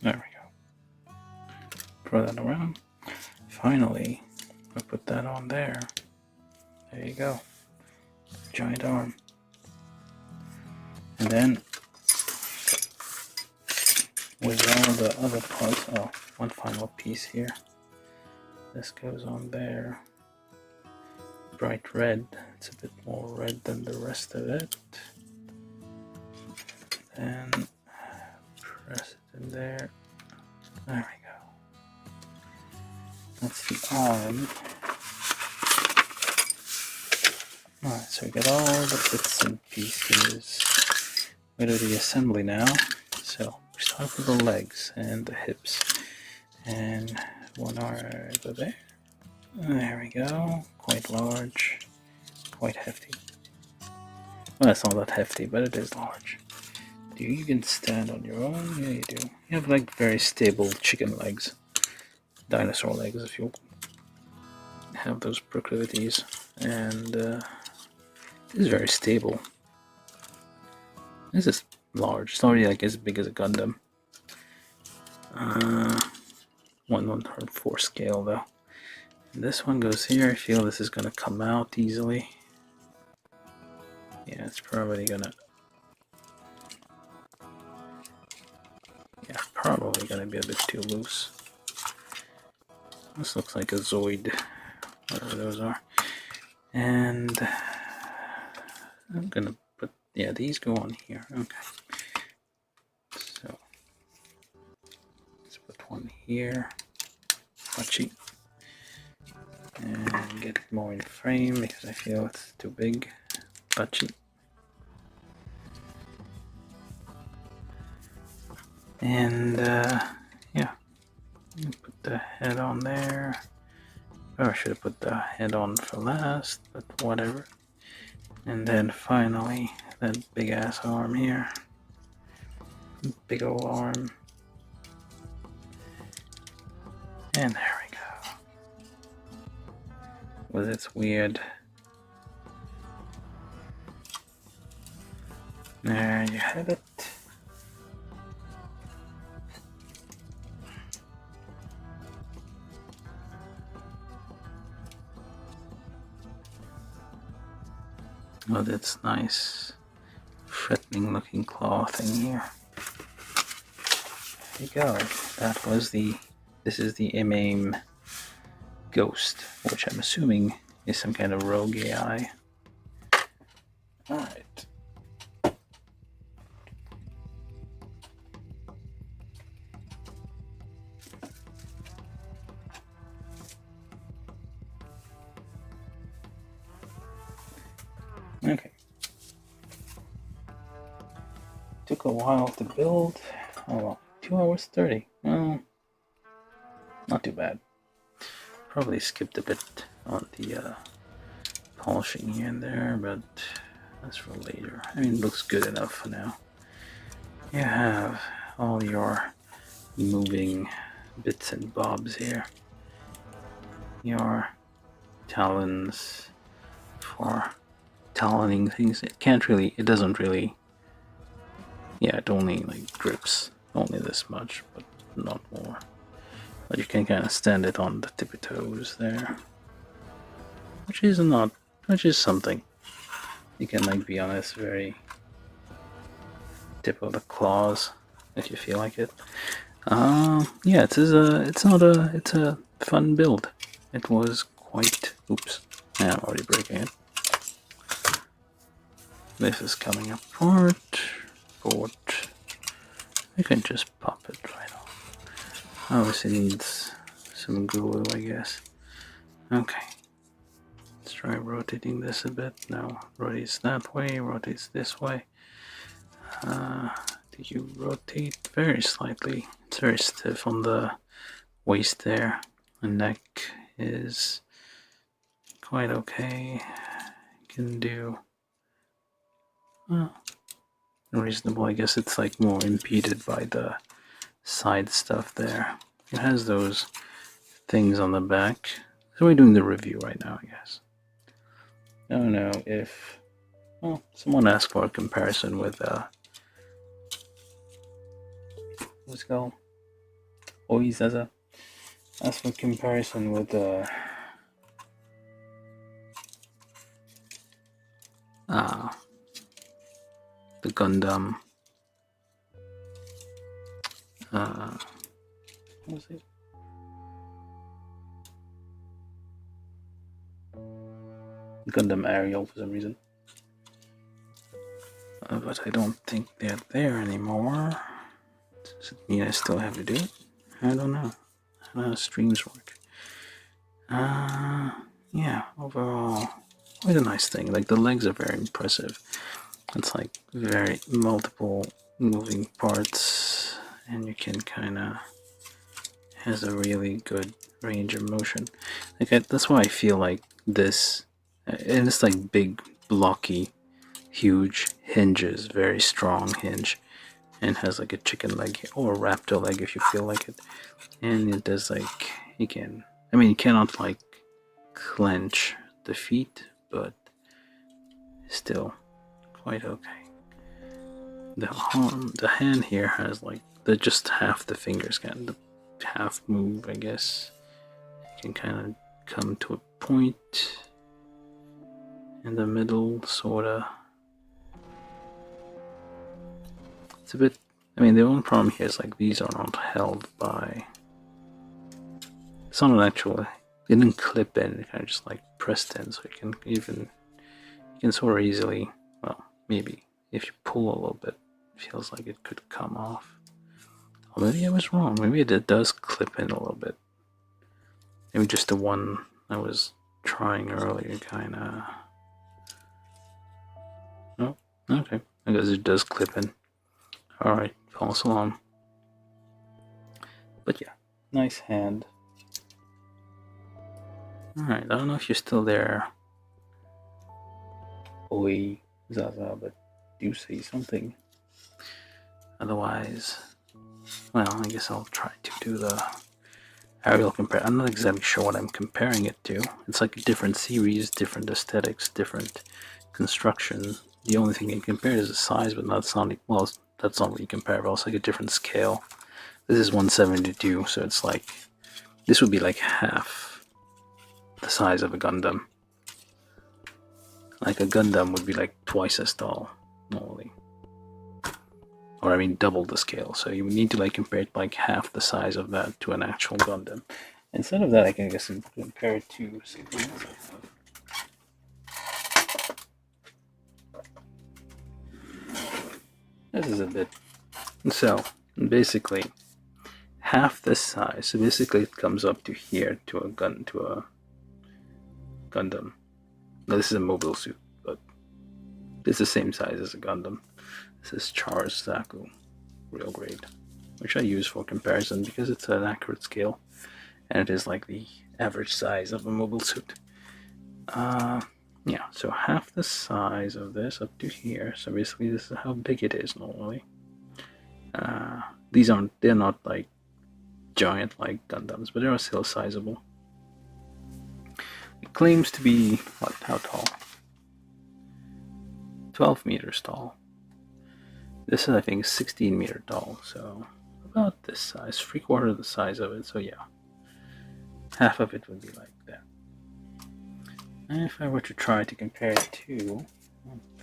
There we go. Throw that around. Finally, I put that on there. There you go. Giant arm. And then with all the other parts, oh, one final piece here. This goes on there. Bright red. It's a bit more red than the rest of it. And press it in there. There we go. That's the arm. Alright, so we got all the bits and pieces. We do the assembly now. So we start with the legs and the hips. And one arm over there. There we go. Quite large. Quite hefty. Well, it's not that hefty, but it is large. Do you even stand on your own? Yeah, you do. You have like very stable chicken legs. Dinosaur legs, if you have those proclivities. And it is very stable. This is large. It's already like as big as a Gundam. 1/4 scale though. And this one goes here. I feel this is gonna come out easily. Yeah, it's probably gonna. Yeah, probably gonna be a bit too loose. This looks like a Zoid, whatever those are. And I'm gonna put, yeah, these go on here. Okay. So let's put one here. Punchy. And get it more in frame because I feel it's too big. Punchy. And yeah, put the head on there. Oh, I should have put the head on for last, but whatever. And then finally, that big ass arm here. Big old arm. And there we go. With its weird. There you have it. Oh, that's nice, threatening looking claw thing here. There you go. That was this is the AMAIM Ghost, which I'm assuming is some kind of rogue AI. Alright. Okay. Took a while to build. Oh well, 2 hours 30. Well, not too bad. Probably skipped a bit on the polishing here and there, but That's for later. I mean, it looks good enough for now. You have all your moving bits and bobs here. Your talons for taloning things. It doesn't really, yeah, it only like grips only this much, but not more. But you can kind of stand it on the tippy toes there, which is something. You can like be on this very tip of the claws if you feel like it. Yeah, it's a fun build. It was quite, oops, yeah, I'm already breaking it. This is coming apart, but I can just pop it right off. Obviously needs some glue, I guess. Okay, let's try rotating this a bit. No, rotates that way, rotates this way. Did you rotate very slightly? It's very stiff on the waist there. The neck is quite okay. Can do reasonable. I guess it's like more impeded by the side stuff there. It has those things on the back. So we're doing the review right now, I guess. I don't know if, well, someone asked for a comparison with what's it called? Oizaza. Asked for a comparison with the Gundam. What was it? Gundam Ariel for some reason. But I don't think they're there anymore. Does it mean I still have to do it? I don't know. How streams work. Yeah, overall, quite a nice thing. Like, the legs are very impressive. It's like very multiple moving parts, and you can kind of has a really good range of motion. Like, that's why I feel like this, and it's like big, blocky, huge hinges, very strong hinge, and has like a chicken leg or a raptor leg if you feel like it. And it does like, you cannot like clench the feet, but still quite okay. The hand here has like just half the fingers can half move, I guess. You can kind of come to a point in the middle, sorta. It's a bit, the only problem here is like these are not held by, it's not an actual, it didn't clip in, it kind of just like pressed in, so you can sort of easily, well, maybe if you pull a little bit, it feels like it could come off. Or maybe I was wrong, maybe it does clip in a little bit. Maybe just the one I was trying earlier kinda, oh, okay, I guess it does clip in. Alright, follow us along. But yeah, nice hand. Alright, I don't know if you're still there. Oi, Zaza, but do say something. Otherwise, well, I guess I'll try to do the aerial compare. I'm not exactly sure what I'm comparing it to. It's like a different series, different aesthetics, different construction. The only thing you can compare is the size, but not sounding, well, that's not really comparable. It's like a different scale. This is 172, so it's like, this would be like half the size of a Gundam. Like a Gundam would be like twice as tall, normally. Or double the scale. So you would need to like compare it like half the size of that to an actual Gundam. Instead of that, I can guess compare it to something else I have. This is a bit. So basically, half the size. So basically, it comes up to here to a Gundam. Now this is a mobile suit, but it's the same size as a Gundam. This is Char's Zaku, real grade, which I use for comparison because it's an accurate scale, and it is like the average size of a mobile suit. Yeah, so half the size of this up to here. So basically, this is how big it is normally. They're not like giant like Gundams, but they are still sizable. It claims to be, what, how tall? 12 meters tall. This is, I think, 16 meter tall, so about this size, 3/4 of the size of it. So yeah, half of it would be like that. And if I were to try to compare it to,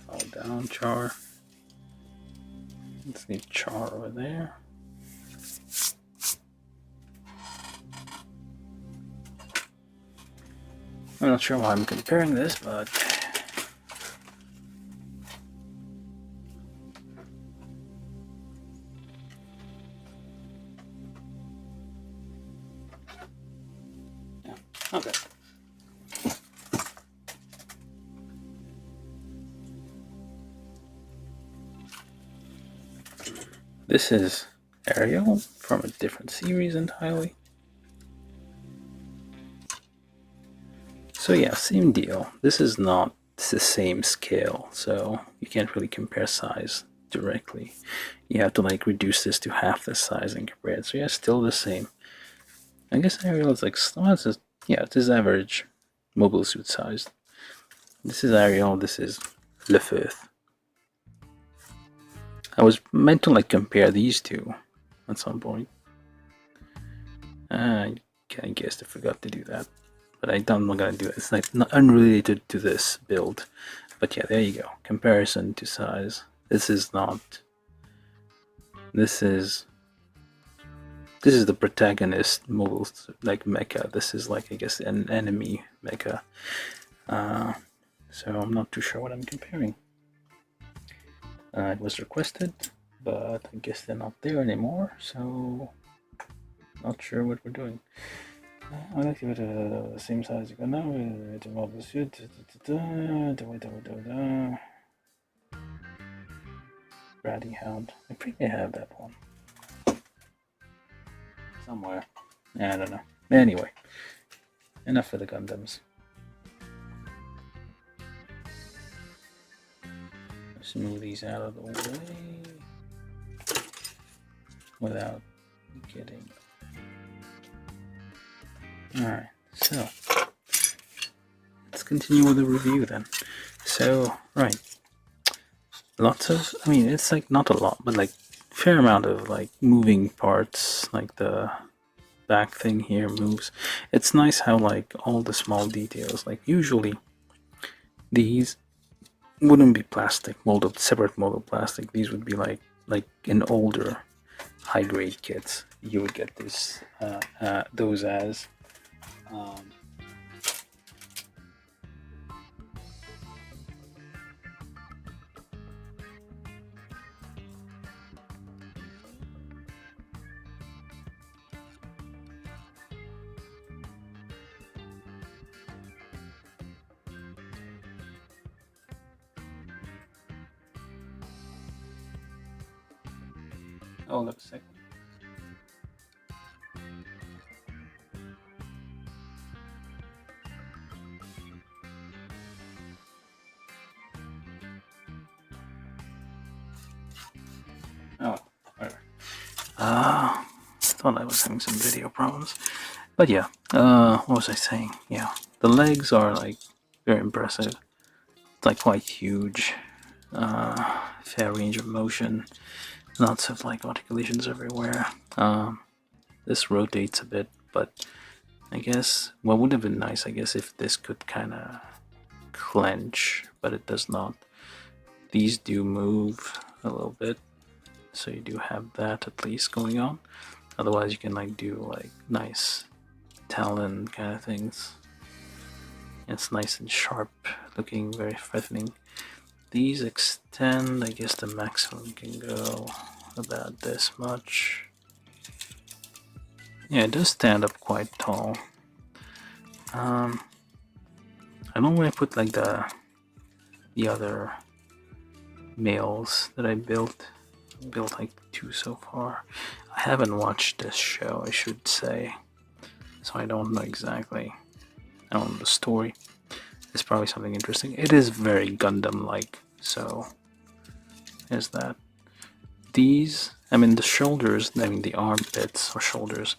fall down, Char. Let's leave Char over there. I'm not sure why I'm comparing this, but yeah, okay. This is Ariel from a different series entirely. So yeah, same deal. This is not the same scale, so you can't really compare size directly. You have to like reduce this to half the size and compare it. So yeah, still the same. I guess Ariel is like, yeah, it is average mobile suit size. This is Ariel, this is Le Fifth. I was meant to like compare these two at some point. I guess I forgot to do that. But I'm not gonna do it. It's like not unrelated to this build. But yeah, there you go. Comparison to size. This is not. This is the protagonist mobile like mecha. This is like, I guess, an enemy mecha. So I'm not too sure what I'm comparing. It was requested, but I guess they're not there anymore. So not sure what we're doing. I like to give it the same size you got now. It's a mobile suit. Ratty Hound. I think I have that one somewhere. I don't know. Anyway, enough for the Gundams. Let's move these out of the way without getting. Alright, so let's continue with the review then. So, right. Lots of, I mean, it's like not a lot, but like fair amount of like moving parts, like the back thing here moves. It's nice how like all the small details, like usually these wouldn't be plastic, molded, separate molded plastic. These would be like in older high grade kits. You would get this, those as hold up a second. Oh, whatever. Thought I was having some video problems. But yeah, what was I saying? Yeah, the legs are like very impressive. It's like quite huge. Fair range of motion. Lots of like articulations everywhere. This rotates a bit, but I guess what would have been nice, I guess, if this could kind of clench, but it does not. These do move a little bit, so you do have that at least going on. Otherwise, you can like do like nice talon kind of things. It's nice and sharp looking, very threatening. These extend, I guess the maximum can go about this much. Yeah, it does stand up quite tall. I don't want to put like the other males that I built like 2 so far. I haven't watched this show, I should say, so I don't know exactly. I don't know the story. is probably something interesting. It is very Gundam-like, so there's that. These, I mean, the shoulders, I mean, the armpits or shoulders,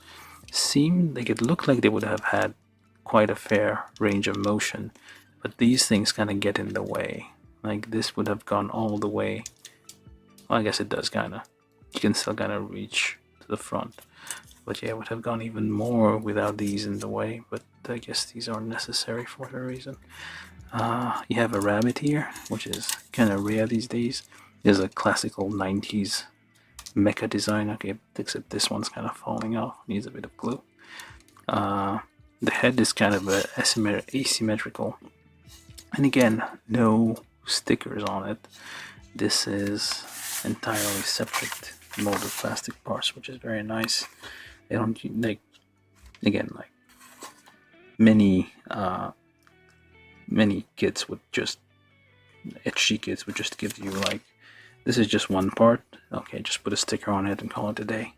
seem like it looked like they would have had quite a fair range of motion, but these things kind of get in the way. Like this would have gone all the way. Well, I guess it does kind of. You can still kind of reach to the front, but yeah, it would have gone even more without these in the way. But I guess these are necessary for a reason. You have a rabbit here, which is kind of rare these days. There's a classical 90s mecha design. Okay, except this one's kind of falling off. Needs a bit of glue. The head is kind of asymmetrical. And again, no stickers on it. This is entirely separate molded plastic parts, which is very nice. They don't like, again, like many kits would just, etchy kits would just give you like, this is just one part. Okay, just put a sticker on it and call it a day.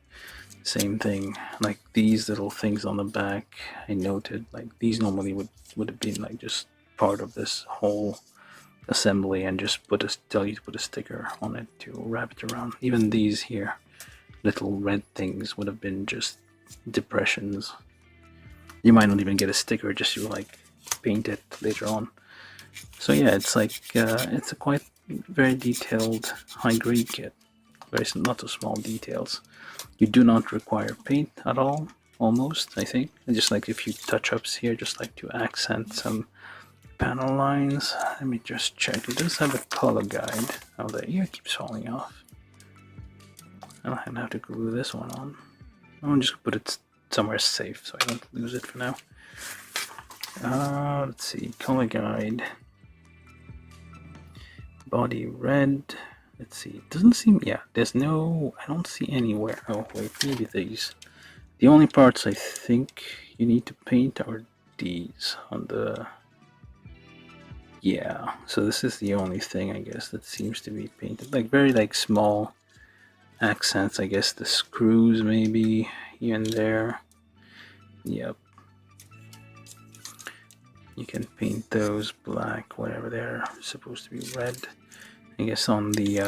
Same thing, like these little things on the back, I noted, like these normally would have been like just part of this whole assembly and just tell you to put a sticker on it to wrap it around. Even these here, little red things would have been just depressions. You might not even get a sticker, just you like paint it later on. So yeah, it's like, it's a quite very detailed high-grade kit. Very not so small details. You do not require paint at all, almost, I think. And just like a few touch-ups here, just like to accent some panel lines. Let me just check. It does have a color guide. Oh, the ear keeps falling off. I'm gonna have to glue this one on. I'm just gonna put it somewhere safe so I don't lose it for now. Let's see, color guide. Body red. Let's see, it doesn't seem, yeah, there's no, I don't see anywhere. Oh wait, maybe these. The only parts I think you need to paint are these on the, yeah, so this is the only thing I guess that seems to be painted. Like very like small accents, I guess the screws maybe here and there. Yep. You can paint those black, whatever they're supposed to be red. I guess on the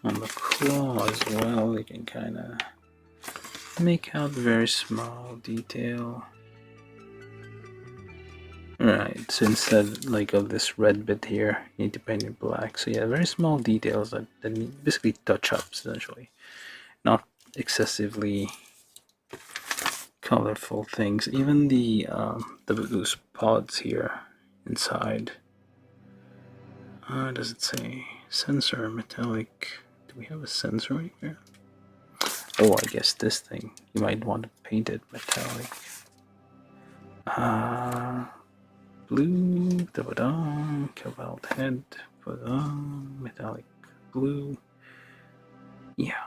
claw as well, you can kind of make out very small detail. Right, so instead like of this red bit here, you need to paint it black. So yeah, very small details that basically touch-ups essentially, not excessively colorful things. Even the those pods here inside. Does it say sensor metallic? Do we have a sensor anywhere? Oh, I guess this thing. You might want to paint it metallic. Blue, cobalt head, metallic blue. Yeah.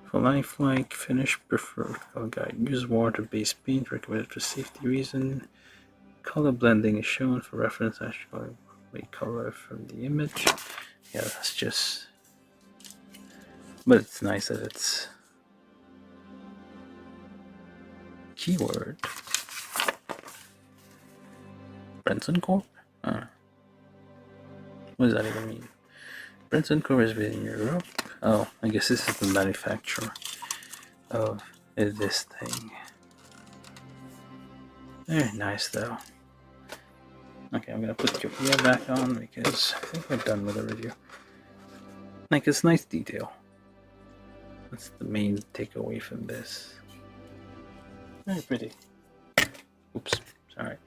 For lifelike finish, preferred color guide. Use water-based paint recommended for safety reason. Color blending is shown for reference. Actually, make color from the image. Yeah, that's just. But it's nice that it's keyword. Brenson Corp? What does that even mean? Brenson Corp is in Europe. Oh, I guess this is the manufacturer of this thing. Very nice though. Okay, I'm gonna put Kyoukai back on because I think we're done with the review. Like, it's nice detail. That's the main takeaway from this. Very pretty. Oops, sorry.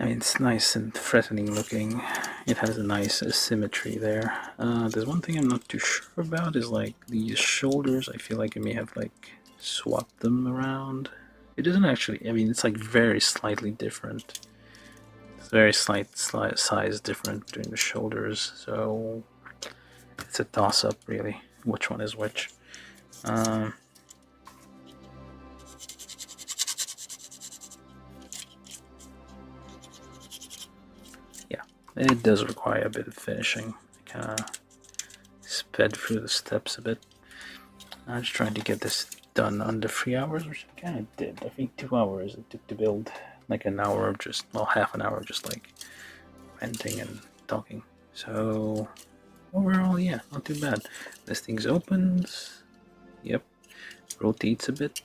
I mean, it's nice and threatening looking. It has a nice symmetry there. There's one thing I'm not too sure about is like these shoulders. I feel like I may have like swapped them around. It doesn't actually, I mean, it's like very slightly different. It's very slight size different between the shoulders, so it's a toss-up really, which one is which. Yeah, it does require a bit of finishing. I kind of sped through the steps a bit. I'm just trying to get this done under 3 hours, which I kind of did. I think 2 hours it took to build like an hour of just, well, half an hour just like venting and talking. So overall, yeah, not too bad. This thing's opens. Yep, rotates a bit.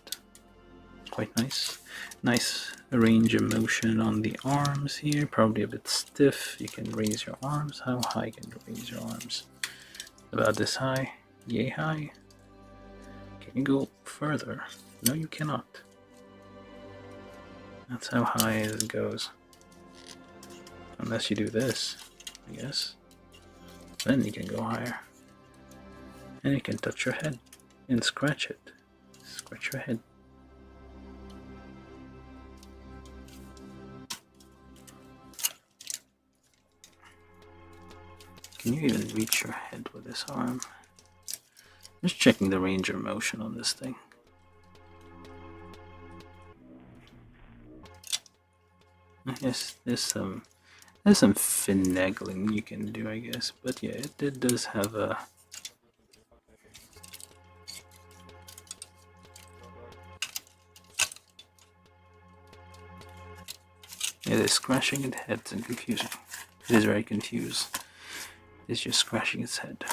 Quite nice. Nice range of motion on the arms here. Probably a bit stiff. You can raise your arms. How high can you raise your arms? About this high. Yay high. Can you go further? No, you cannot. That's how high it goes. Unless you do this, I guess. Then you can go higher. And you can touch your head and scratch it. Scratch your head. Can you even reach your head with this arm? Just checking the range of motion on this thing. I guess there's some finagling you can do, I guess. But yeah, it does have a... It is scratching its head and confusing. It is very confused. It's just scratching its head.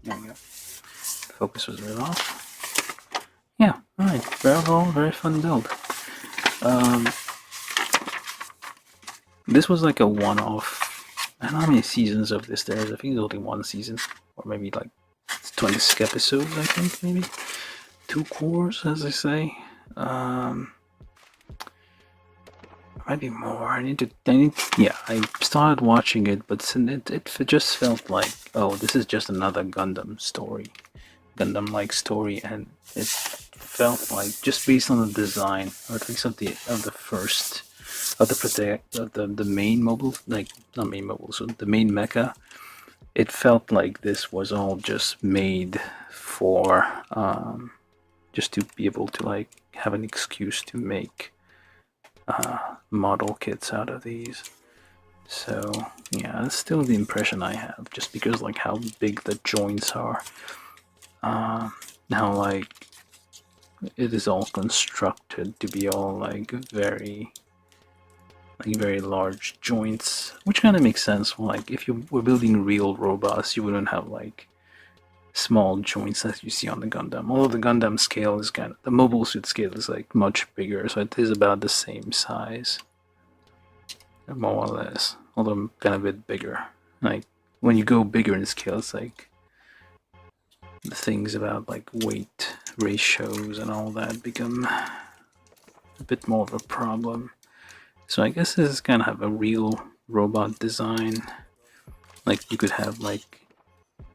There we go. Focus was right off. Yeah, alright. Overall, very fun build. This was like a one-off. I don't know how many seasons of this there is. I think there's only one season, or maybe like 26 episodes. I think maybe 2 cores, as I say. Might be more. Yeah, I started watching it, but it just felt like, oh, this is just another Gundam story, Gundam-like story, and it felt like, just based on the design, or at least of the main mobile, like not main mobile, so the main mecha, it felt like this was all just made for just to be able to like have an excuse to make model kits out of these. So yeah, that's still the impression I have, just because like how big the joints are, how like it is all constructed to be all like very large joints, which kind of makes sense. Like if you were building real robots, you wouldn't have like small joints as you see on the Gundam. Although the Gundam scale is the mobile suit scale is like much bigger, so it is about the same size, more or less. Although kind of a bit bigger. Like when you go bigger in scale, it's like the things about like weight ratios and all that become a bit more of a problem. So I guess this is kind of a real robot design. Like you could have like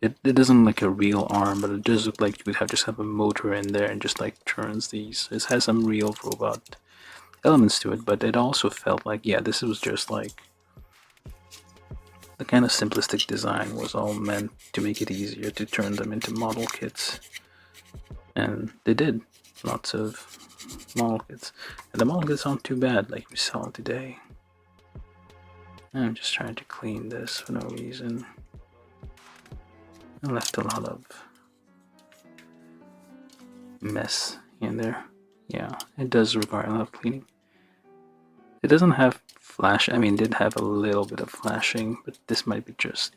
it doesn't like a real arm, but it does look like you could just have a motor in there and just like turns these. It has some real robot elements to it, but it also felt like, yeah, this was just like the kind of simplistic design was all meant to make it easier to turn them into model kits. And they did lots of model kits. And the model kits aren't too bad like we saw today. I'm just trying to clean this for no reason. I left a lot of mess in there. Yeah, it does require a lot of cleaning. It doesn't have flash. I mean, it did have a little bit of flashing, but this might be just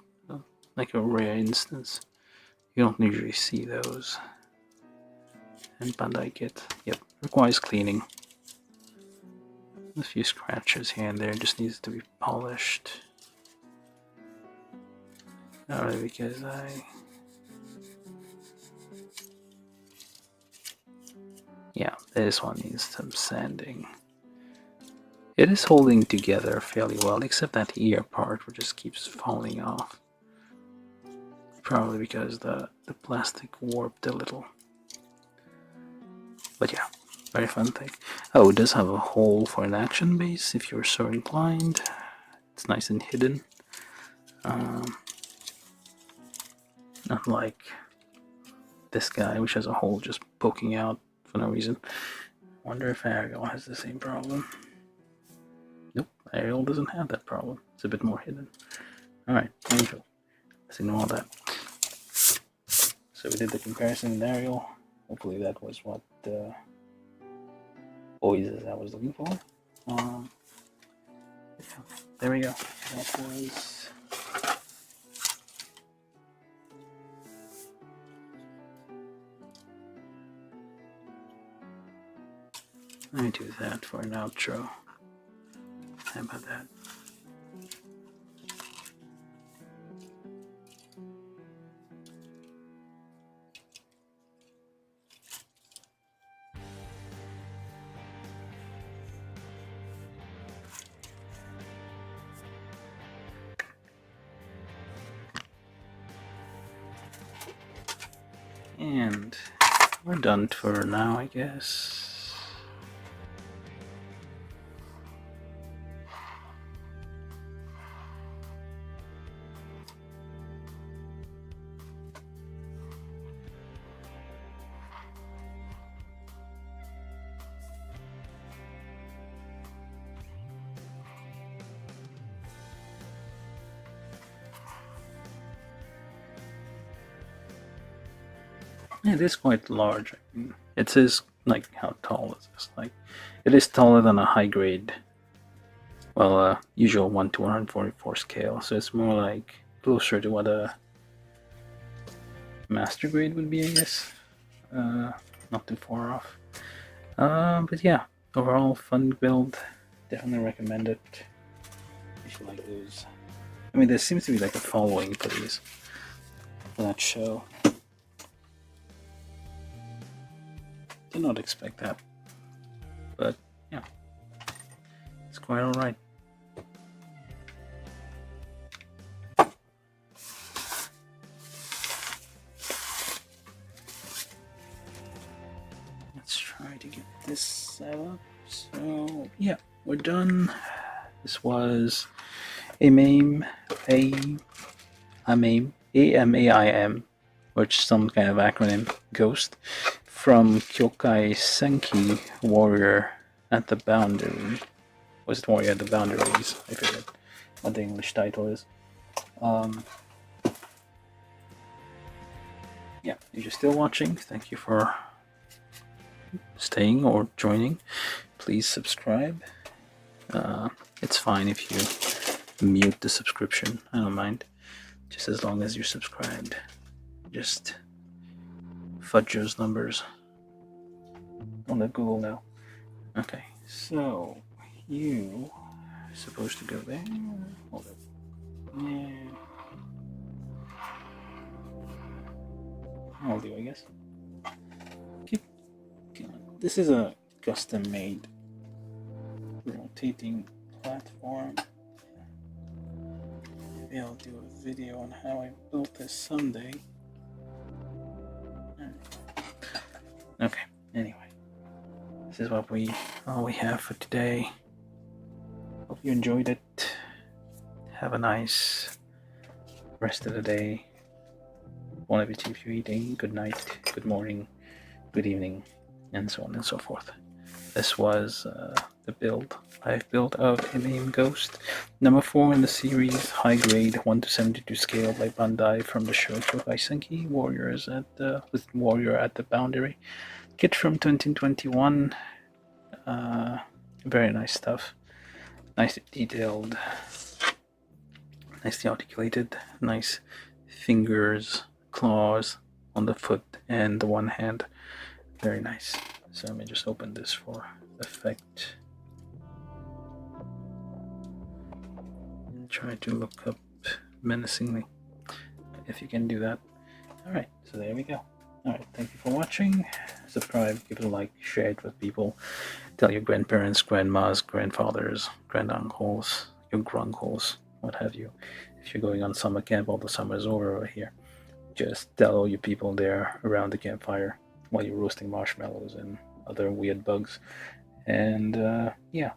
like a rare instance. You don't usually see those. And Bandai kit, yep, requires cleaning. A few scratches here and there, just needs to be polished. Alright, because yeah, this one needs some sanding. It is holding together fairly well, except that ear part which just keeps falling off. Probably because the plastic warped a little. But yeah, very fun thing. Oh, it does have a hole for an action base if you're so inclined. It's nice and hidden. Not like this guy, which has a hole just poking out for no reason. Wonder if Ariel has the same problem. Nope, Ariel doesn't have that problem. It's a bit more hidden. Alright, Angel. Let's ignore that. So we did the comparison scenario. Hopefully that was what voices I was looking for. Yeah, there we go. That was let me do that for an outro. How about that? And we're done for now, I guess. It is quite large. I mean, it says like how tall is this? Like, it is taller than a high grade, well, usual 1/144 scale. So it's more like closer to what a master grade would be, I guess. Not too far off. But yeah, overall fun build. Definitely recommend it. If you like those. I mean, there seems to be like a following for these, for that show. Did not expect that, but yeah, it's quite alright. Let's try to get this set up. So yeah, we're done. This was AMAIM, AMAIM, which is some kind of acronym, Ghost, from Kyoukai Senki, Warrior at the Boundary. Was it Warrior at the Boundaries? I forget what the English title is. Yeah, if you're still watching, thank you for staying or joining. Please subscribe. It's fine if you mute the subscription. I don't mind, just as long as you're subscribed. Just fudge those numbers. Don't let Google know. Okay, so you are supposed to go there. Hold up. Yeah. I'll do, I guess. Okay. This is a custom-made rotating platform. Maybe I'll do a video on how I built this someday. Okay, anyway. This is what all we have for today. Hope you enjoyed it. Have a nice rest of the day. Bon appetit if you're eating. Good night, good morning, good evening, and so on and so forth. This was the build I've built of AMAIM Ghost, number 4 in the series, high grade 1/72 scale by Bandai from the show Kyoukai Senki, with Warrior at the Boundary. Kit from 2021. Very nice stuff. Nicely detailed, nicely articulated, nice fingers, claws on the foot and the one hand. Very nice. So let me just open this for effect. And try to look up menacingly, if you can do that. Alright, so there we go. Alright, thank you for watching. Subscribe, give it a like, share it with people. Tell your grandparents, grandmas, grandfathers, granduncles, your gruncles, what have you. If you're going on summer camp, all the summer is over here. Just tell all your people there around the campfire while you're roasting marshmallows and other weird bugs. And yeah,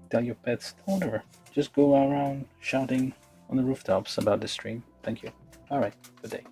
tell your pets, whatever. Just go around shouting on the rooftops about the stream. Thank you. Alright, good day.